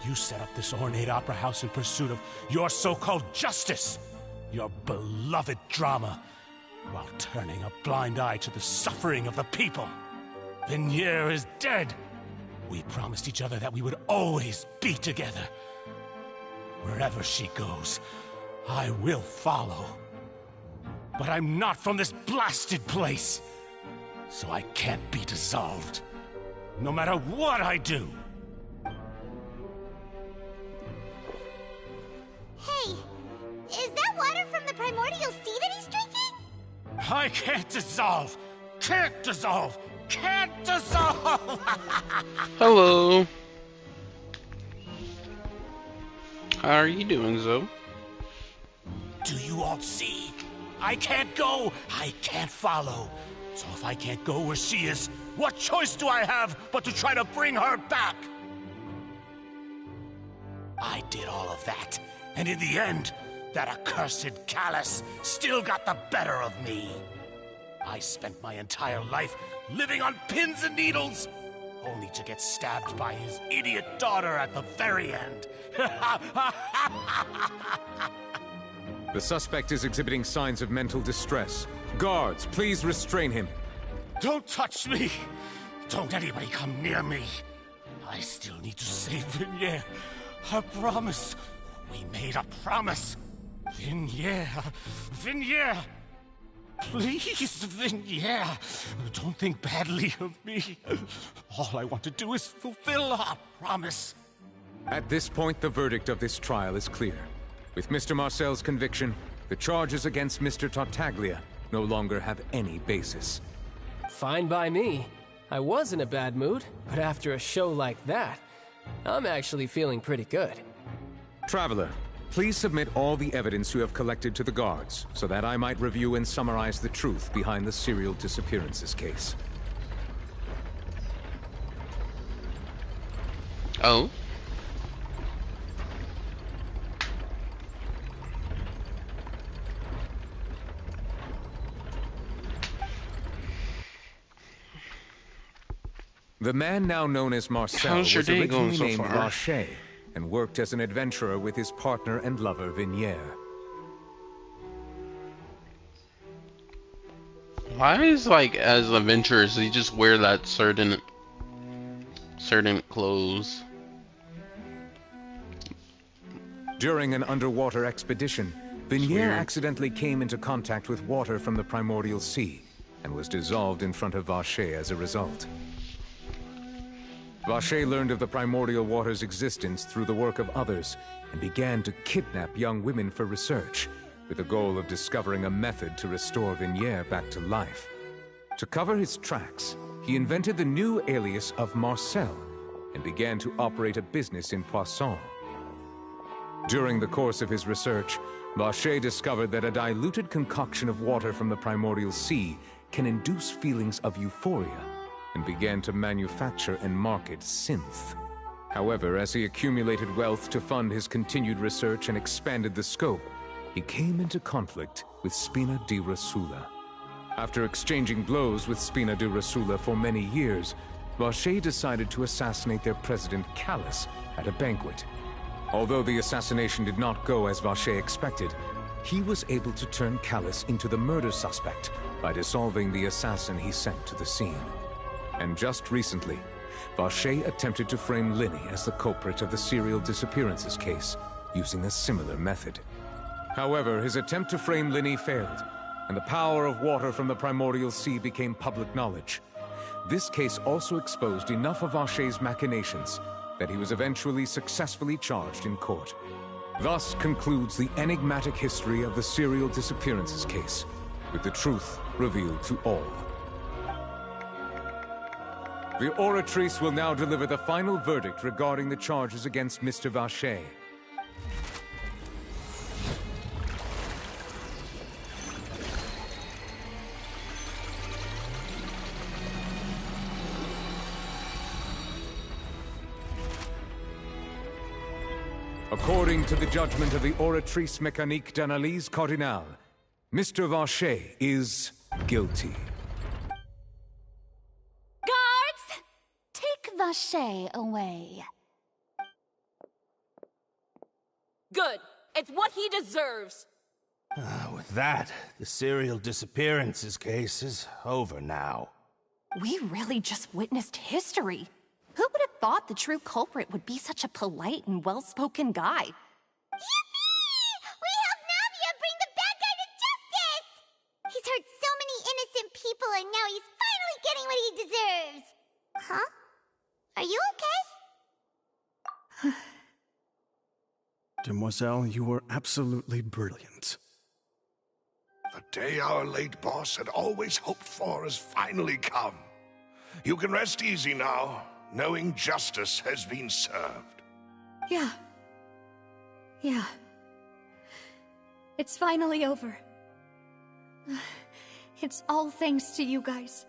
You set up this ornate opera house in pursuit of your so-called justice, your beloved drama, while turning a blind eye to the suffering of the people. Venier is dead. We promised each other that we would always be together. Wherever she goes, I will follow. But I'm not from this blasted place, so I can't be dissolved, no matter what I do. Hey, is that water from the primordial sea that he's drinking? I can't dissolve! Can't dissolve! Can't dissolve! Hello. How are you doing, Zoe? Do you all see? I can't go! I can't follow! So if I can't go where she is, what choice do I have but to try to bring her back? I did all of that, and in the end, that accursed Callus still got the better of me. I spent my entire life living on pins and needles, only to get stabbed by his idiot daughter at the very end. The suspect is exhibiting signs of mental distress. Guards, please restrain him. Don't touch me! Don't anybody come near me! I still need to save Vignier. I promise. We made a promise. Vignier. Vignier! Please, Vignier. Don't think badly of me. All I want to do is fulfill our promise. At this point, the verdict of this trial is clear. With Mr. Marcel's conviction, the charges against Mr. Tartaglia no longer have any basis. Fine by me. I was in a bad mood, but after a show like that, I'm actually feeling pretty good. Traveler, please submit all the evidence you have collected to the guards, so that I might review and summarize the truth behind the serial disappearances case. Oh? The man now known as Marcel How's your was day going originally so named far? Vacher and worked as an adventurer with his partner and lover Vignier. Why is like as adventurers they just wear that certain clothes? During an underwater expedition, Vignier accidentally came into contact with water from the primordial sea and was dissolved in front of Vacher as a result. Vacher learned of the primordial water's existence through the work of others and began to kidnap young women for research, with the goal of discovering a method to restore Vignier back to life. To cover his tracks, he invented the new alias of Marcel and began to operate a business in Poisson. During the course of his research, Vacher discovered that a diluted concoction of water from the primordial sea can induce feelings of euphoria, and began to manufacture and market synth. However, as he accumulated wealth to fund his continued research and expanded the scope, he came into conflict with Spina di Rosula. After exchanging blows with Spina di Rosula for many years, Vacher decided to assassinate their president Callus at a banquet. Although the assassination did not go as Vacher expected, he was able to turn Callus into the murder suspect by dissolving the assassin he sent to the scene. And just recently, Vacher attempted to frame Linny as the culprit of the serial disappearances case, using a similar method. However, his attempt to frame Linny failed, and the power of water from the primordial sea became public knowledge. This case also exposed enough of Vacher's machinations that he was eventually successfully charged in court. Thus concludes the enigmatic history of the serial disappearances case, with the truth revealed to all. The Oratrice will now deliver the final verdict regarding the charges against Mr. Vacher. According to the judgment of the Oratrice Mécanique d'Analyse Cardinale, Mr. Vacher is guilty. Guards! Take Vacher away. Good. It's what he deserves. With that, the serial disappearances case is over now. We really just witnessed history. Who would have thought the true culprit would be such a polite and well-spoken guy? Yippee! We helped Navia bring the bad guy to justice! He's hurt so many innocent people and now he's finally getting what he deserves! Huh? Are you okay? Demoiselle, you were absolutely brilliant. The day our late boss had always hoped for has finally come. You can rest easy now, knowing justice has been served. Yeah. It's finally over. It's all thanks to you guys.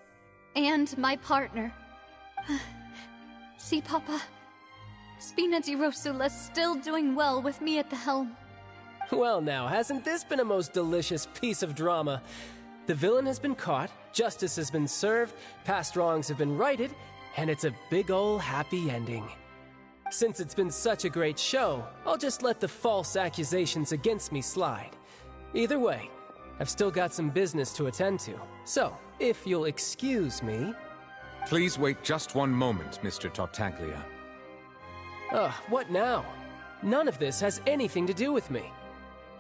And my partner. See, Papa? Spina di Rosula's still doing well with me at the helm. Well now, hasn't this been a most delicious piece of drama? The villain has been caught, justice has been served, past wrongs have been righted, and it's a big ol' happy ending. Since it's been such a great show, I'll just let the false accusations against me slide. Either way, I've still got some business to attend to. So, if you'll excuse me... Please wait just one moment, Mr. Tartaglia. Ugh, what now? None of this has anything to do with me.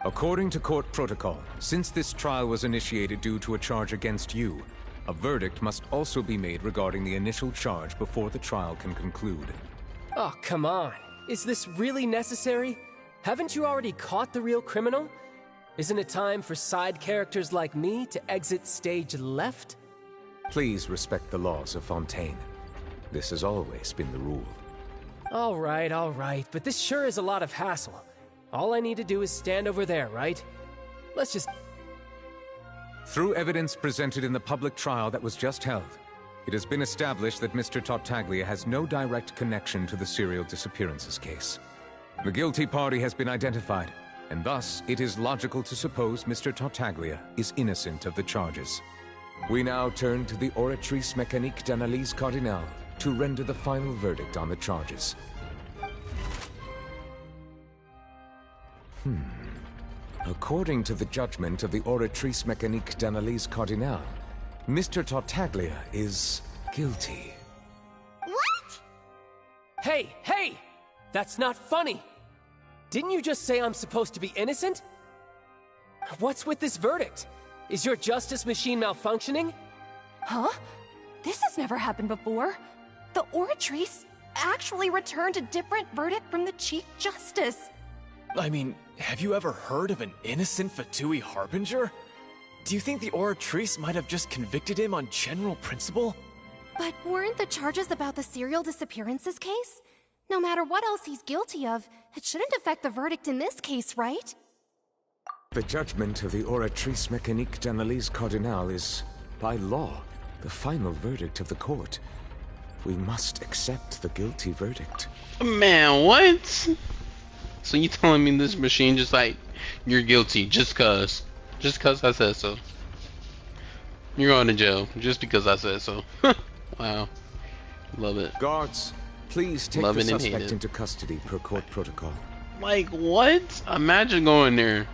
According to court protocol, since this trial was initiated due to a charge against you, a verdict must also be made regarding the initial charge before the trial can conclude. Oh, come on. Is this really necessary? Haven't you already caught the real criminal? Isn't it time for side characters like me to exit stage left? Please respect the laws of Fontaine. This has always been the rule. All right, but this sure is a lot of hassle. All I need to do is stand over there, right? Let's just... Through evidence presented in the public trial that was just held, it has been established that Mr. Tartaglia has no direct connection to the serial disappearances case. The guilty party has been identified, and thus it is logical to suppose Mr. Tartaglia is innocent of the charges. We now turn to the Oratrice Mécanique d'Analyse Cardinale to render the final verdict on the charges. According to the judgment of the Oratrice Mécanique d'Analyse Cardinale, Mr. Tartaglia is guilty. What? Hey! That's not funny! Didn't you just say I'm supposed to be innocent? What's with this verdict? Is your justice machine malfunctioning? Huh? This has never happened before. The Oratrice actually returned a different verdict from the Chief Justice. I mean, have you ever heard of an innocent Fatui Harbinger? Do you think the Oratrice might have just convicted him on general principle? But weren't the charges about the serial disappearances case? No matter what else he's guilty of, it shouldn't affect the verdict in this case, right? The judgment of the Oratrice Mécanique d'Analyse Cardinale is, by law, the final verdict of the court. We must accept the guilty verdict. Man, what? So you telling me this machine just like, you're guilty just cause I said so. You're going to jail just because I said so. Wow. Love it. Guards, please take Love the it and hate suspect it. into custody per court protocol. Like, what? Imagine going there.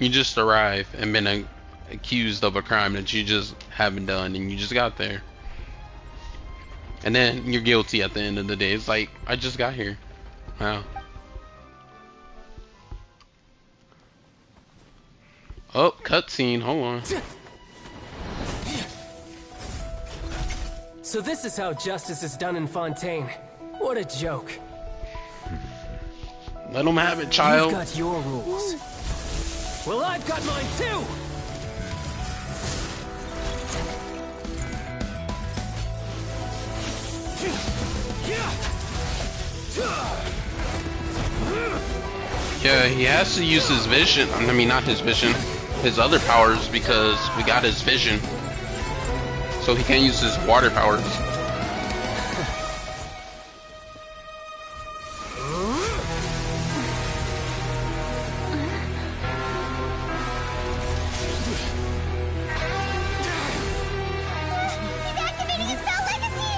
You just arrive and been accused of a crime that you just haven't done, and you just got there. And then you're guilty at the end of the day. It's like, I just got here. Wow. Oh, cutscene. Hold on. So this is how justice is done in Fontaine. What a joke. Let them have it, child. You've got your rules. Well, I've got mine too! Yeah, he has to use his vision. I mean, not his vision. His other powers, because we got his vision. So he can't use his water powers. He's activating his spell legacy!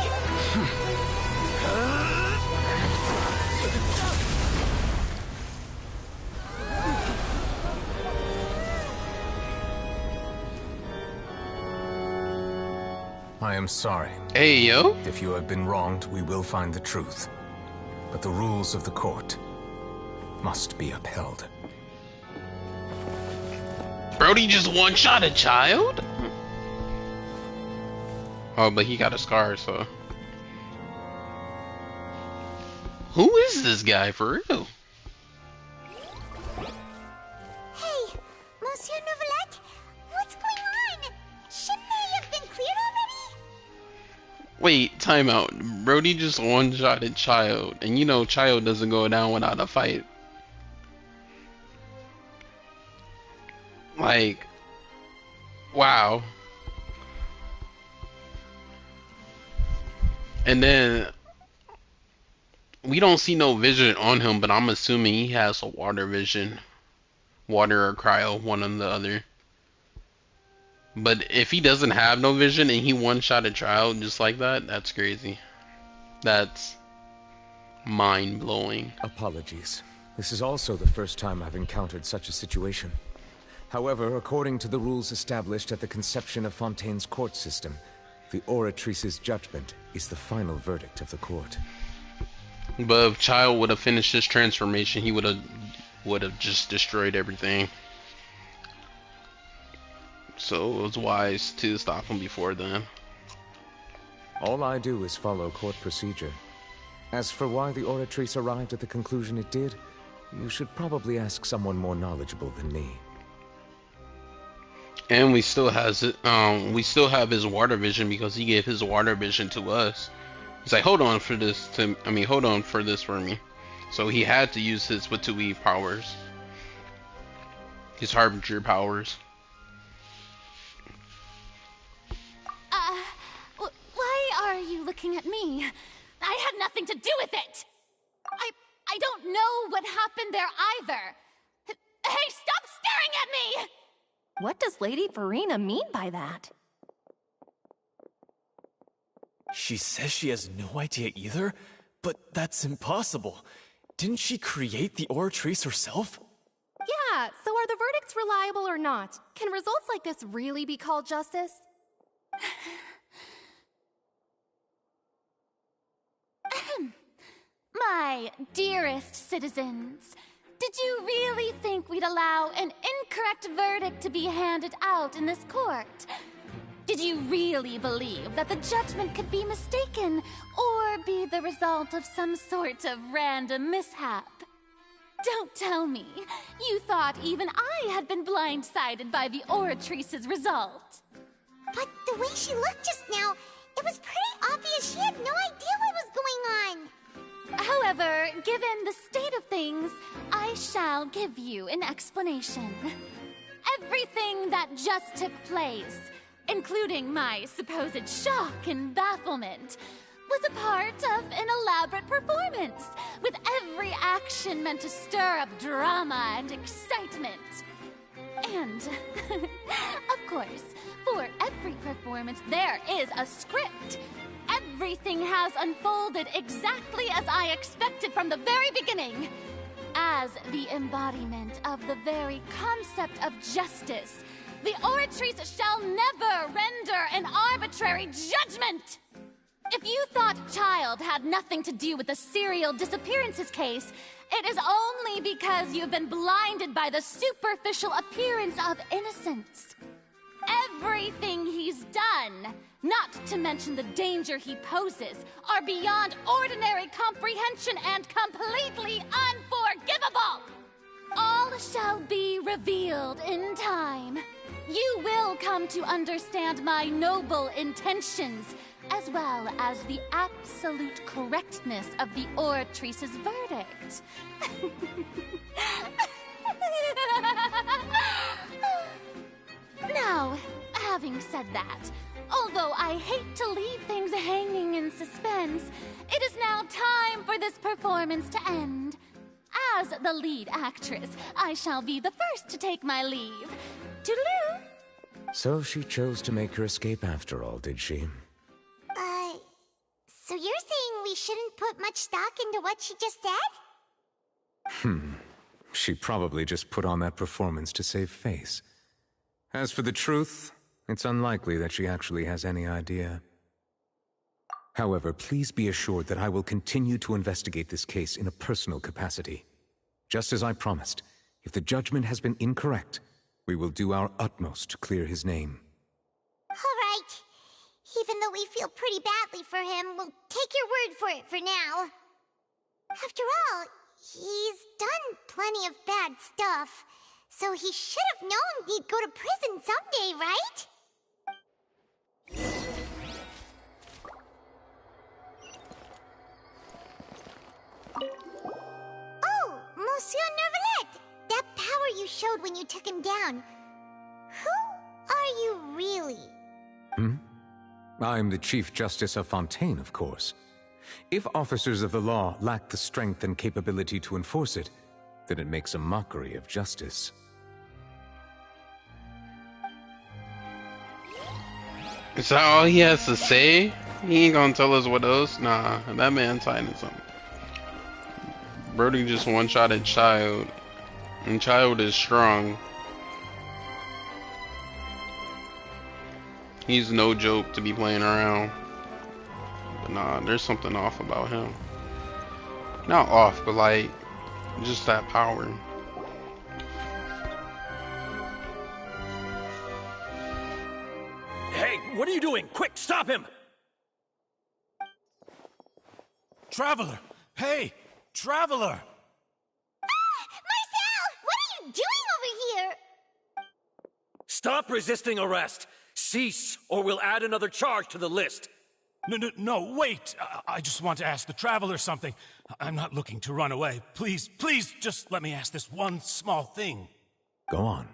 I am sorry. Hey, yo. If you have been wronged, we will find the truth. But the rules of the court must be upheld. Brody just one-shot a child? Oh, but he got a scar, so... Who is this guy, for real? Hey, Monsieur Nouvelette, what's going on? Shouldn't they have been cleared already? Wait, time out. Brody just one-shotted Child, and you know Child doesn't go down without a fight. Like, wow. And then, We don't see no vision on him, but I'm assuming he has a water vision. Water or cryo, one or the other. But if he doesn't have no vision and he one-shot a child just like that, that's crazy. That's mind-blowing. Apologies. This is also the first time I've encountered such a situation. However, according to the rules established at the conception of Fontaine's court system, the Oratrice's judgment is the final verdict of the court. But if Child would have finished his transformation, he would have just destroyed everything. So it was wise to stop him before then. All I do is follow court procedure. As for why the Oratrice arrived at the conclusion it did, you should probably ask someone more knowledgeable than me. And we still have his water vision because he gave his water vision to us. He's like, hold on for this for me. So he had to use his Watui powers. His Harbinger powers. Why are you looking at me? I had nothing to do with it! I don't know what happened there either! Hey, stop staring at me! What does Lady Farina mean by that? She says she has no idea either, but that's impossible. Didn't she create the Oratrice herself? Yeah, so are the verdicts reliable or not? Can results like this really be called justice? My dearest citizens, did you really think we'd allow an incorrect verdict to be handed out in this court? Did you really believe that the judgment could be mistaken or be the result of some sort of random mishap? Don't tell me you thought even I had been blindsided by the Oratrice's result. But the way she looked just now, it was pretty obvious she had no idea what was going on. However, given the state of things, I shall give you an explanation. Everything that just took place, including my supposed shock and bafflement, was a part of an elaborate performance, with every action meant to stir up drama and excitement. And, of course, for every performance there is a script. Everything has unfolded exactly as I expected from the very beginning. As the embodiment of the very concept of justice, the Oratrice shall never render an arbitrary judgment! If you thought Child had nothing to do with the serial disappearances case, it is only because you've been blinded by the superficial appearance of innocence. Everything he's done, not to mention the danger he poses, are beyond ordinary comprehension and completely unforgivable! All shall be revealed in time. You will come to understand my noble intentions, as well as the absolute correctness of the Oratrice's verdict. Now, having said that, although I hate to leave things hanging in suspense, it is now time for this performance to end. As the lead actress, I shall be the first to take my leave. Toodaloo! So she chose to make her escape after all, did she? So you're saying we shouldn't put much stock into what she just said? She probably just put on that performance to save face. As for the truth, it's unlikely that she actually has any idea. However, please be assured that I will continue to investigate this case in a personal capacity. Just as I promised, if the judgment has been incorrect, we will do our utmost to clear his name. All right. Even though we feel pretty badly for him, we'll take your word for it for now. After all, he's done plenty of bad stuff, so he should have known he'd go to prison someday, right? Oh, Monsieur Nervalet! That power you showed when you took him down. Who are you really? I'm the Chief Justice of Fontaine, of course. If officers of the law lack the strength and capability to enforce it, then it makes a mockery of justice. Is that all he has to say? He ain't gonna tell us what else? Nah, that man's hiding something. Brody just one-shotted Child, and Child is strong. He's no joke to be playing around. But nah, there's something off about him. Not off, but like, just that power. Hey, what are you doing? Quick, stop him! Traveler! Hey! Traveler! Marcel! What are you doing over here? Stop resisting arrest! Cease, or we'll add another charge to the list. No, wait! I just want to ask the Traveler something. I'm not looking to run away. Please, just let me ask this one small thing. Go on.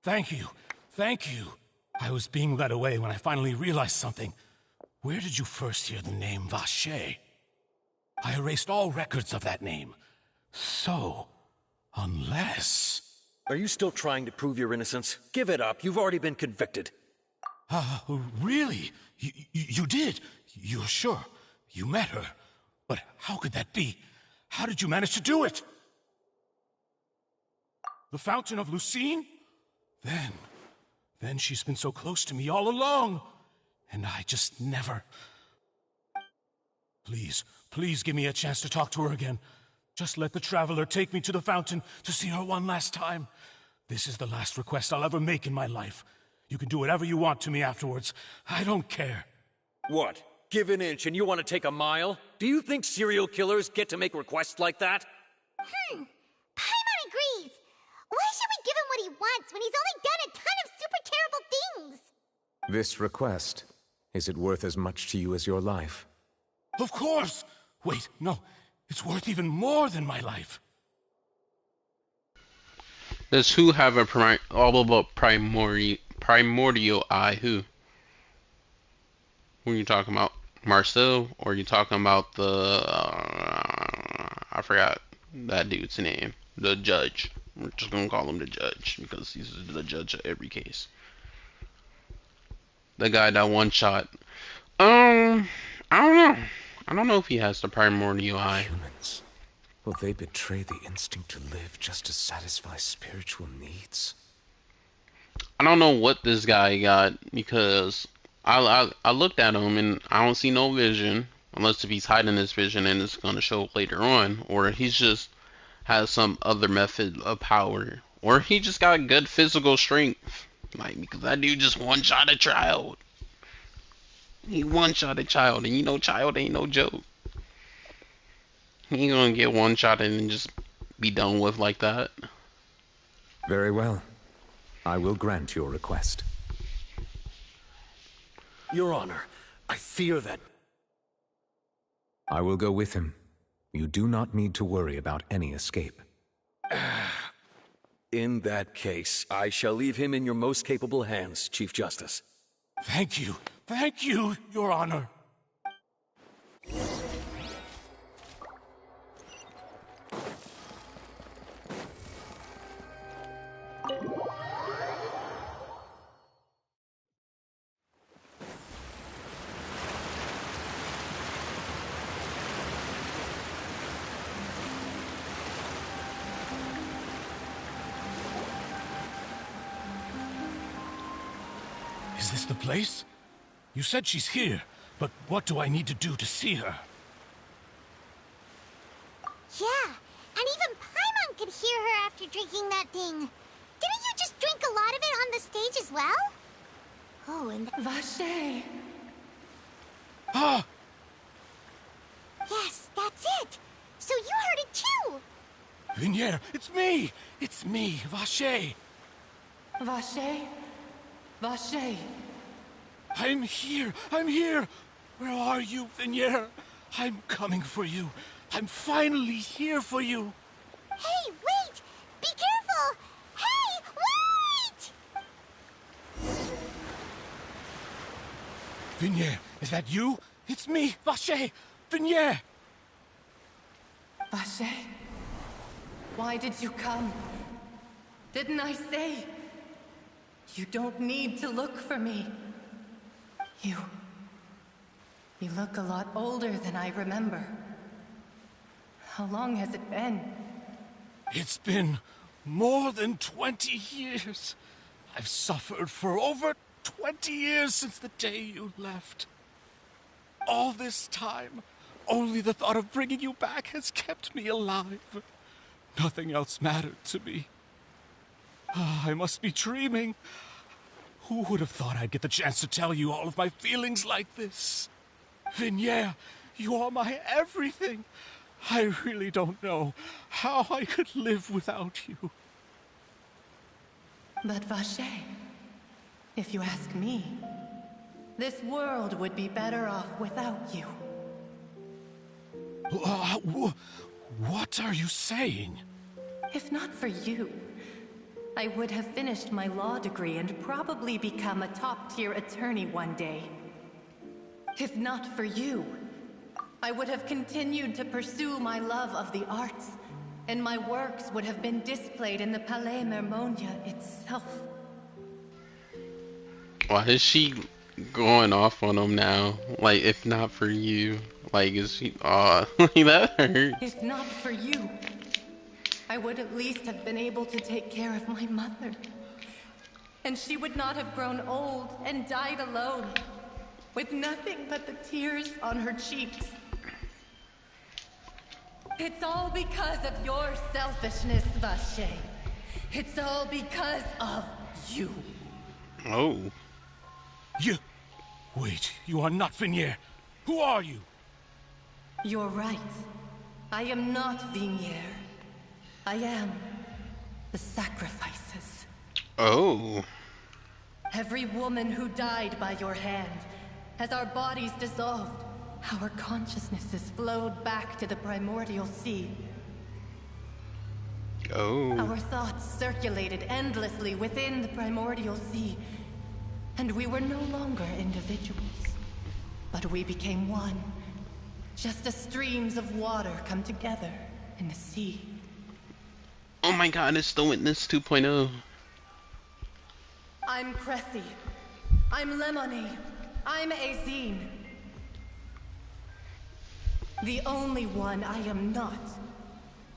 Thank you. I was being led away when I finally realized something. Where did you first hear the name Vache? I erased all records of that name. So, unless... Are you still trying to prove your innocence? Give it up. You've already been convicted. Really? You did? You're sure? You met her? But how could that be? How did you manage to do it? The Fountain of Lucine? Then she's been so close to me all along. And I just never... Please give me a chance to talk to her again. Just let the Traveler take me to the fountain to see her one last time. This is the last request I'll ever make in my life. You can do whatever you want to me afterwards. I don't care. What? Give an inch and you want to take a mile? Do you think serial killers get to make requests like that? Paimon agrees. Why should we give him what he wants when he's only done a ton of super terrible things? This request, is it worth as much to you as your life? Of course! Wait, no. It's worth even more than my life. Does who have a primordial eye? Who? Who are you talking about? Marcel? Or are you talking about the... I forgot that dude's name. The judge. We're just gonna call him the judge, because he's the judge of every case. The guy that one shot. I don't know. I don't know if he has the primordial eye. Humans. Will they betray the instinct to live just to satisfy spiritual needs? I don't know what this guy got, because I looked at him and I don't see no vision, unless if he's hiding his vision and it's gonna show later on, or he's just has some other method of power, or he just got good physical strength. Like, because that dude just one-shot a Child. He one-shot a Child, and you know Child ain't no joke. He ain't gonna get one-shotted and just be done with like that. Very well. I will grant your request. Your Honor, I fear that... I will go with him. You do not need to worry about any escape. In that case, I shall leave him in your most capable hands, Chief Justice. Thank you, Your Honor. Is this the place? You said she's here, but what do I need to do to see her? Yeah, and even Paimon could hear her after drinking that thing. Didn't you just drink a lot of it on the stage as well? Oh, and... Vache! Ah! Yes, that's it! So you heard it too! Vinier, it's me! It's me, Vache! Vache? Vache! I'm here! Where are you, Vinier? I'm coming for you. I'm finally here for you. Hey, wait! Be careful! Hey, wait! Vinier, Is that you? It's me, Vache! Vignere! Vache, why did you come? Didn't I say? You don't need to look for me. You look a lot older than I remember. How long has it been? It's been more than 20 years. I've suffered for over 20 years since the day you left. All this time, only the thought of bringing you back has kept me alive. Nothing else mattered to me. I must be dreaming. Who would have thought I'd get the chance to tell you all of my feelings like this? Vignere, you are my everything. I really don't know how I could live without you. But Vache, if you ask me, this world would be better off without you. What are you saying? If not for you, I would have finished my law degree and probably become a top-tier attorney one day. If not for you, I would have continued to pursue my love of the arts, and my works would have been displayed in the Palais Mermonia itself. Why is she going off on him now? Like, if not for you, like, is she? That hurts. If not for you, I would at least have been able to take care of my mother. And she would not have grown old and died alone, with nothing but the tears on her cheeks. It's all because of your selfishness, Vache. It's all because of you. Oh. You... Wait, you are not Vignere. Who are you? You're right. I am not Vignere. I am the sacrifices. Oh. Every woman who died by your hand, as our bodies dissolved, our consciousnesses flowed back to the primordial sea. Oh. Our thoughts circulated endlessly within the primordial sea, and we were no longer individuals, but we became one, just as streams of water come together in the sea. Oh my god, it's the Witness 2.0. I'm Cressy. I'm Lemony. I'm Azine. The only one I am not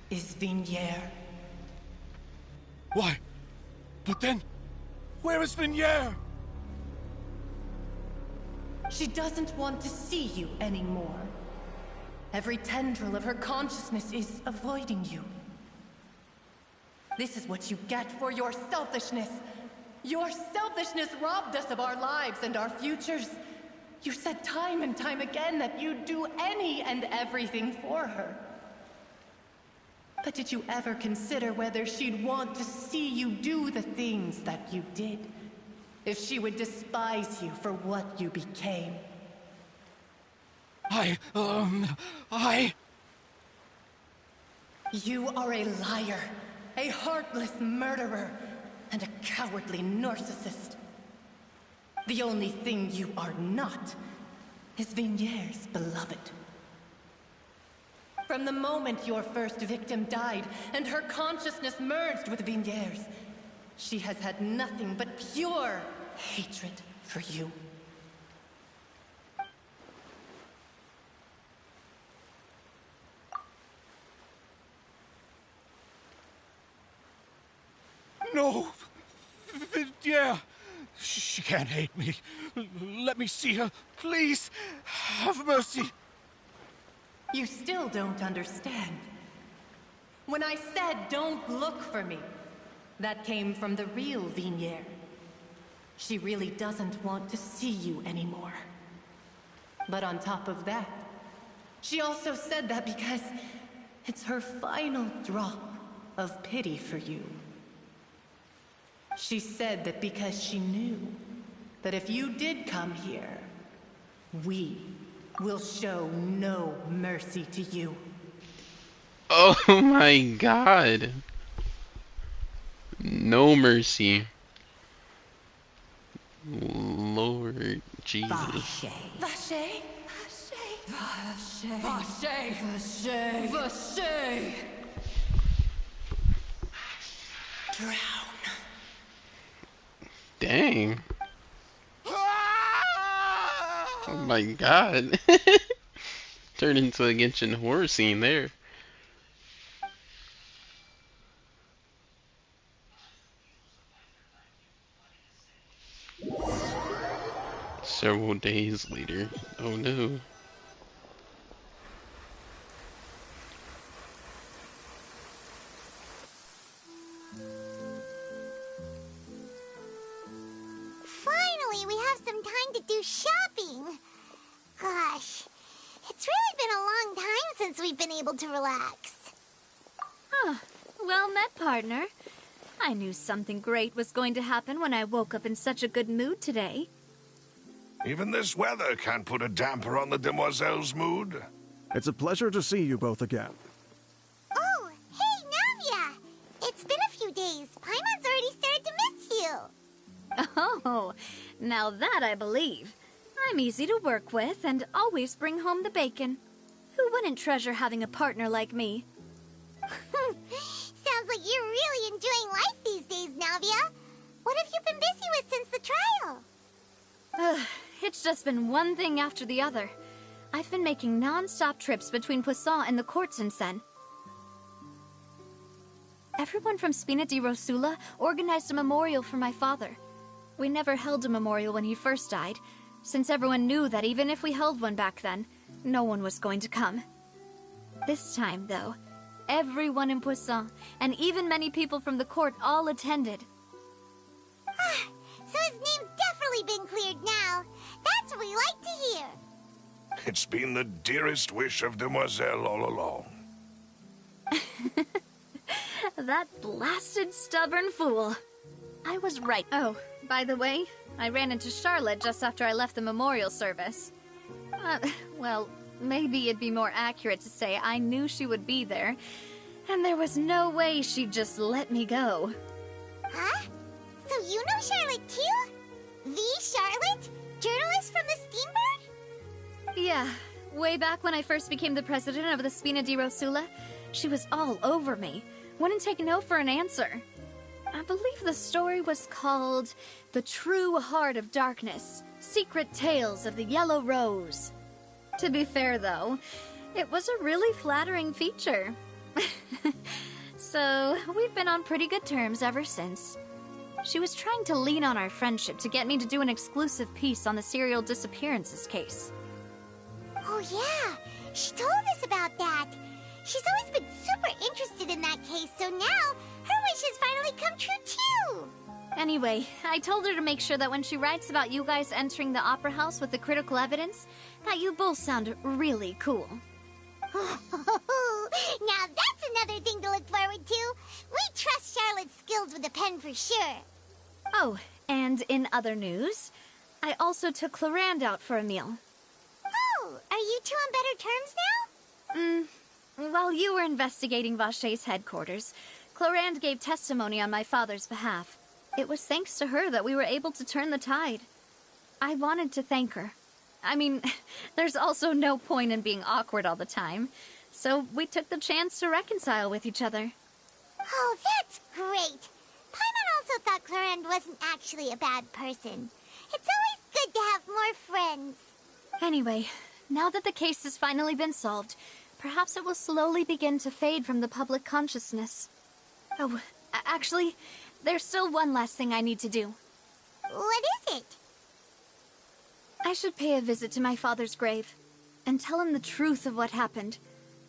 is Vignere. Why? But then, where is Vignere? She doesn't want to see you anymore. Every tendril of her consciousness is avoiding you. This is what you get for your selfishness. Your selfishness robbed us of our lives and our futures. You said time and time again that you'd do any and everything for her. But did you ever consider whether she'd want to see you do the things that you did? If she would despise you for what you became? You are a liar, a heartless murderer, and a cowardly narcissist. The only thing you are not is Vignere's beloved. From the moment your first victim died and her consciousness merged with Vignere's, she has had nothing but pure hatred for you. No! Vignere! She can't hate me. Let me see her, please. Have mercy. You still don't understand. When I said don't look for me, that came from the real Vignere. She really doesn't want to see you anymore. But on top of that, she also said that because it's her final drop of pity for you. She said that because she knew that if you did come here, we will show no mercy to you. Oh my god. No mercy. Lord. Jesus. Vache. Vache. Vache. Vache. Vache. Vache. Drown. Dang. Oh my god. Turned into a Genshin horror scene there. Several days later. Oh no. Finally, we have some time to do shopping. Gosh, it's really been a long time since we've been able to relax. Huh. Well met, partner. I knew something great was going to happen when I woke up in such a good mood today. Even this weather can't put a damper on the demoiselle's mood. It's a pleasure to see you both again. Oh, hey, Navia! It's been a few days. Paimon's already started to miss you. Oh, now that I believe. I'm easy to work with and always bring home the bacon. Who wouldn't treasure having a partner like me? Sounds like you're really enjoying life these days, Navia. What have you been busy with since the trial? It's just been one thing after the other. I've been making non-stop trips between Poisson and the courts in Sen. Everyone from Spina di Rosula organized a memorial for my father. We never held a memorial when he first died, since everyone knew that even if we held one back then, no one was going to come. This time, though, everyone in Poisson, and even many people from the court, all attended. So his name's definitely been cleared now. That's what we like to hear. It's been the dearest wish of Demoiselle all along. That blasted stubborn fool. I was right. Oh, by the way, I ran into Charlotte just after I left the memorial service. Well, maybe it'd be more accurate to say I knew she would be there, and there was no way she'd just let me go. Huh? So you know Charlotte too? The Charlotte? Journalist from the Steambird? Yeah, way back when I first became the president of the Spina di Rosula, she was all over me. Wouldn't take no for an answer. I believe the story was called The True Heart of Darkness, Secret Tales of the Yellow Rose. To be fair, though, it was a really flattering feature. So, we've been on pretty good terms ever since. She was trying to lean on our friendship to get me to do an exclusive piece on the serial disappearances case. Oh yeah, she told us about that. She's always been super interested in that case, so now her wish has finally come true too. Anyway, I told her to make sure that when she writes about you guys entering the opera house with the critical evidence, that you both sound really cool. Now that's another thing to look forward to. We trust Charlotte's skills with a pen for sure. Oh, and in other news, I also took Clarand out for a meal. Oh, are you two on better terms now? While you were investigating Vache's headquarters, Clarand gave testimony on my father's behalf. It was thanks to her that we were able to turn the tide. I wanted to thank her. I mean, there's also no point in being awkward all the time, so we took the chance to reconcile with each other. Oh, that's great. Paimon also thought Clarand wasn't actually a bad person. It's always good to have more friends. Anyway, now that the case has finally been solved, perhaps it will slowly begin to fade from the public consciousness. Oh, actually, there's still one last thing I need to do. What is it? I should pay a visit to my father's grave, and tell him the truth of what happened,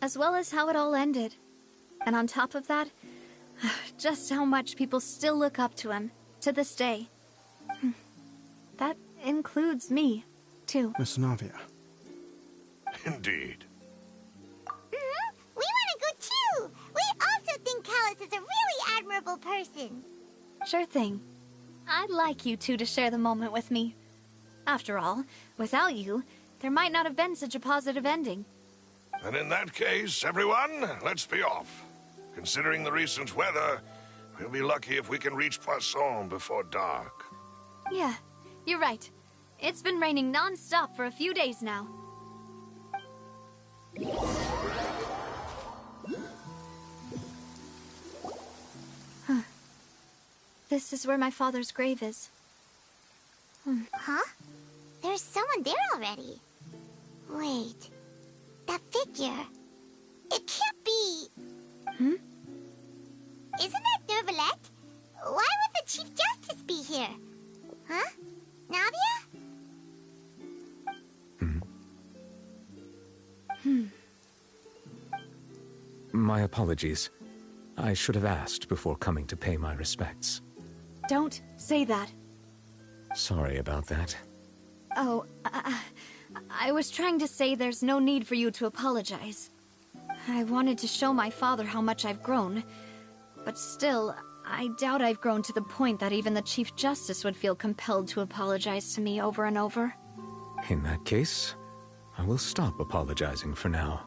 as well as how it all ended. And on top of that, just how much people still look up to him, to this day. That includes me, too. Miss Navia. Indeed. We want to go too! We also think Callus is a really admirable person. Sure thing. I'd like you two to share the moment with me. After all, without you, there might not have been such a positive ending. And in that case, everyone, let's be off. Considering the recent weather, we'll be lucky if we can reach Poisson before dark. Yeah, you're right. It's been raining non-stop for a few days now. Huh. This is where my father's grave is. Huh? There's someone there already. Wait. That figure. It can't be... Hmm? Isn't that Nervalette? Why would the Chief Justice be here? Huh? Navia? My apologies. I should have asked before coming to pay my respects. Don't say that. Sorry about that. Oh, I was trying to say there's no need for you to apologize. I wanted to show my father how much I've grown, but still, I doubt I've grown to the point that even the Chief Justice would feel compelled to apologize to me over and over. In that case, I will stop apologizing for now.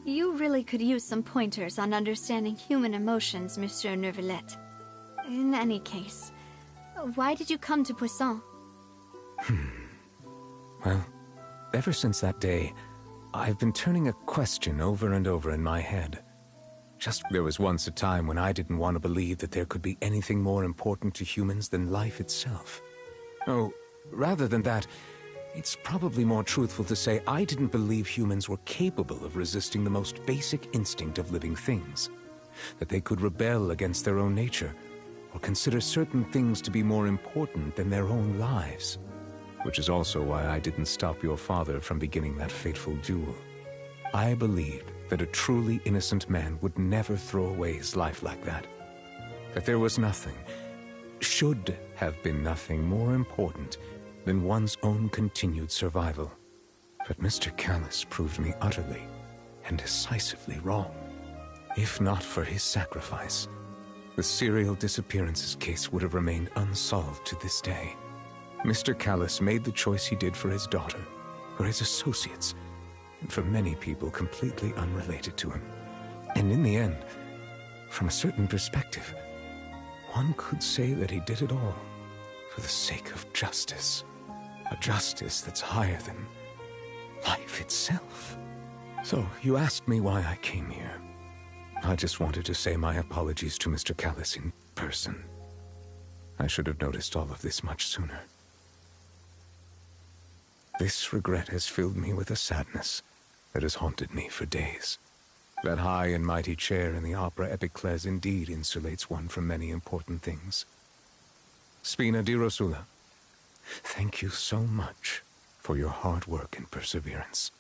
You really could use some pointers on understanding human emotions, Monsieur Nervalette. In any case, why did you come to Poisson? Well, ever since that day, I've been turning a question over and over in my head. There was once a time when I didn't want to believe that there could be anything more important to humans than life itself. Oh, rather than that, it's probably more truthful to say I didn't believe humans were capable of resisting the most basic instinct of living things. That they could rebel against their own nature, or consider certain things to be more important than their own lives. Which is also why I didn't stop your father from beginning that fateful duel. I believed that a truly innocent man would never throw away his life like that. That there was nothing, should have been nothing more important than one's own continued survival. But Mr. Callus proved me utterly and decisively wrong. If not for his sacrifice, the serial disappearances case would have remained unsolved to this day. Mr. Callus made the choice he did for his daughter, for his associates, and for many people completely unrelated to him. And in the end, from a certain perspective, one could say that he did it all for the sake of justice. A justice that's higher than life itself. So, you asked me why I came here. I just wanted to say my apologies to Mr. Callus in person. I should have noticed all of this much sooner. This regret has filled me with a sadness that has haunted me for days. That high and mighty chair in the Opera Epiclese indeed insulates one from many important things. Spina di Rosula, thank you so much for your hard work and perseverance.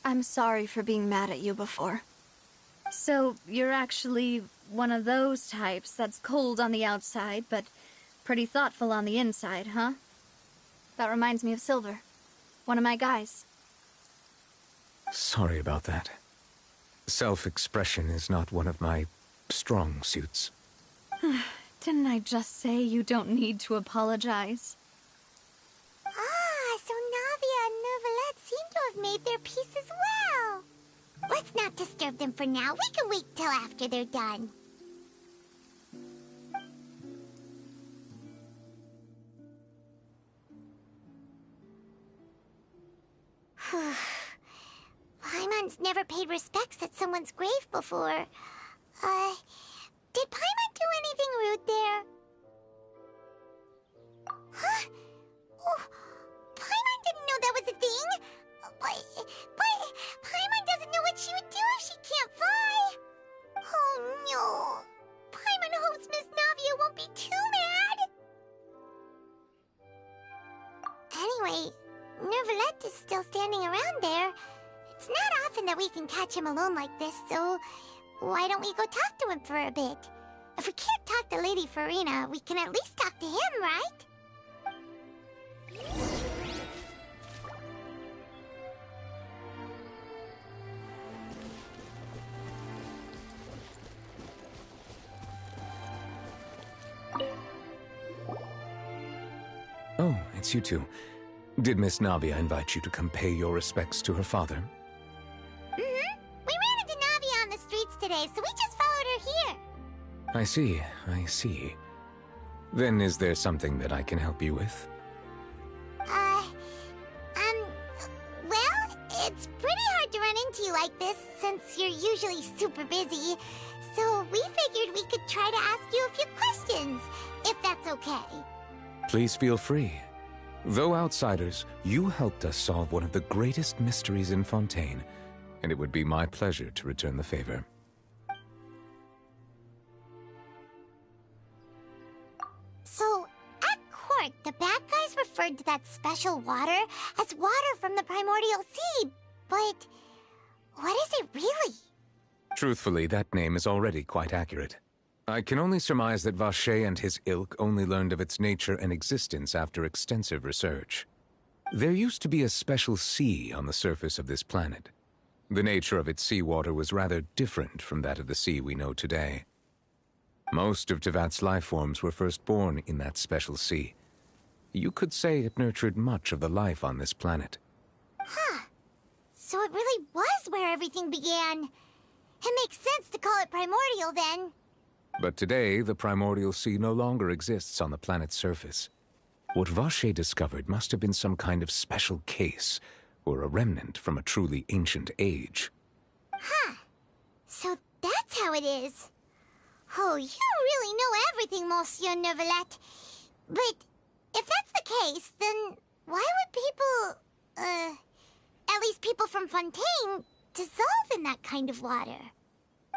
I'm sorry for being mad at you before. So, you're actually one of those types that's cold on the outside, but pretty thoughtful on the inside, huh? That reminds me of Silver, one of my guys. Sorry about that. Self-expression is not one of my strong suits. Didn't I just say you don't need to apologize? Ah, so Navia and Nervalette seem to have made their peace as well. Let's not disturb them for now. We can wait till after they're done. Paimon's never paid respects at someone's grave before. Did Paimon do anything rude there? Huh? Oh, Paimon didn't know that was a thing. But Paimon doesn't know what she would do if she can't fly. Oh no. Paimon hopes Miss Navia won't be too mad. Anyway, Nervalette is still standing around there. It's not often that we can catch him alone like this, so why don't we go talk to him for a bit? If we can't talk to Lady Farina, we can at least talk to him, right? Oh, it's you two. Did Miss Navia invite you to come pay your respects to her father? We ran into Navia on the streets today, so we just followed her here. I see. Then is there something that I can help you with? Well, it's pretty hard to run into you like this since you're usually super busy. So we figured we could try to ask you a few questions, if that's okay. Please feel free. Though outsiders, you helped us solve one of the greatest mysteries in Fontaine, and it would be my pleasure to return the favor. So, at court, the bad guys referred to that special water as water from the primordial sea, but what is it really? Truthfully, that name is already quite accurate. I can only surmise that Vacher and his ilk only learned of its nature and existence after extensive research. There used to be a special sea on the surface of this planet. The nature of its seawater was rather different from that of the sea we know today. Most of Tevat's life forms were first born in that special sea. You could say it nurtured much of the life on this planet. Huh. So it really was where everything began. It makes sense to call it primordial then. But today, the primordial sea no longer exists on the planet's surface. What Vacher discovered must have been some kind of special case, or a remnant from a truly ancient age. Huh. So that's how it is. Oh, you really know everything, Monsieur Neuvillette. But if that's the case, then why would people, at least people from Fontaine, dissolve in that kind of water?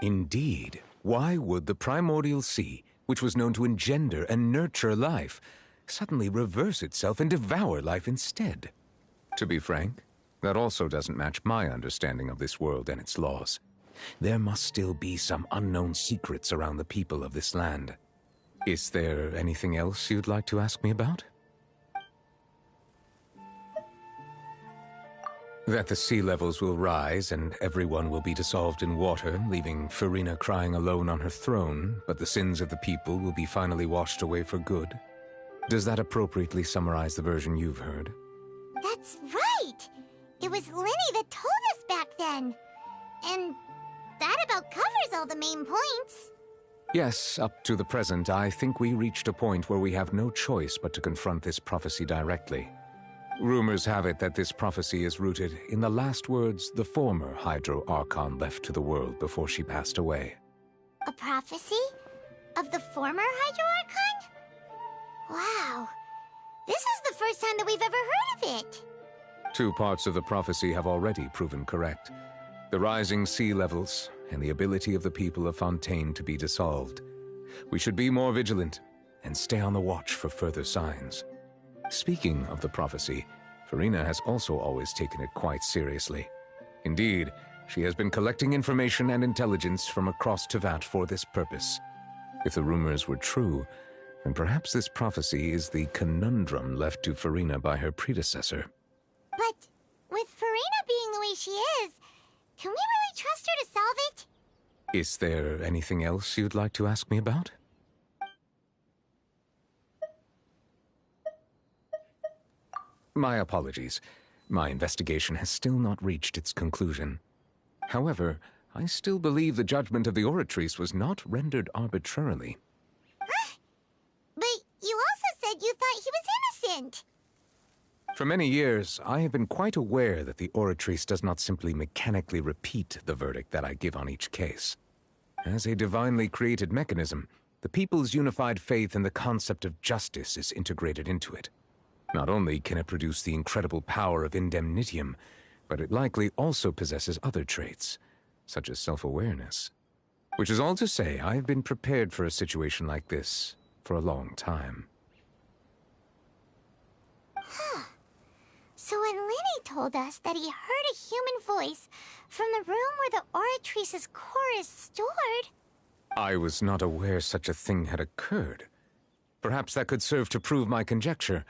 Indeed. Why would the primordial sea, which was known to engender and nurture life, suddenly reverse itself and devour life instead? To be frank, that also doesn't match my understanding of this world and its laws. There must still be some unknown secrets around the people of this land. Is there anything else you'd like to ask me about? That the sea levels will rise and everyone will be dissolved in water, leaving Farina crying alone on her throne, but the sins of the people will be finally washed away for good. Does that appropriately summarize the version you've heard? That's right! It was Lenny that told us back then. And that about covers all the main points. Yes, up to the present, I think we reached a point where we have no choice but to confront this prophecy directly. Rumors have it that this prophecy is rooted in the last words the former Hydro Archon left to the world before she passed away. A prophecy? Of the former Hydro Archon? Wow. This is the first time that we've ever heard of it. Two parts of the prophecy have already proven correct. The rising sea levels and the ability of the people of Fontaine to be dissolved. We should be more vigilant and stay on the watch for further signs. Speaking of the prophecy, Farina has also always taken it quite seriously. Indeed, she has been collecting information and intelligence from across Tevat for this purpose. If the rumors were true, then perhaps this prophecy is the conundrum left to Farina by her predecessor. But with Farina being the way she is, can we really trust her to solve it? Is there anything else you'd like to ask me about? My apologies. My investigation has still not reached its conclusion. However, I still believe the judgment of the Oratrice was not rendered arbitrarily. But you also said you thought he was innocent. For many years, I have been quite aware that the Oratrice does not simply mechanically repeat the verdict that I give on each case. As a divinely created mechanism, the people's unified faith in the concept of justice is integrated into it. Not only can it produce the incredible power of indemnitium, but it likely also possesses other traits, such as self-awareness. Which is all to say, I have been prepared for a situation like this for a long time. Huh. So when Lenny told us that he heard a human voice from the room where the Oratrice's core is stored... I was not aware such a thing had occurred. Perhaps that could serve to prove my conjecture.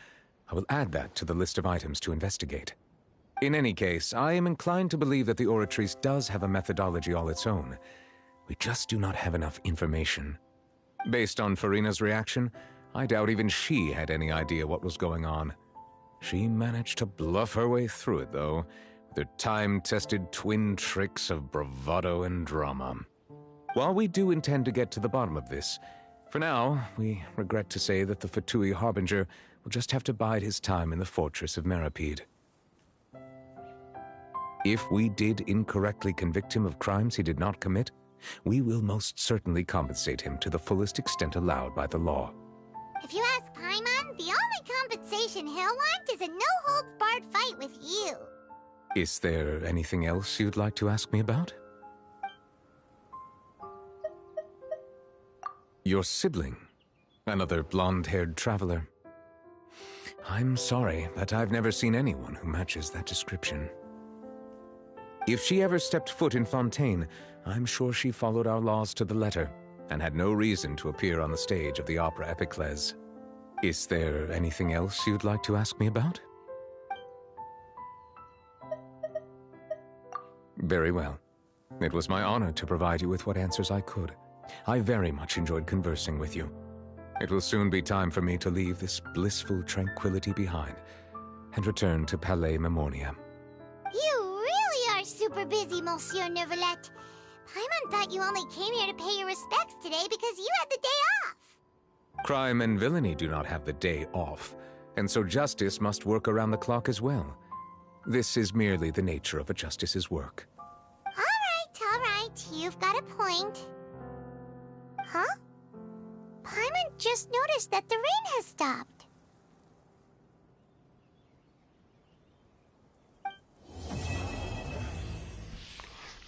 I will add that to the list of items to investigate. In any case, I am inclined to believe that the Oratrice does have a methodology all its own. We just do not have enough information. Based on Farina's reaction, I doubt even she had any idea what was going on. She managed to bluff her way through it, though, with her time-tested twin tricks of bravado and drama. While we do intend to get to the bottom of this, For now, we regret to say that the Fatui Harbinger will just have to bide his time in the fortress of Meripede. If we did incorrectly convict him of crimes he did not commit, we will most certainly compensate him to the fullest extent allowed by the law. If you ask Paimon, the only compensation he'll want is a no-holds-barred fight with you. Is there anything else you'd like to ask me about? Your sibling, another blonde-haired traveler. I'm sorry, but I've never seen anyone who matches that description. If she ever stepped foot in Fontaine, I'm sure she followed our laws to the letter, and had no reason to appear on the stage of the opera Epiclese. Is there anything else you'd like to ask me about? Very well. It was my honor to provide you with what answers I could. I very much enjoyed conversing with you. It will soon be time for me to leave this blissful tranquility behind and return to Palais Memoria. You really are super busy, Monsieur Neuvillette. Paimon thought you only came here to pay your respects today because you had the day off. Crime and villainy do not have the day off, and so justice must work around the clock as well. This is merely the nature of a justice's work. All right, you've got a point. Huh? Paimon just noticed that the rain has stopped.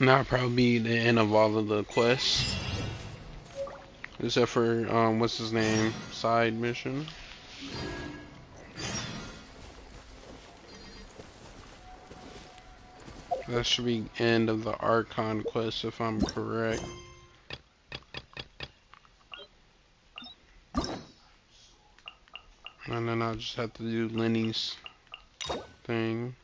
That'll probably be the end of all of the quests. Except for, what's his name? Side mission. That should be end of the Archon quest if I'm correct. And then I'll just have to do Lenny's thing.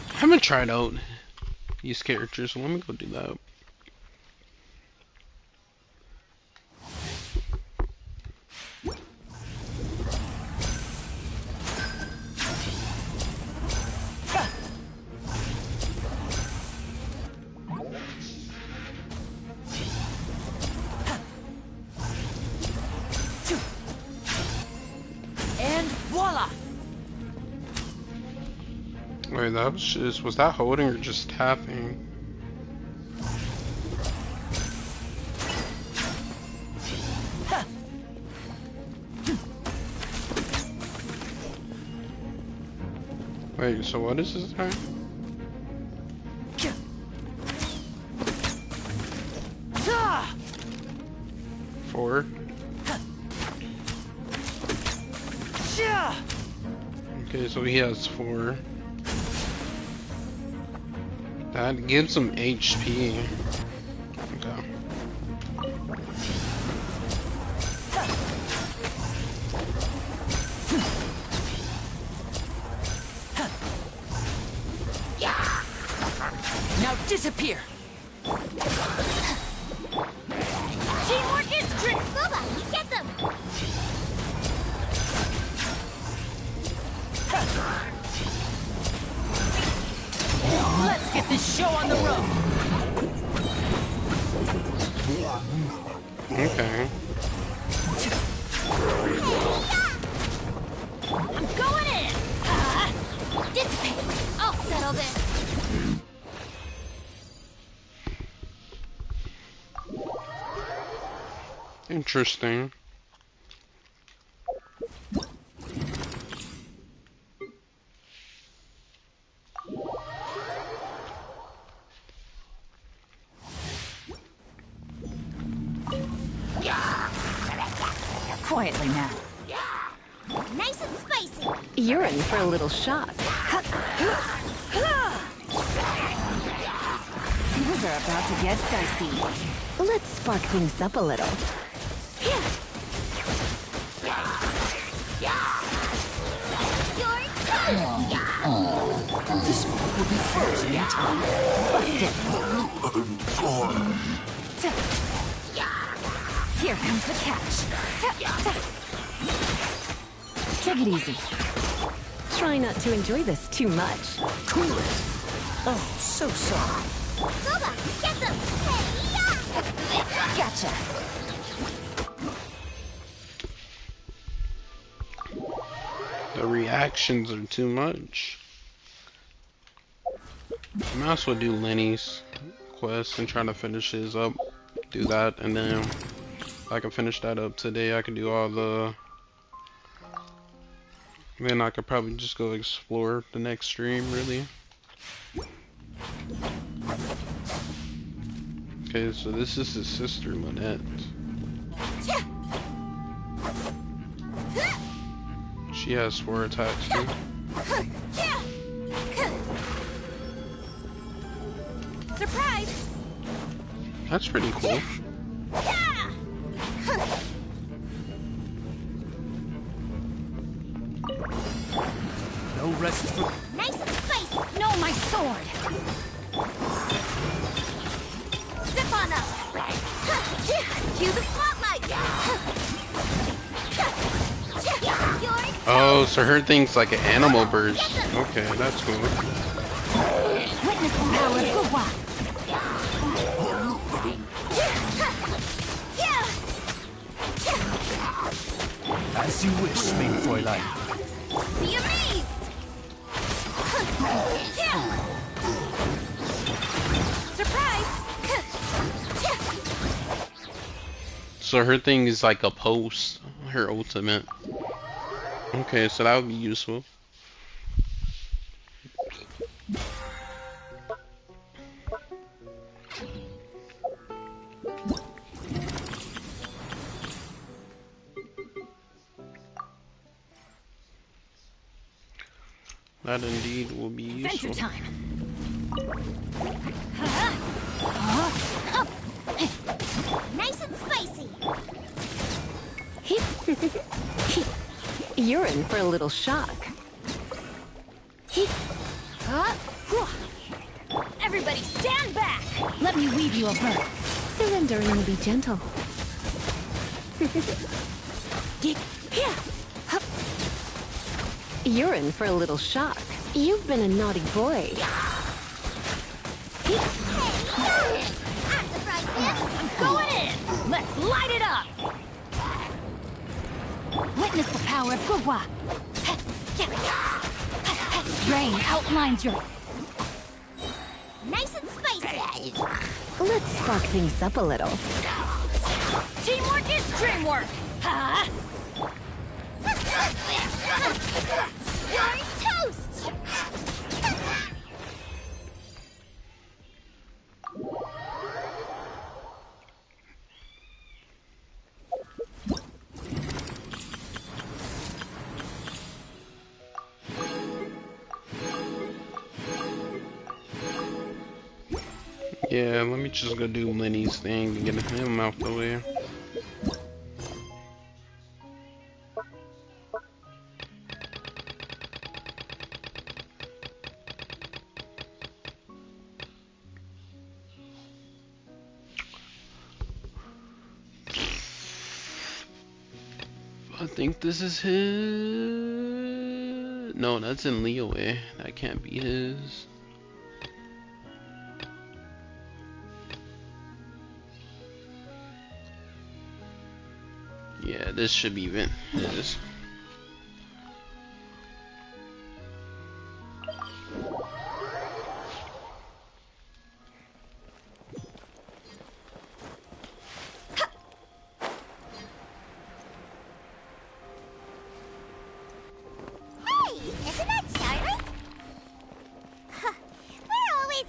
I haven't tried out these characters, so let me go do that. And voila! Wait, that was just, was that holding or just tapping? Wait, so what is this time? Four. Okay, so he has 4. That gives him HP. Okay. Now disappear! Teamwork is trick! Boba, get them! Let's get this show on the road! Okay. I'm going in! Dissipate! I'll settle this! Interesting. Quietly now. Nice and spicy! You're in for a little shock. Things are about to get dicey. Let's spark things up a little. This will be frozen in time. Busted. Here comes the catch. Take it easy. Try not to enjoy this too much. Cool it. Oh, so sorry. Boba, get them! Hey, Gotcha. The reactions are too much. I might as well do Lenny's quest and try to finish his up. Do that, and then if I can finish that up today, I can do all the... Then I could probably just go explore the next stream, really. Okay, so this is his sister, Lynette. She has 4 attacks too. surprise! That's pretty cool. No rest for... Nice and spicy! No, my sword! Zip on up! Cue the spotlight! Oh, so her thing's like an animal burst. Okay, that's cool. Witness the power of Gugwa! As you wish, mein Fräulein. Be amazed! Surprise! So her thing is like a post, her ultimate. Okay, so that would be useful. That indeed will be useful. Adventure time! Nice and spicy! You're in for a little shock. Everybody stand back! Let me weave you a bird. Surrendering will be gentle. You're in for a little shock. You've been a naughty boy. I'm going in! Let's light it up! Witness the power of Gugwa! Rain outlines your... Nice and spicy! Let's spark things up a little. Teamwork is dreamwork! Huh? You're toast! Yeah, let me just go do Lenny's thing and get him out the way. I think this is his... No, that's in Leeway. That can't be his. Yeah, this should be his.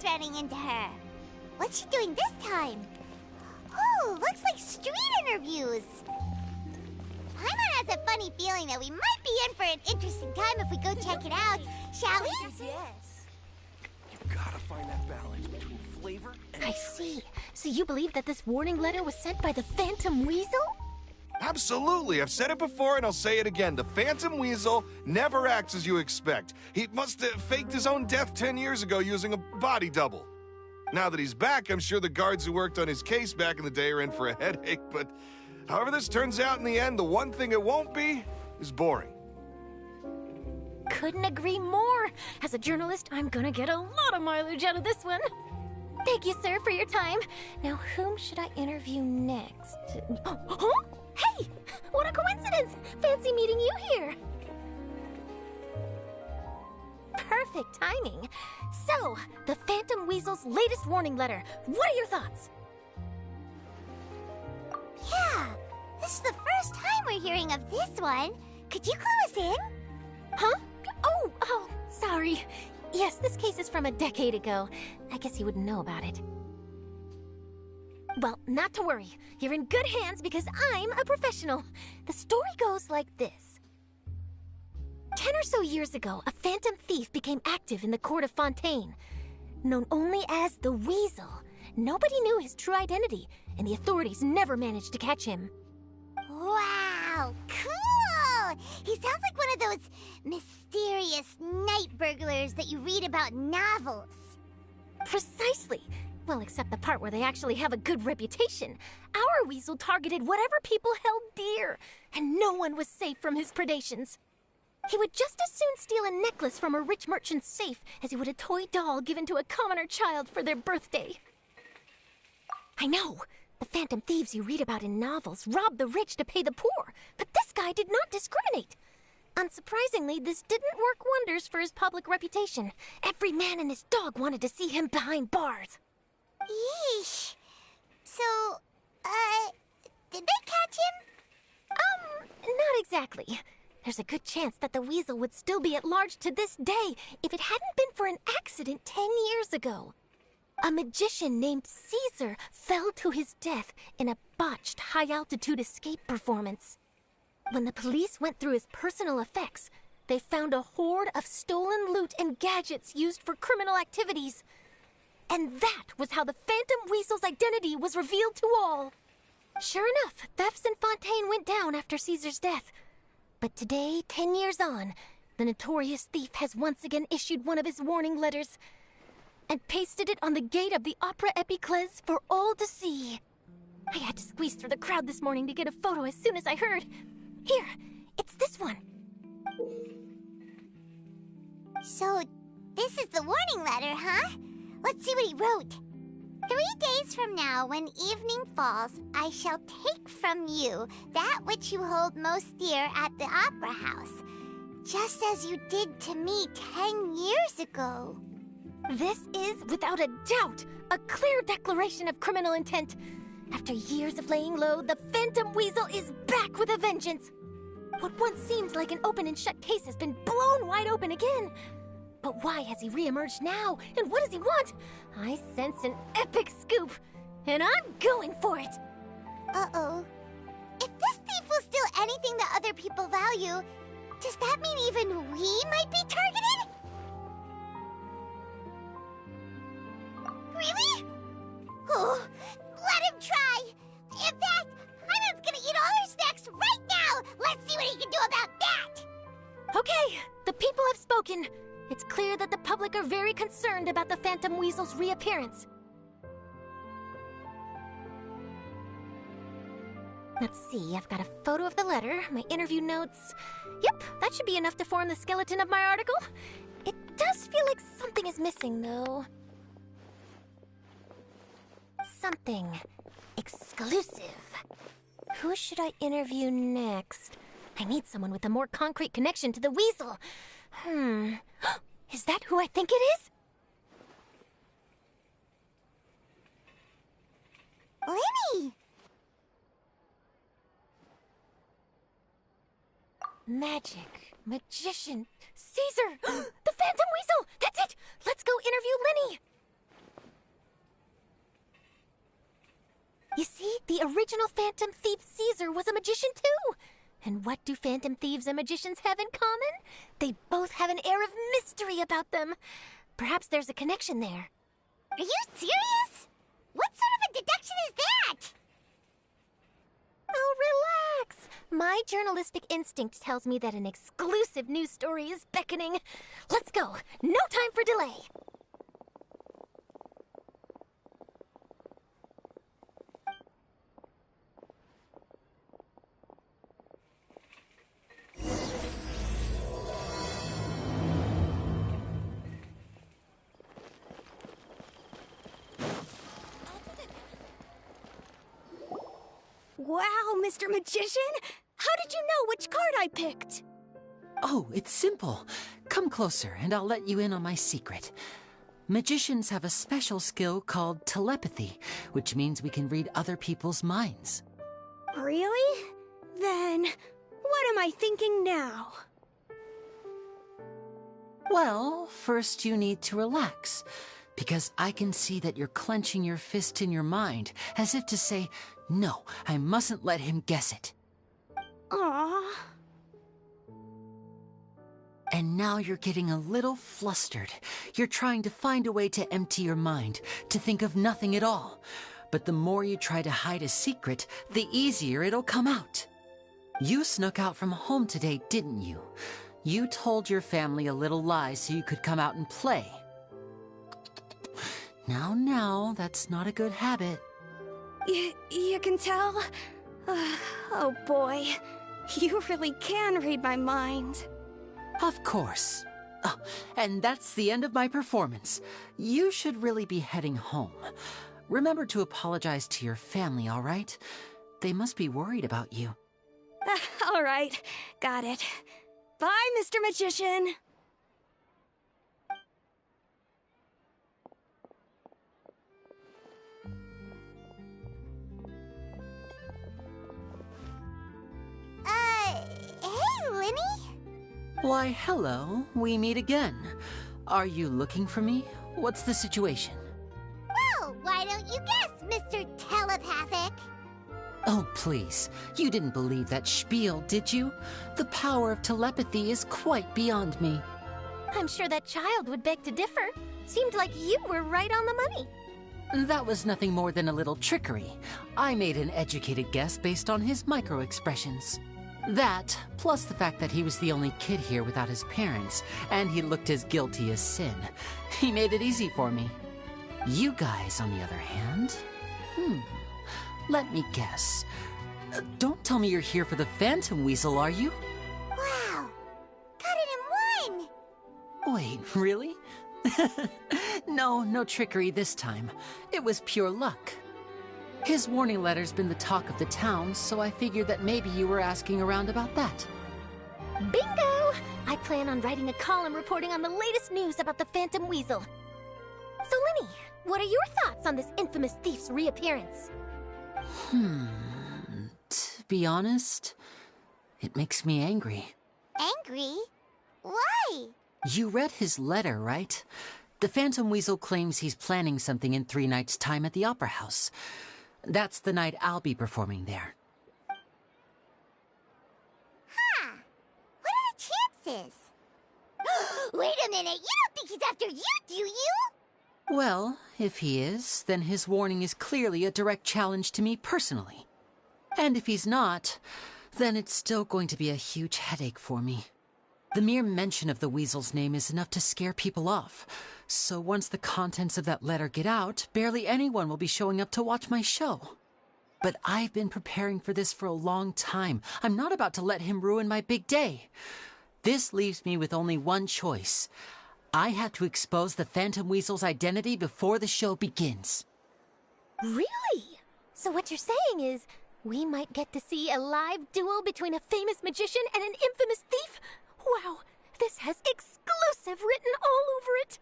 Running into her. What's she doing this time? Oh, looks like street interviews. Paimon has a funny feeling feeling that we might be in for an interesting time if we go check it out. Shall we? Yes. You gotta find that balance between flavor and... I see. So you believe that this warning letter was sent by the Phantom Weasel? Absolutely. I've said it before and I'll say it again. The Phantom Weasel never acts as you expect. He must have faked his own death 10 years ago using a body double. Now that he's back, I'm sure the guards who worked on his case back in the day are in for a headache, but however this turns out in the end, the one thing it won't be is boring. Couldn't agree more. As a journalist, I'm gonna get a lot of mileage out of this one. Thank you, sir, for your time. Now, whom should I interview next? Huh? Hey! What a coincidence! Fancy meeting you here. Perfect timing. So, the Phantom Weasel's latest warning letter. What are your thoughts? Yeah, this is the first time we're hearing of this one. Could you clue us in? Huh? Oh, sorry. Yes, this case is from a decade ago. I guess you wouldn't know about it. Well, not to worry. You're in good hands because I'm a professional. The story goes like this. 10 or so years ago, a phantom thief became active in the court of Fontaine. Known only as the Weasel, nobody knew his true identity, and the authorities never managed to catch him. Wow, cool! He sounds like one of those mysterious night burglars that you read about in novels. Precisely. Well, except the part where they actually have a good reputation. Our Weasel targeted whatever people held dear, and no one was safe from his predations. He would just as soon steal a necklace from a rich merchant's safe as he would a toy doll given to a commoner child for their birthday. I know, the phantom thieves you read about in novels rob the rich to pay the poor, but this guy did not discriminate. Unsurprisingly, this didn't work wonders for his public reputation. Every man and his dog wanted to see him behind bars. Yeesh. So, did they catch him? Not exactly. There's a good chance that the Weasel would still be at large to this day if it hadn't been for an accident 10 years ago. A magician named Caesar fell to his death in a botched high-altitude escape performance. When the police went through his personal effects, they found a hoard of stolen loot and gadgets used for criminal activities. And that was how the Phantom Weasel's identity was revealed to all. Sure enough, thefts in Fontaine went down after Caesar's death. But today, 10 years on, the notorious thief has once again issued one of his warning letters and pasted it on the gate of the Opera Epiclese for all to see. I had to squeeze through the crowd this morning to get a photo as soon as I heard. Here, it's this one. So, this is the warning letter, huh? Let's see what he wrote. 3 days from now, when evening falls, I shall take from you that which you hold most dear at the Opera House, just as you did to me 10 years ago. This is, without a doubt, a clear declaration of criminal intent. After years of laying low, the Phantom Weasel is back with a vengeance. What once seemed like an open and shut case has been blown wide open again. But why has he re-emerged now? And what does he want? I sense an epic scoop, and I'm going for it! Uh-oh. If this thief will steal anything that other people value, does that mean even we might be targeted? Really? Oh, let him try! In fact, Hyman's gonna eat all our snacks right now! Let's see what he can do about that! Okay, the people have spoken. It's clear that the public are very concerned about the Phantom Weasel's reappearance. Let's see, I've got a photo of the letter, my interview notes. Yep, that should be enough to form the skeleton of my article. It does feel like something is missing, though. Something exclusive. Who should I interview next? I need someone with a more concrete connection to the Weasel. Is that who I think it is? Lenny! Magic, magician, Caesar! The Phantom Weasel! That's it! Let's go interview Lenny! You see, the original Phantom Thief Caesar was a magician too! And what do phantom thieves and magicians have in common? They both have an air of mystery about them. Perhaps there's a connection there. Are you serious? What sort of a deduction is that? Oh, relax. My journalistic instinct tells me that an exclusive news story is beckoning. Let's go. No time for delay. Wow, Mr. Magician! How did you know which card I picked? Oh, it's simple. Come closer, and I'll let you in on my secret. Magicians have a special skill called telepathy, which means we can read other people's minds. Really? Then, what am I thinking now? Well, first you need to relax, because I can see that you're clenching your fist in your mind, as if to say, no, I mustn't let him guess it. Aww. And now you're getting a little flustered. You're trying to find a way to empty your mind, to think of nothing at all. But the more you try to hide a secret, the easier it'll come out. You snuck out from home today, didn't you? You told your family a little lie so you could come out and play. Now, that's not a good habit. You can tell? Oh boy, you really can read my mind. Of course. Oh, and that's the end of my performance. You should really be heading home. Remember to apologize to your family, all right? They must be worried about you. All right, got it. Bye, Mr. Magician. Hey, Lenny? Why, hello. We meet again. Are you looking for me? What's the situation? Well, why don't you guess, Mr. Telepathic? Oh, please. You didn't believe that spiel, did you? The power of telepathy is quite beyond me. I'm sure that child would beg to differ. Seemed like you were right on the money. That was nothing more than a little trickery. I made an educated guess based on his micro-expressions. That, plus the fact that he was the only kid here without his parents, and he looked as guilty as sin. He made it easy for me. You guys, on the other hand... Let me guess. Don't tell me you're here for the Phantom Weasel, are you? Wow! Got it in one! Wait, really? No trickery this time. It was pure luck. His warning letter's been the talk of the town, so I figured that maybe you were asking around about that. Bingo! I plan on writing a column reporting on the latest news about the Phantom Weasel. So, Lenny, what are your thoughts on this infamous thief's reappearance? To be honest, it makes me angry. Angry? Why? You read his letter, right? The Phantom Weasel claims he's planning something in 3 nights' time at the Opera House. That's the night I'll be performing there. Huh. What are the chances? Wait a minute, you don't think he's after you, do you? Well, if he is, then his warning is clearly a direct challenge to me personally. And if he's not, then it's still going to be a huge headache for me. The mere mention of the Weasel's name is enough to scare people off. So once the contents of that letter get out, barely anyone will be showing up to watch my show. But I've been preparing for this for a long time. I'm not about to let him ruin my big day. This leaves me with only one choice. I have to expose the Phantom Weasel's identity before the show begins. Really? So what you're saying is, we might get to see a live duel between a famous magician and an infamous thief? Wow, this has exclusive written all over it.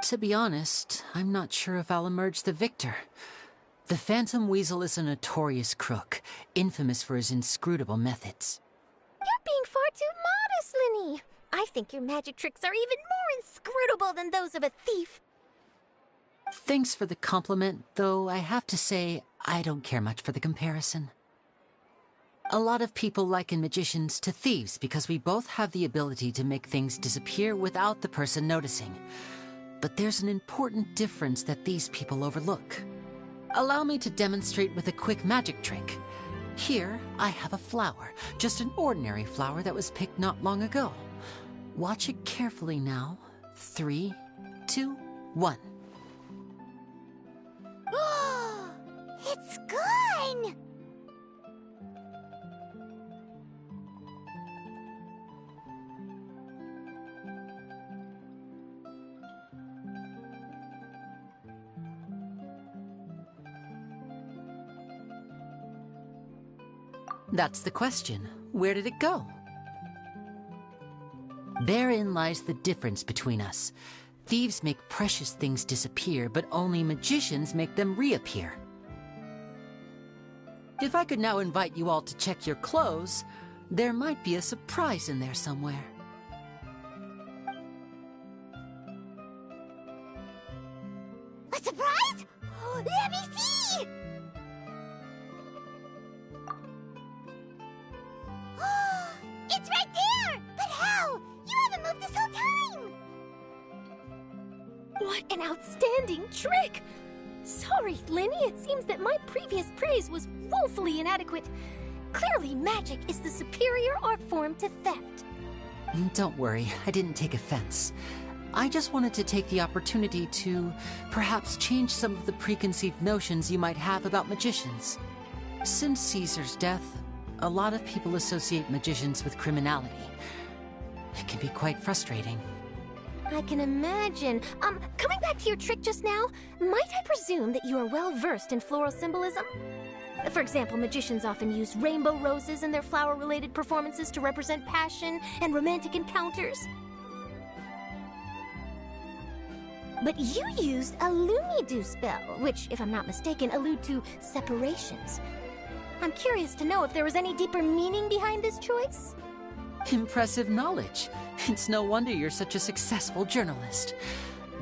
To be honest, I'm not sure if I'll emerge the victor. The Phantom Weasel is a notorious crook, infamous for his inscrutable methods. You're being far too modest, Lenny. I think your magic tricks are even more inscrutable than those of a thief. Thanks for the compliment, though I have to say I don't care much for the comparison. A lot of people liken magicians to thieves because we both have the ability to make things disappear without the person noticing. But there's an important difference that these people overlook. Allow me to demonstrate with a quick magic trick. Here, I have a flower, just an ordinary flower that was picked not long ago. Watch it carefully now. 3, 2, 1. It's gone! That's the question. Where did it go? Therein lies the difference between us. Thieves make precious things disappear, but only magicians make them reappear. If I could now invite you all to check your clothes, there might be a surprise in there somewhere. A surprise? Let me see! It's right there! But how? You haven't moved this whole time! What an outstanding trick! Sorry, Lenny, it seems that my previous praise was woefully inadequate. Clearly, magic is the superior art form to theft. Don't worry, I didn't take offense. I just wanted to take the opportunity to perhaps change some of the preconceived notions you might have about magicians. Since Caesar's death, a lot of people associate magicians with criminality. It can be quite frustrating. I can imagine. Coming back to your trick just now, might I presume that you are well versed in floral symbolism? For example, magicians often use rainbow roses in their flower-related performances to represent passion and romantic encounters. But you used a Lumidu spell, which, if I'm not mistaken, allude to separations. I'm curious to know if there was any deeper meaning behind this choice? Impressive knowledge. It's no wonder you're such a successful journalist.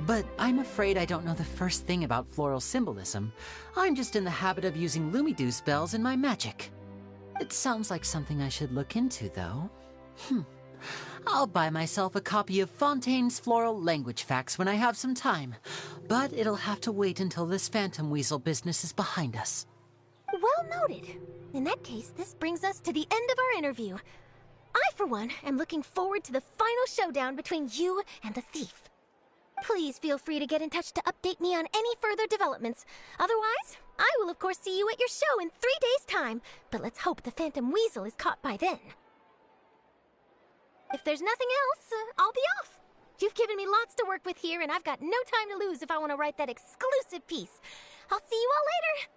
But I'm afraid I don't know the first thing about floral symbolism. I'm just in the habit of using Lumidu spells in my magic. It sounds like something I should look into, though. I'll buy myself a copy of Fontaine's Floral Language Facts when I have some time. But it'll have to wait until this phantom weasel business is behind us. Well noted. In that case, this brings us to the end of our interview. I, for one, am looking forward to the final showdown between you and the thief. Please feel free to get in touch to update me on any further developments. Otherwise, I will of course see you at your show in 3 days' time, but let's hope the Phantom Weasel is caught by then. If there's nothing else, I'll be off. You've given me lots to work with here, and I've got no time to lose if I want to write that exclusive piece. I'll see you all later.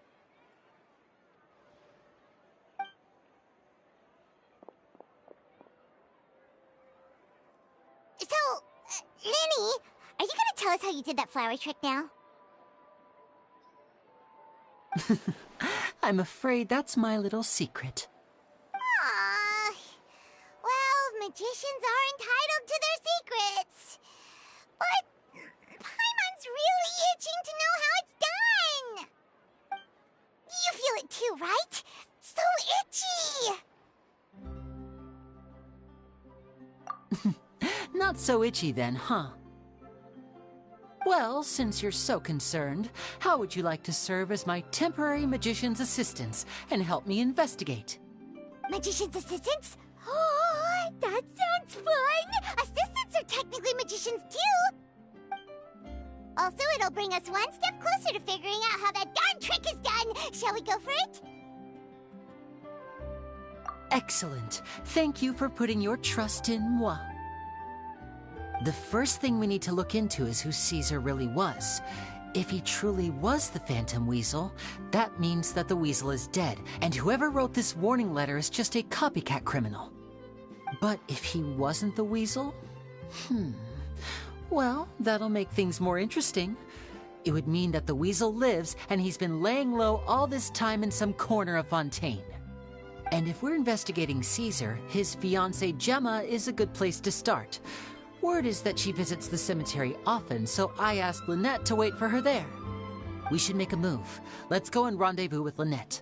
So, Lenny, are you gonna tell us how you did that flower trick now? I'm afraid that's my little secret. Aww. Well, magicians are entitled to their secrets. But Paimon's really itching to know how it's done. You feel it too, right? So itchy! Not so itchy then, huh? Well, since you're so concerned, how would you like to serve as my temporary magician's assistants and help me investigate? Magician's assistants? Oh, that sounds fun! Assistants are technically magicians too! Also, it'll bring us one step closer to figuring out how that darn trick is done! Shall we go for it? Excellent. Thank you for putting your trust in moi. The first thing we need to look into is who Caesar really was. If he truly was the Phantom Weasel, that means that the Weasel is dead, and whoever wrote this warning letter is just a copycat criminal. But if he wasn't the Weasel? Well, that'll make things more interesting. It would mean that the Weasel lives, and he's been laying low all this time in some corner of Fontaine. And if we're investigating Caesar, his fiancée Gemma is a good place to start. Word is that she visits the cemetery often, so I asked Lynette to wait for her there. We should make a move. Let's go and rendezvous with Lynette.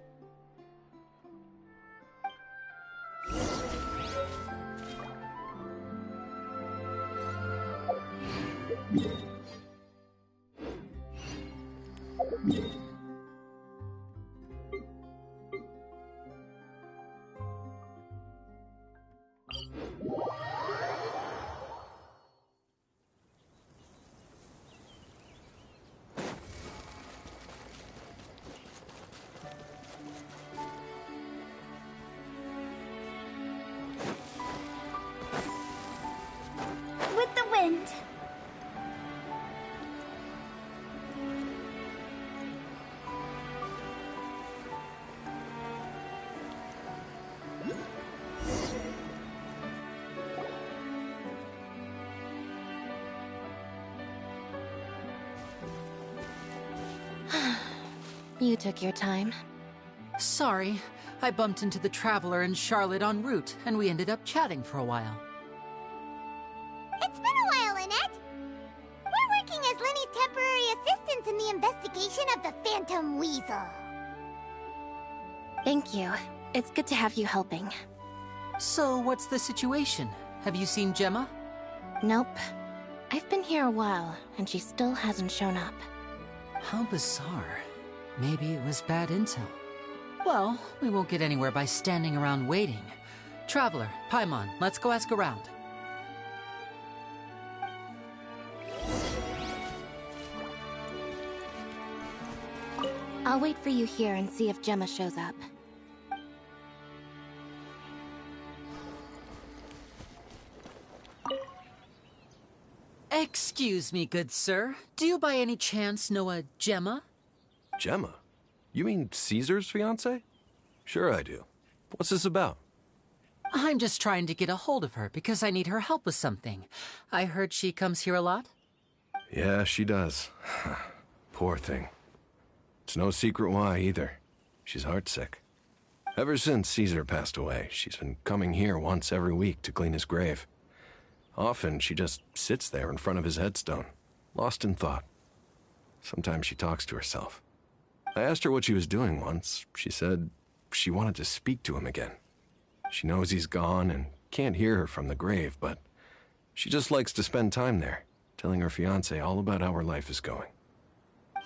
With the wind. You took your time. Sorry, I bumped into the Traveler and Charlotte en route, and we ended up chatting for a while. It's been a while, Annette. We're working as Lenny's temporary assistants in the investigation of the Phantom Weasel. Thank you. It's good to have you helping. So, what's the situation? Have you seen Gemma? Nope. I've been here a while, and she still hasn't shown up. How bizarre. Maybe it was bad intel. Well, we won't get anywhere by standing around waiting. Traveler, Paimon, let's go ask around. I'll wait for you here and see if Gemma shows up. Excuse me, good sir. Do you by any chance know a Gemma? Gemma? You mean Caesar's fiancée? Sure I do. What's this about? I'm just trying to get a hold of her because I need her help with something. I heard she comes here a lot. Yeah, she does. Poor thing. It's no secret why, either. She's heartsick. Ever since Caesar passed away, she's been coming here once every week to clean his grave. Often, she just sits there in front of his headstone, lost in thought. Sometimes she talks to herself. I asked her what she was doing once. She said she wanted to speak to him again. She knows he's gone and can't hear her from the grave, but she just likes to spend time there, telling her fiancé all about how her life is going.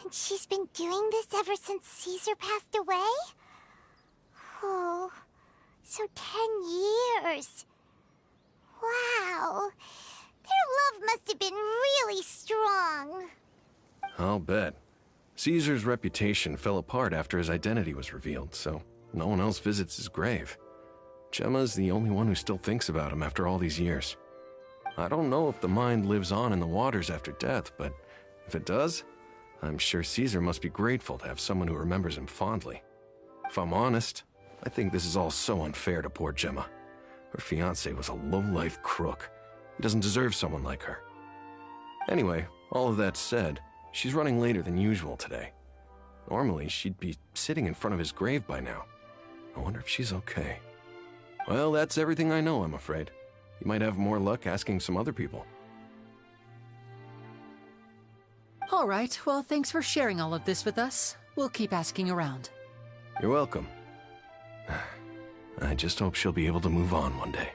And she's been doing this ever since Caesar passed away? Oh, so 10 years. Wow. Their love must have been really strong. I'll bet. Caesar's reputation fell apart after his identity was revealed, so no one else visits his grave. Gemma's the only one who still thinks about him after all these years. I don't know if the mind lives on in the waters after death, but if it does, I'm sure Caesar must be grateful to have someone who remembers him fondly. If I'm honest, I think this is all so unfair to poor Gemma. Her fiancé was a low-life crook. He doesn't deserve someone like her. Anyway, all of that said, she's running later than usual today. Normally, she'd be sitting in front of his grave by now. I wonder if she's okay. Well, that's everything I know, I'm afraid. You might have more luck asking some other people. All right, well, thanks for sharing all of this with us. We'll keep asking around. You're welcome. I just hope she'll be able to move on one day.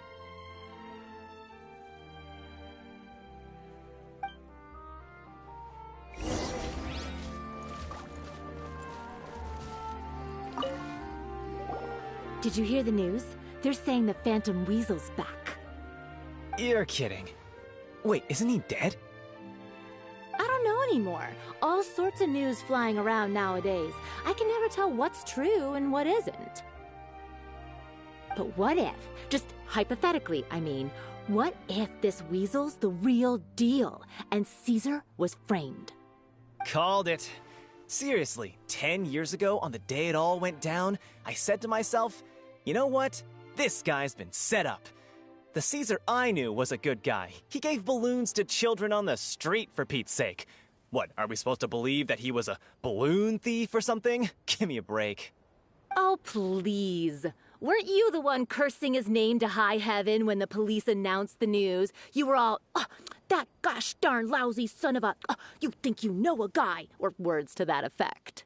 Did you hear the news? They're saying the Phantom Weasel's back. You're kidding. Wait, isn't he dead? I don't know anymore. All sorts of news flying around nowadays. I can never tell what's true and what isn't. But what if, just hypothetically, I mean, what if this weasel's the real deal and Caesar was framed? Called it. Seriously, 10 years ago, on the day it all went down, I said to myself, you know what? This guy's been set up. The Caesar I knew was a good guy. He gave balloons to children on the street, for Pete's sake. What, are we supposed to believe that he was a balloon thief or something? Give me a break. Oh, please. Weren't you the one cursing his name to high heaven when the police announced the news? You were all, that gosh darn lousy son of a, you think you know a guy, or words to that effect.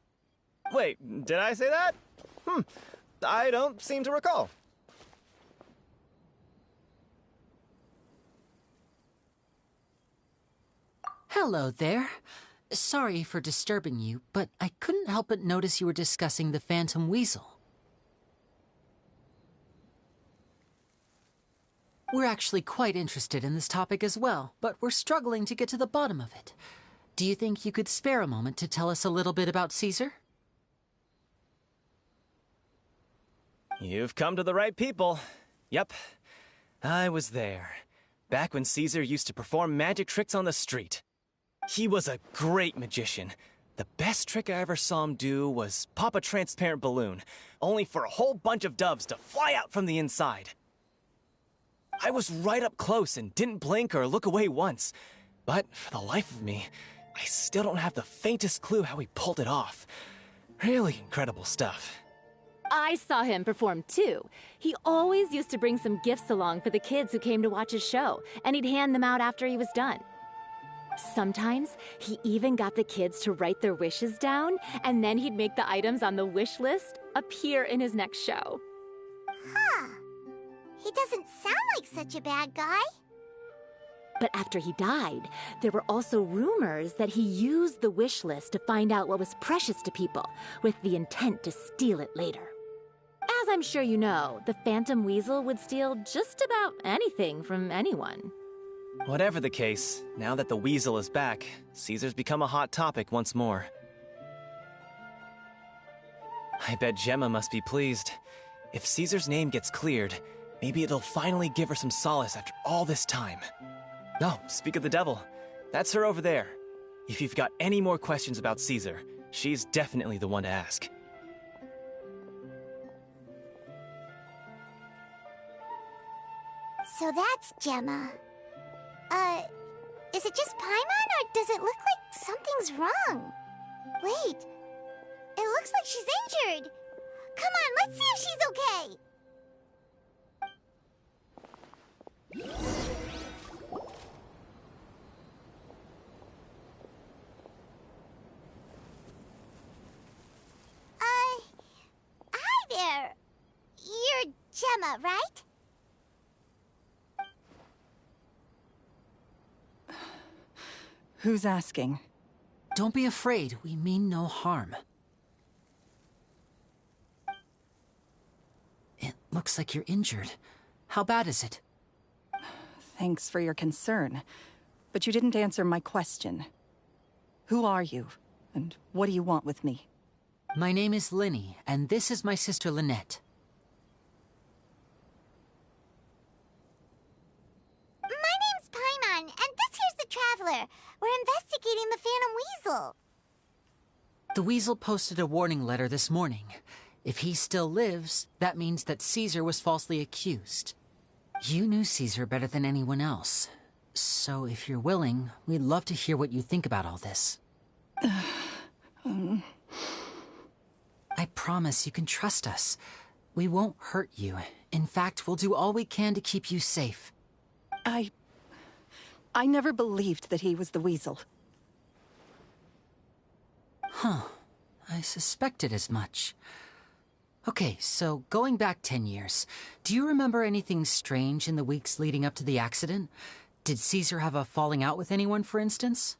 Wait, did I say that? I don't seem to recall. Hello there. Sorry for disturbing you, but I couldn't help but notice you were discussing the Phantom Weasel. We're actually quite interested in this topic as well, but we're struggling to get to the bottom of it. Do you think you could spare a moment to tell us a little bit about Caesar? You've come to the right people. Yep, I was there. Back when Caesar used to perform magic tricks on the street. He was a great magician. The best trick I ever saw him do was pop a transparent balloon, only for a whole bunch of doves to fly out from the inside. I was right up close and didn't blink or look away once. But for the life of me, I still don't have the faintest clue how he pulled it off. Really incredible stuff. I saw him perform too. He always used to bring some gifts along for the kids who came to watch his show, and he'd hand them out after he was done. Sometimes, he even got the kids to write their wishes down, and then he'd make the items on the wish list appear in his next show. Huh. He doesn't sound like such a bad guy. But after he died, there were also rumors that he used the wish list to find out what was precious to people, with the intent to steal it later. As I'm sure you know, the Phantom Weasel would steal just about anything from anyone. Whatever the case, now that the Weasel is back, Caesar's become a hot topic once more. I bet Gemma must be pleased. If Caesar's name gets cleared, maybe it'll finally give her some solace after all this time. Oh, speak of the devil. That's her over there. If you've got any more questions about Caesar, she's definitely the one to ask. So that's Gemma. Is it just Paimon, or does it look like something's wrong? Wait, it looks like she's injured. Come on, let's see if she's okay. Hi there. You're Gemma, right? Who's asking? Don't be afraid. We mean no harm. It looks like you're injured. How bad is it? Thanks for your concern, but you didn't answer my question. Who are you, and what do you want with me? My name is Linny, and this is my sister Lynette. My name's Paimon, and this here's the Traveler. We're investigating the Phantom Weasel. The Weasel posted a warning letter this morning. If he still lives, that means that Caesar was falsely accused. You knew Caesar better than anyone else. So if you're willing, we'd love to hear what you think about all this. I promise you can trust us. We won't hurt you. In fact, we'll do all we can to keep you safe. I never believed that he was the Weasel. Huh. I suspected as much. Okay, so going back 10 years, do you remember anything strange in the weeks leading up to the accident? Did Caesar have a falling out with anyone, for instance?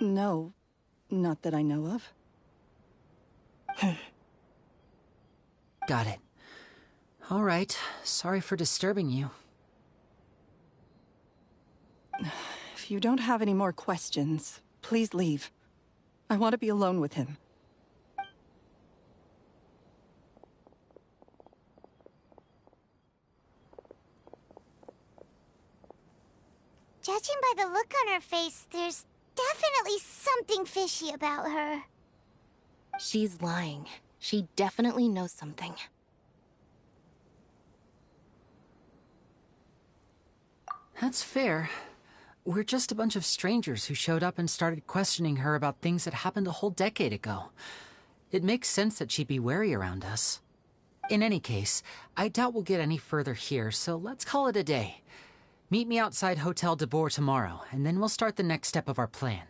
No, not that I know of. Got it. All right, sorry for disturbing you. If you don't have any more questions, please leave. I want to be alone with him. Judging by the look on her face, there's definitely something fishy about her. She's lying. She definitely knows something. That's fair. We're just a bunch of strangers who showed up and started questioning her about things that happened a whole decade ago. It makes sense that she'd be wary around us. In any case, I doubt we'll get any further here, so let's call it a day. Meet me outside Hotel de Boer tomorrow, and then we'll start the next step of our plan.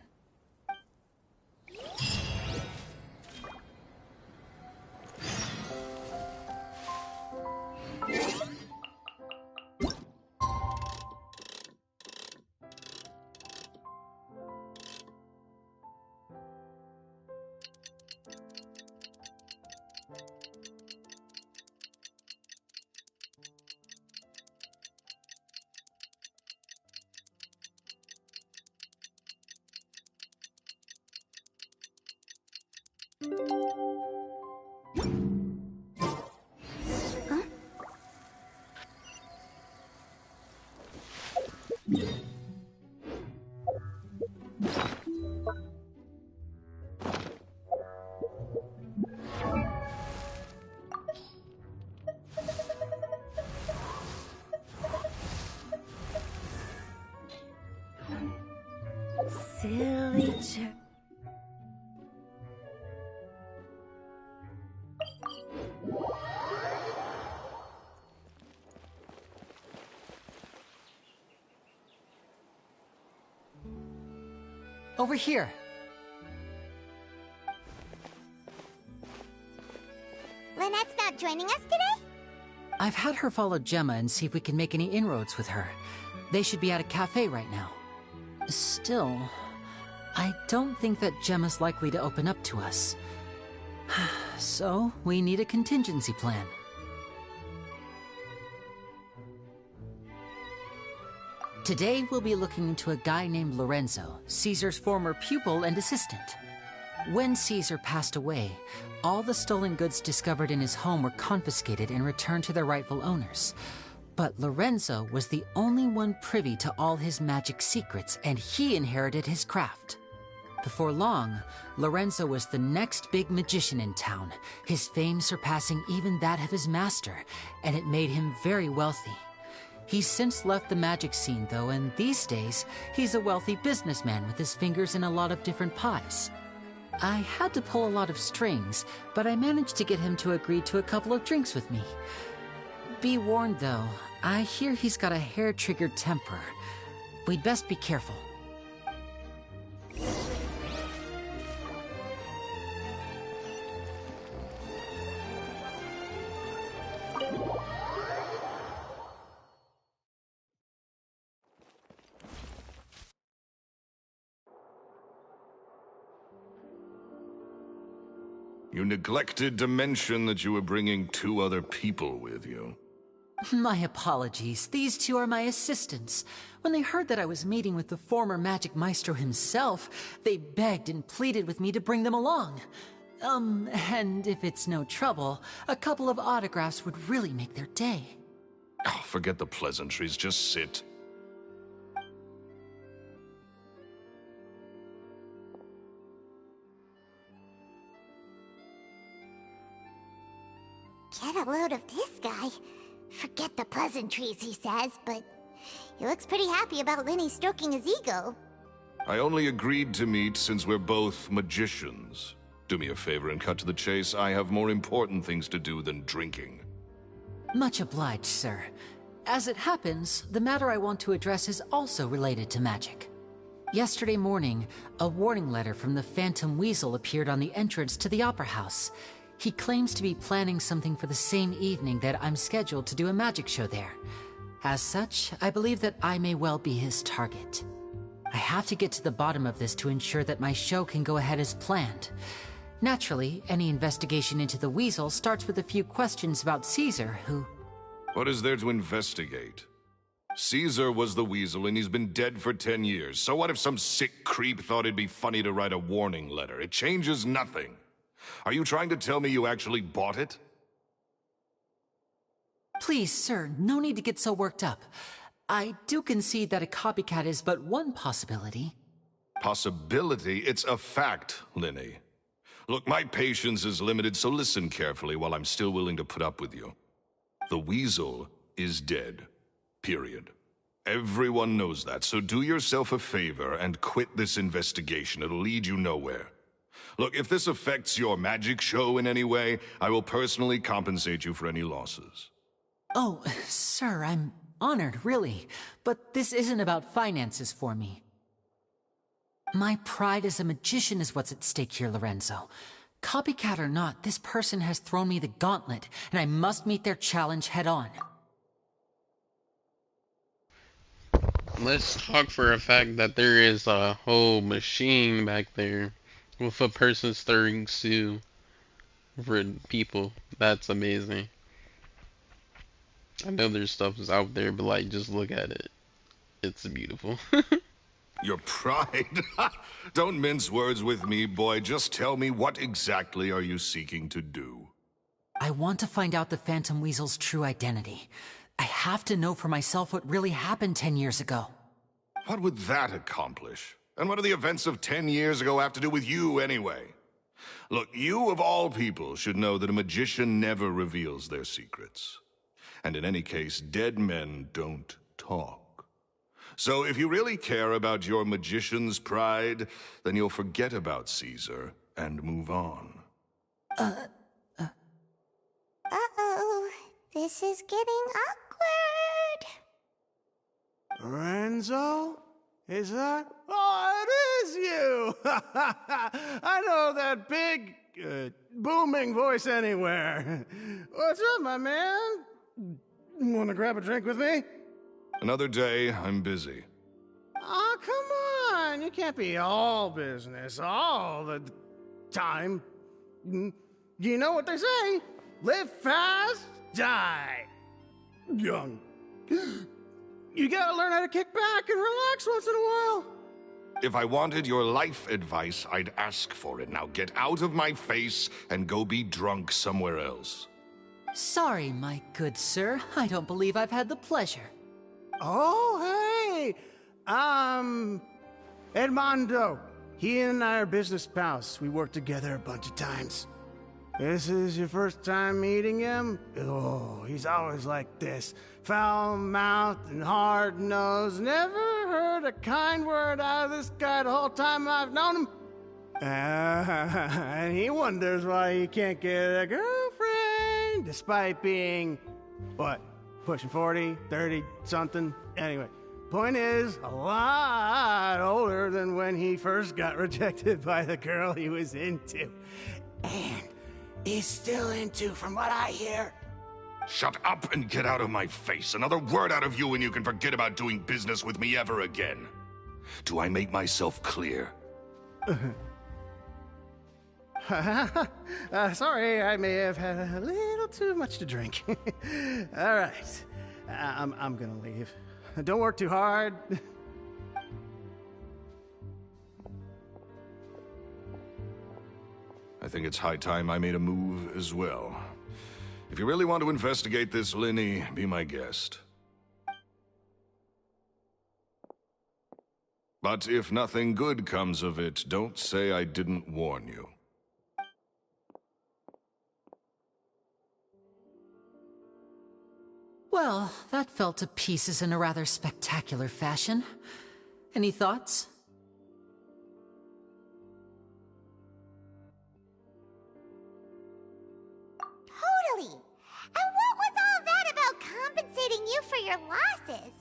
silly Over here. Lynette's not joining us today? I've had her follow Gemma and see if we can make any inroads with her. They should be at a cafe right now. Still, I don't think that Gemma's likely to open up to us. So, we need a contingency plan. Today, we'll be looking into a guy named Lorenzo, Caesar's former pupil and assistant. When Caesar passed away, all the stolen goods discovered in his home were confiscated and returned to their rightful owners. But Lorenzo was the only one privy to all his magic secrets, and he inherited his craft. Before long, Lorenzo was the next big magician in town, his fame surpassing even that of his master, and it made him very wealthy. He's since left the magic scene, though, and these days, he's a wealthy businessman with his fingers in a lot of different pies. I had to pull a lot of strings, but I managed to get him to agree to a couple of drinks with me. Be warned, though, I hear he's got a hair-triggered temper. We'd best be careful. You neglected to mention that you were bringing 2 other people with you. My apologies. These 2 are my assistants. When they heard that I was meeting with the former magic maestro himself, they begged and pleaded with me to bring them along. And if it's no trouble, a couple of autographs would really make their day. Oh, forget the pleasantries, just sit. Get a load of this guy. Forget the pleasantries, he says, but he looks pretty happy about Lenny stroking his ego. I only agreed to meet since we're both magicians. Do me a favor and cut to the chase. I have more important things to do than drinking. Much obliged, sir. As it happens, the matter I want to address is also related to magic. Yesterday morning, a warning letter from the Phantom Weasel appeared on the entrance to the Opera House. He claims to be planning something for the same evening that I'm scheduled to do a magic show there. As such, I believe that I may well be his target. I have to get to the bottom of this to ensure that my show can go ahead as planned. Naturally, any investigation into the Weasel starts with a few questions about Caesar, who... What is there to investigate? Caesar was the Weasel and he's been dead for 10 years. So what if some sick creep thought it'd be funny to write a warning letter? It changes nothing. Are you trying to tell me you actually bought it? Please, sir, no need to get so worked up. I do concede that a copycat is but one possibility. Possibility? It's a fact, Linny. Look, my patience is limited, so listen carefully while I'm still willing to put up with you. The Weasel is dead. Period. Everyone knows that, so do yourself a favor and quit this investigation. It'll lead you nowhere. Look, if this affects your magic show in any way, I will personally compensate you for any losses. Oh, sir, I'm honored, really. But this isn't about finances for me. My pride as a magician is what's at stake here, Lorenzo. Copycat or not, this person has thrown me the gauntlet, and I must meet their challenge head on. Let's talk for a fact that there is a whole machine back there with a person stirring stew for people. That's amazing. I know there's stuff is out there, but like, just look at it. It's beautiful. Your pride? Don't mince words with me, boy. Just tell me, what exactly are you seeking to do? I want to find out the Phantom Weasel's true identity. I have to know for myself what really happened 10 years ago. What would that accomplish? And what do the events of 10 years ago have to do with you, anyway? Look, you of all people should know that a magician never reveals their secrets. And in any case, dead men don't talk. So if you really care about your magician's pride, then you'll forget about Caesar and move on. Uh-oh. This is getting awkward. Lorenzo? Is that? Oh, it is you! I know that big, booming voice anywhere. What's up, my man? Want to grab a drink with me? Another day, I'm busy. Oh, come on. You can't be all business all the time. You know what they say? Live fast, die young. You gotta learn how to kick back and relax once in a while. If I wanted your life advice, I'd ask for it. Now get out of my face and go be drunk somewhere else. Sorry, my good sir. I don't believe I've had the pleasure. Oh, hey! Edmondo. He and I are business pals. We worked together a bunch of times. This is your first time meeting him? Oh, he's always like this. Foul-mouthed and hard-nosed. Never heard a kind word out of this guy the whole time I've known him. And he wonders why he can't get a girlfriend, despite being, what, pushing 40, 30, something? Anyway, point is, a lot older than when he first got rejected by the girl he was into. And he's still into, from what I hear. Shut up and get out of my face. Another word out of you and you can forget about doing business with me ever again. Do I make myself clear? Sorry, I may have had a little too much to drink. All right, I'm gonna leave. Don't work too hard. I think it's high time I made a move as well. If you really want to investigate this, Linny, be my guest. But if nothing good comes of it, don't say I didn't warn you. Well, that fell to pieces in a rather spectacular fashion. Any thoughts? Totally. And what was all that about compensating you for your losses?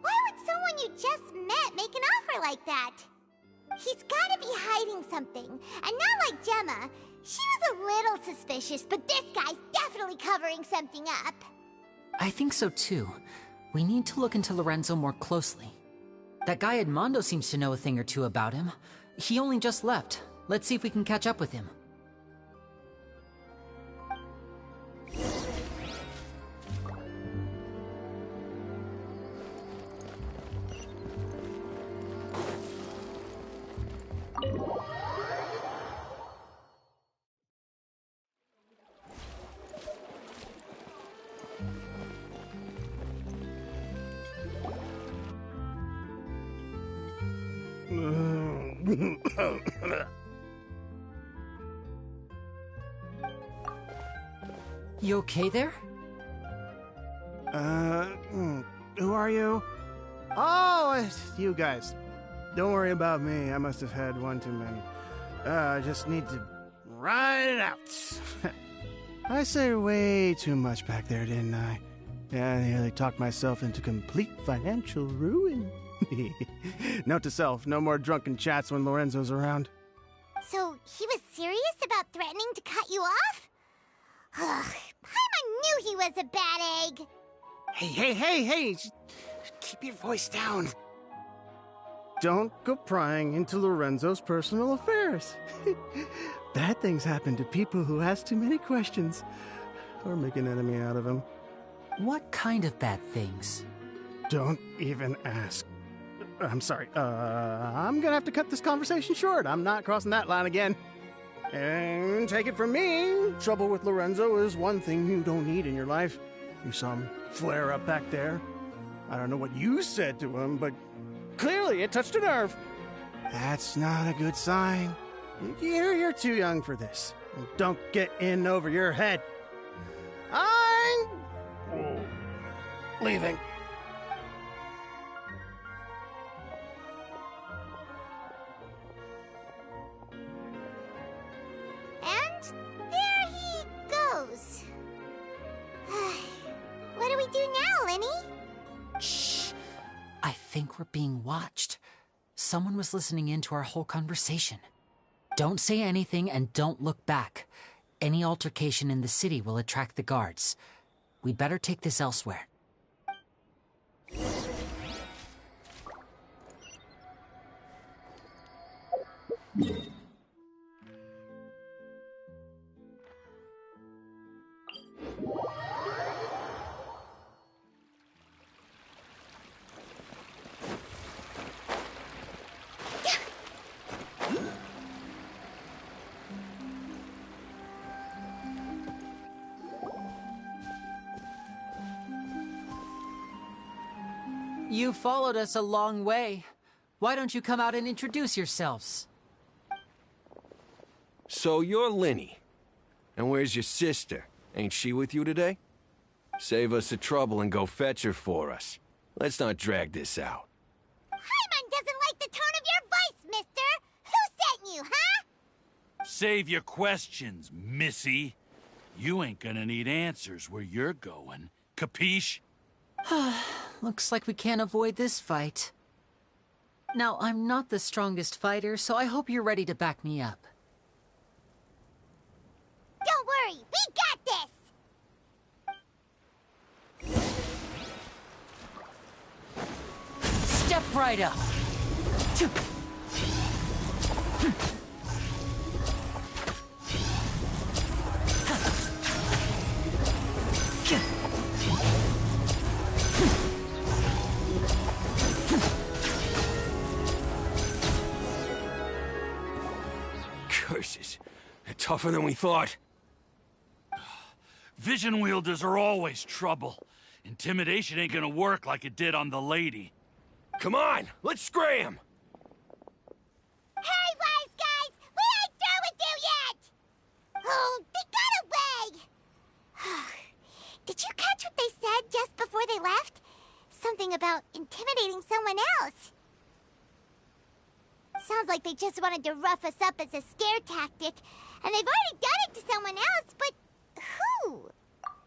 Why would someone you just met make an offer like that? He's gotta be hiding something. And not like Gemma. She was a little suspicious, but this guy's definitely covering something up. I think so too. We need to look into Lorenzo more closely. That guy Edmondo seems to know a thing or two about him. He only just left. Let's see if we can catch up with him. You okay there? Who are you? Oh, it's you guys. Don't worry about me. I must have had one too many. I just need to ride it out. I say way too much back there, didn't I? Yeah, I nearly talked myself into complete financial ruin. Note to self, no more drunken chats when Lorenzo's around. So, he was serious about threatening to cut you off? Ugh, Paimon knew he was a bad egg! Hey, just keep your voice down. Don't go prying into Lorenzo's personal affairs. Bad things happen to people who ask too many questions, or make an enemy out of him. What kind of bad things? Don't even ask. I'm sorry, I'm gonna have to cut this conversation short. I'm not crossing that line again. And take it from me, trouble with Lorenzo is one thing you don't need in your life. You saw him flare up back there. I don't know what you said to him, but clearly it touched a nerve. That's not a good sign. You're too young for this. Don't get in over your head. I'm leaving. now, Lenny? Shh. I think we're being watched. Someone was listening in to our whole conversation. Don't say anything and don't look back. Any altercation in the city will attract the guards. We'd better take this elsewhere. You followed us a long way. Why don't you come out and introduce yourselves? So you're Lenny. And where's your sister? Ain't she with you today? Save us the trouble and go fetch her for us. Let's not drag this out. Paimon doesn't like the tone of your voice, mister! Who sent you, huh? Save your questions, missy. You ain't gonna need answers where you're going. Capiche? Looks like we can't avoid this fight. Now, I'm not the strongest fighter, so I hope you're ready to back me up. Don't worry, we got this! Step right up! Curses. They're tougher than we thought. Vision wielders are always trouble. Intimidation ain't gonna work like it did on the lady. Come on, let's scram! Hey, wise guys! We ain't through with you yet! Oh, they got away! Did you catch what they said just before they left? Something about intimidating someone else. Sounds like they just wanted to rough us up as a scare tactic, and they've already done it to someone else, but who?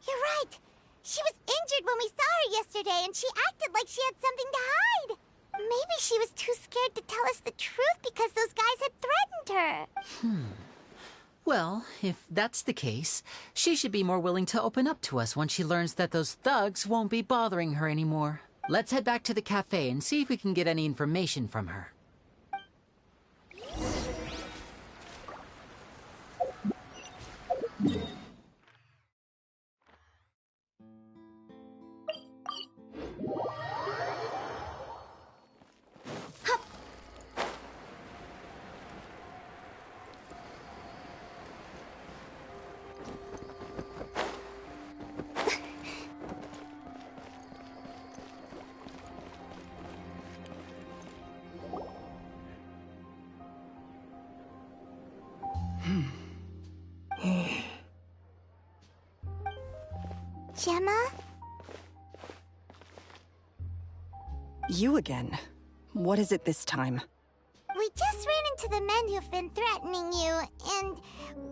You're right. She was injured when we saw her yesterday, and she acted like she had something to hide. Maybe she was too scared to tell us the truth because those guys had threatened her. Well, if that's the case, she should be more willing to open up to us once she learns that those thugs won't be bothering her anymore. Let's head back to the cafe and see if we can get any information from her. Gemma? You again. What is it this time? We just ran into the men who've been threatening you, and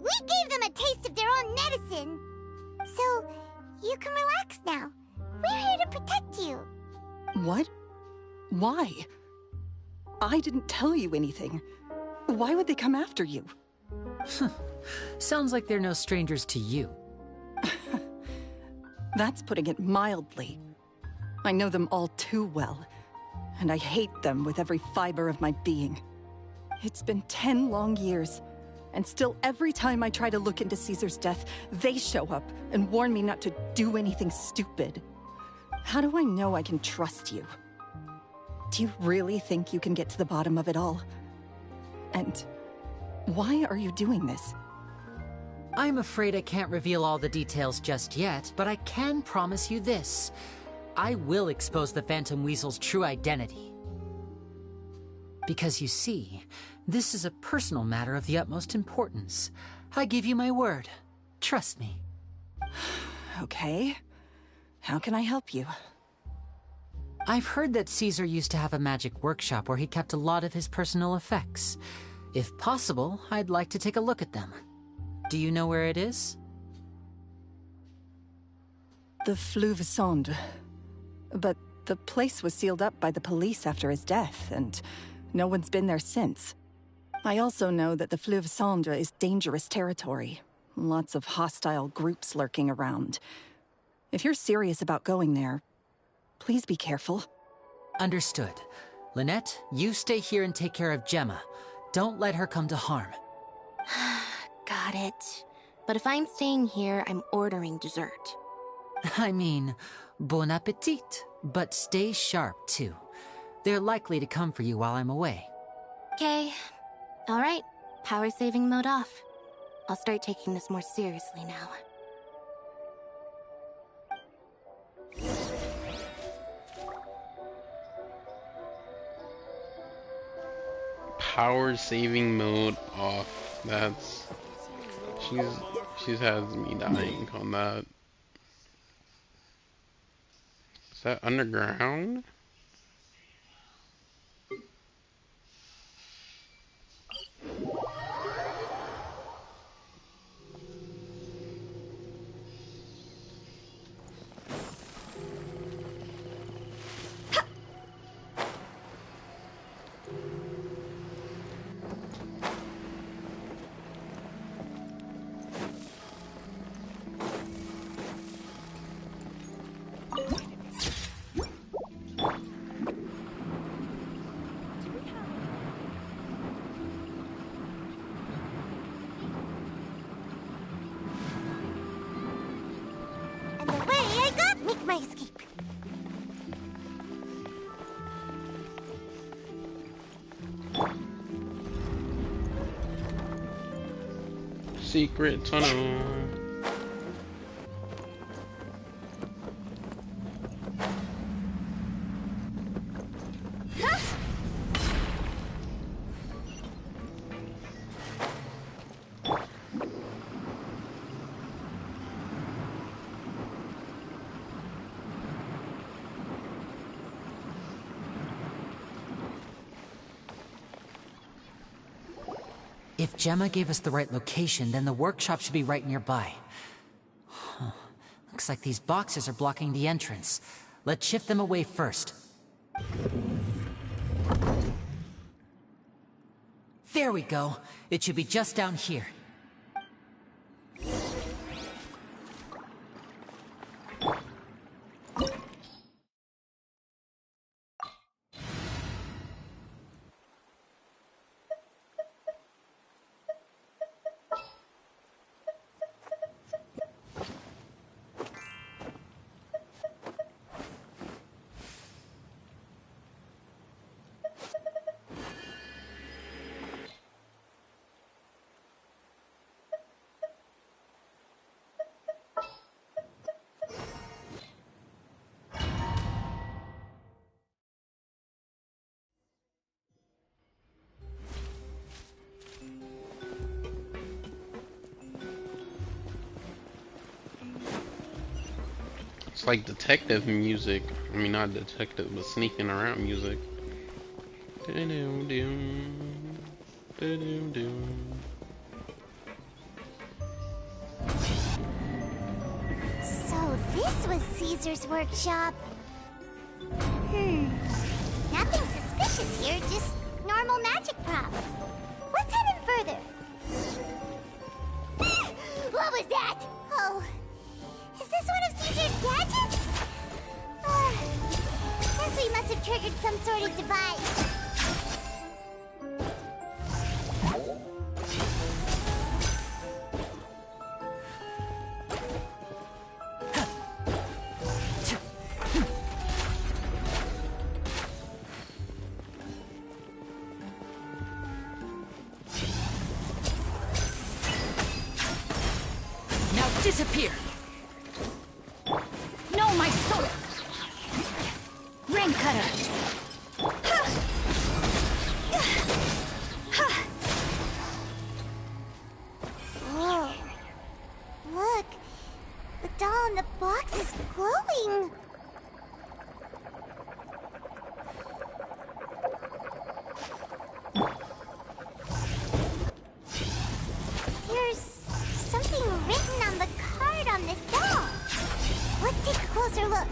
we gave them a taste of their own medicine. So, you can relax now. We're here to protect you. What? Why? I didn't tell you anything. Why would they come after you? Sounds like they're no strangers to you. That's putting it mildly. I know them all too well, and I hate them with every fiber of my being. It's been 10 long years, and still every time I try to look into Caesar's death, they show up and warn me not to do anything stupid. How do I know I can trust you? Do you really think you can get to the bottom of it all? And why are you doing this? I'm afraid I can't reveal all the details just yet, but I can promise you this. I will expose the Phantom Weasel's true identity. Because you see, this is a personal matter of the utmost importance. I give you my word. Trust me. Okay. How can I help you? I've heard that Caesar used to have a magic workshop where he kept a lot of his personal effects. If possible, I'd like to take a look at them. Do you know where it is? The Fleuve Sonde. But the place was sealed up by the police after his death, and no one's been there since. I also know that the Fleuve Cendre is dangerous territory. Lots of hostile groups lurking around. If you're serious about going there, please be careful. Understood. Lynette, you stay here and take care of Gemma. Don't let her come to harm. Got it. But if I'm staying here, I'm ordering dessert. I mean, bon appetit. But stay sharp, too. They're likely to come for you while I'm away. Okay. Alright. Power saving mode off. I'll start taking this more seriously now. Power saving mode off. That's... She's has me dying on that. Is that underground? My escape. Secret tunnel. If Gemma gave us the right location, then the workshop should be right nearby. Huh. Looks like these boxes are blocking the entrance. Let's shift them away first. There we go. It should be just down here. It's like detective music. I mean, not detective, but sneaking around music. So this was Caesar's workshop. Nothing suspicious here, just normal magic props. Let's head in further. What was that? Oh, is this one of Caesar's gadgets? Guess we must have triggered some sort of device. Disappear! No, my sword! Rain cutter! Whoa. Look! The doll in the box is glowing! There's something written on the card on this doll. Let's take a closer look.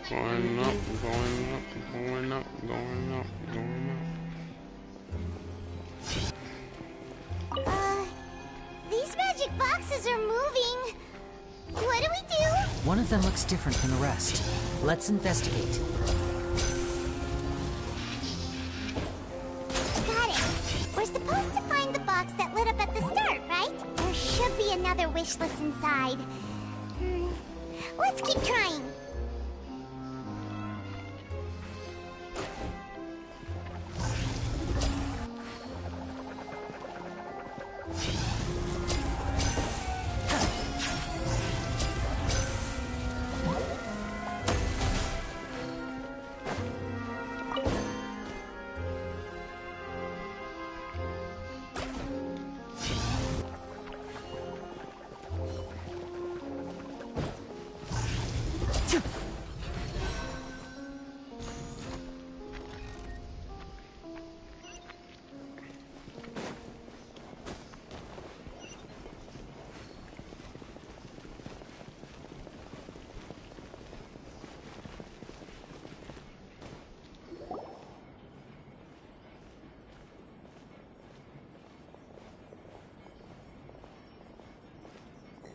Going up, going up, going up, going up, going up. These magic boxes are moving. What do we do? One of them looks different from the rest. Let's investigate. Got it. We're supposed to find the box that lit up at the start, right? There should be another wish list inside. Let's keep trying.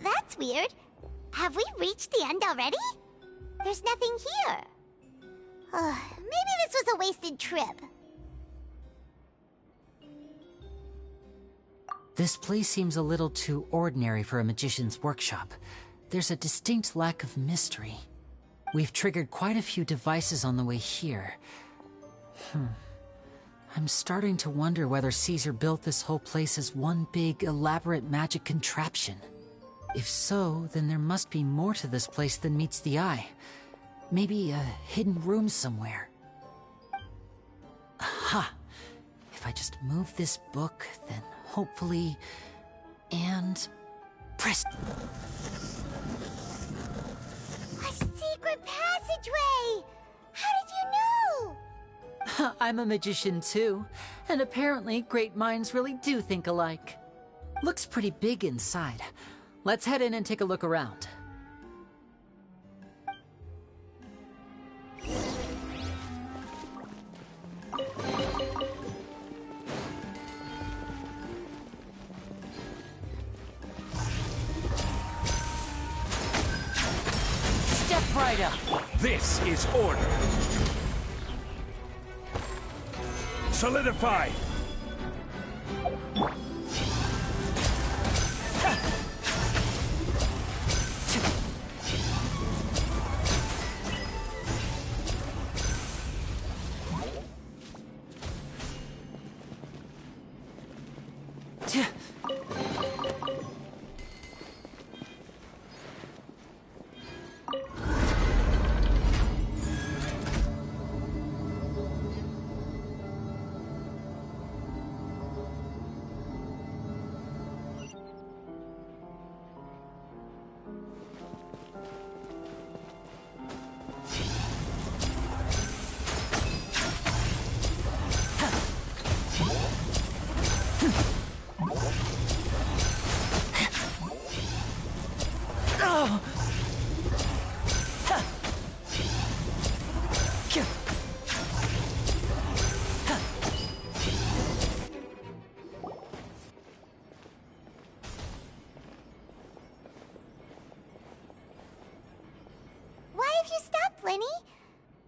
That's weird. Have we reached the end already? There's nothing here. Maybe this was a wasted trip. This place seems a little too ordinary for a magician's workshop. There's a distinct lack of mystery. We've triggered quite a few devices on the way here. I'm starting to wonder whether Caesar built this whole place as one big, elaborate magic contraption. If so, then there must be more to this place than meets the eye. Maybe a hidden room somewhere. Aha! If I just move this book, then hopefully... and... press... A secret passageway! How did you know? I'm a magician too, and apparently great minds really do think alike. Looks pretty big inside. Let's head in and take a look around. Step right up. This is order. Solidify.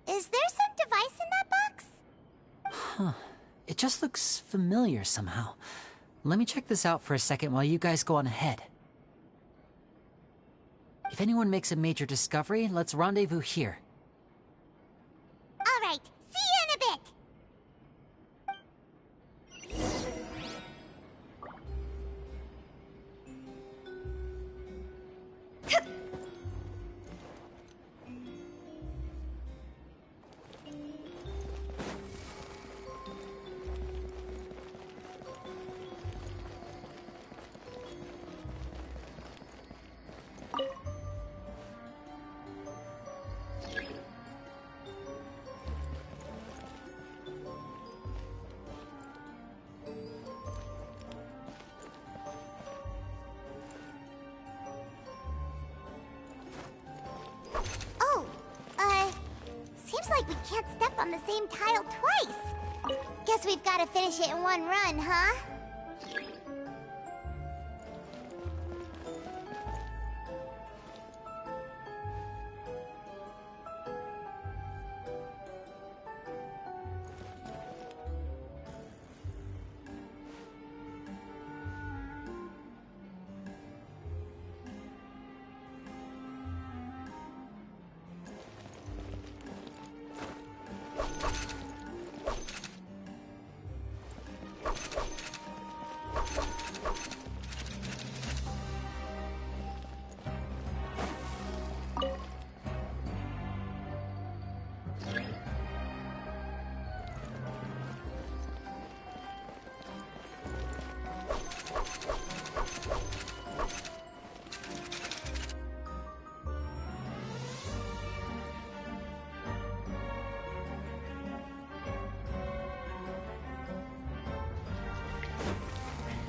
Is there some device in that box? Huh. It just looks familiar somehow. Let me check this out for a second while you guys go on ahead. If anyone makes a major discovery, let's rendezvous here. All right. See you in a bit. seems like we can't step on the same tile twice. Guess we've got to finish it in one run, huh?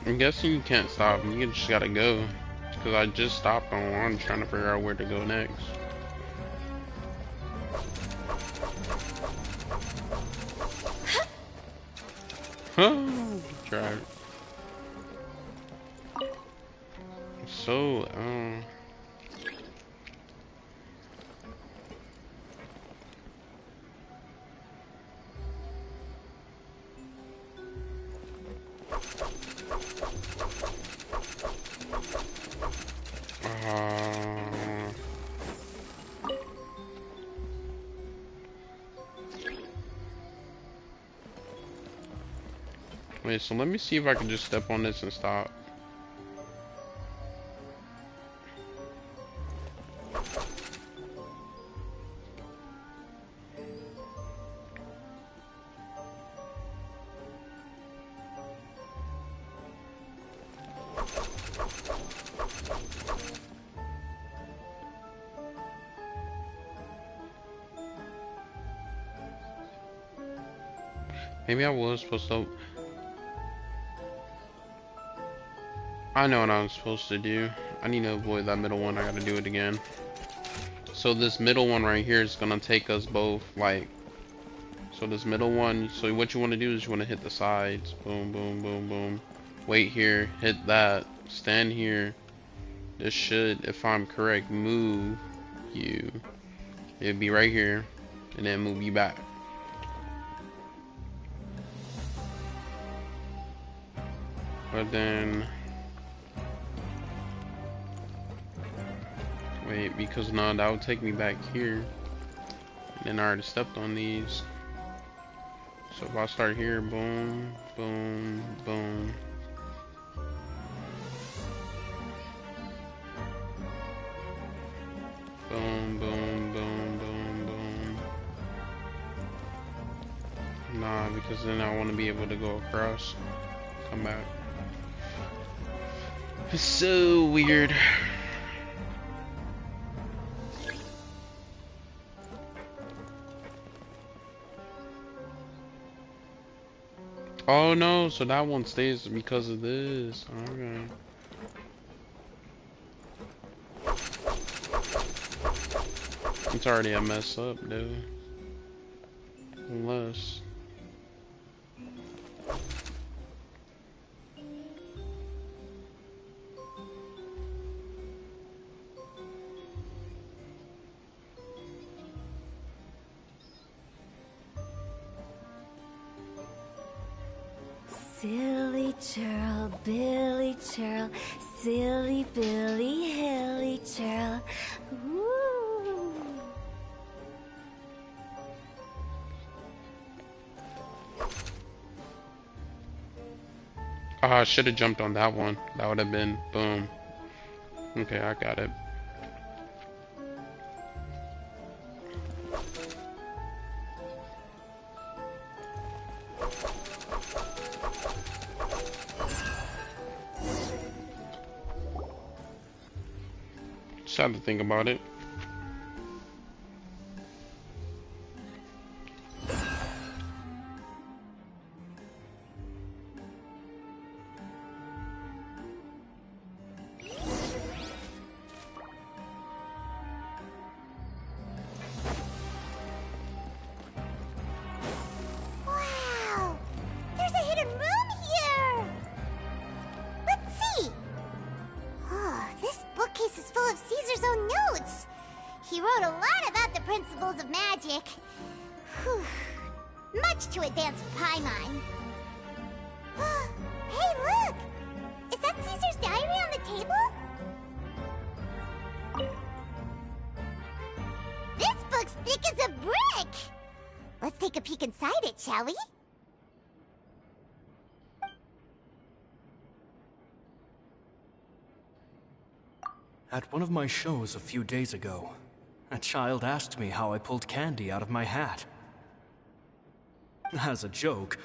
I'm guessing you can't stop. You just gotta go. Because I just stopped on one trying to figure out where to go next. Huh? Tried. So, wait, so let me see if I can just step on this and stop. Maybe I was supposed to. I know what I'm supposed to do. I need to avoid that middle one. I gotta do it again. So this middle one right here is gonna take us both, like, so this middle one, so what you want to do is you want to hit the sides. Boom, boom, boom, boom. Wait here, hit that, stand here. This should, if I'm correct, move you. It'd be right here, and then move you back. But then, wait, because no, that would take me back here. And then I already stepped on these. So if I start here, boom, boom, boom. Boom, boom, boom, boom, boom. Nah, because then I want to be able to go across. Come back. It's so weird. Oh no, so that one stays because of this. Okay. It's already a mess up, dude. Unless. Silly churl, Billy churl, silly Billy, hilly churl. Ooh. I should have jumped on that one. That would have been boom. Okay, I got it. Just had to think about it. wrote a lot about the principles of magic. Whew. Much to advance for Paimon. Hey, look! Is that Caesar's diary on the table? This book's thick as a brick! Let's take a peek inside it, shall we? At one of my shows a few days ago, a child asked me how I pulled candy out of my hat. As a joke,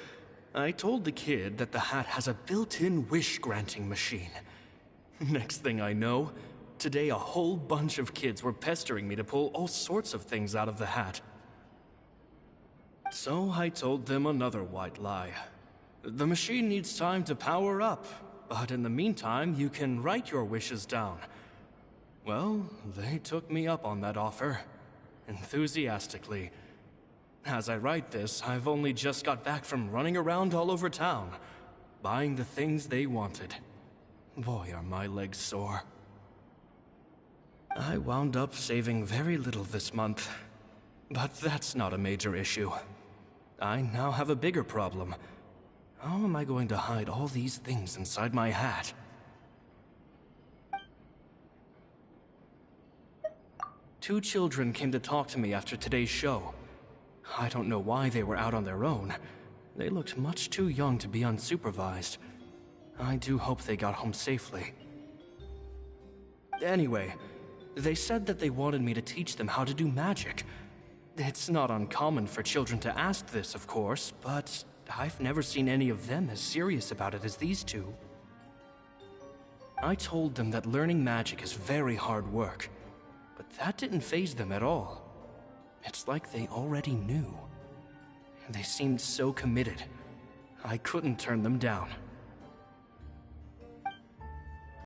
I told the kid that the hat has a built-in wish-granting machine. Next thing I know, today a whole bunch of kids were pestering me to pull all sorts of things out of the hat. So I told them another white lie. The machine needs time to power up, but in the meantime, you can write your wishes down. Well, they took me up on that offer, enthusiastically. As I write this, I've only just got back from running around all over town, buying the things they wanted. Boy, are my legs sore. I wound up saving very little this month, but that's not a major issue. I now have a bigger problem. How am I going to hide all these things inside my hat? Two children came to talk to me after today's show. I don't know why they were out on their own. They looked much too young to be unsupervised. I do hope they got home safely. Anyway, they said that they wanted me to teach them how to do magic. It's not uncommon for children to ask this, of course, but I've never seen any of them as serious about it as these two. I told them that learning magic is very hard work, but that didn't faze them at all. It's like they already knew. They seemed so committed. I couldn't turn them down.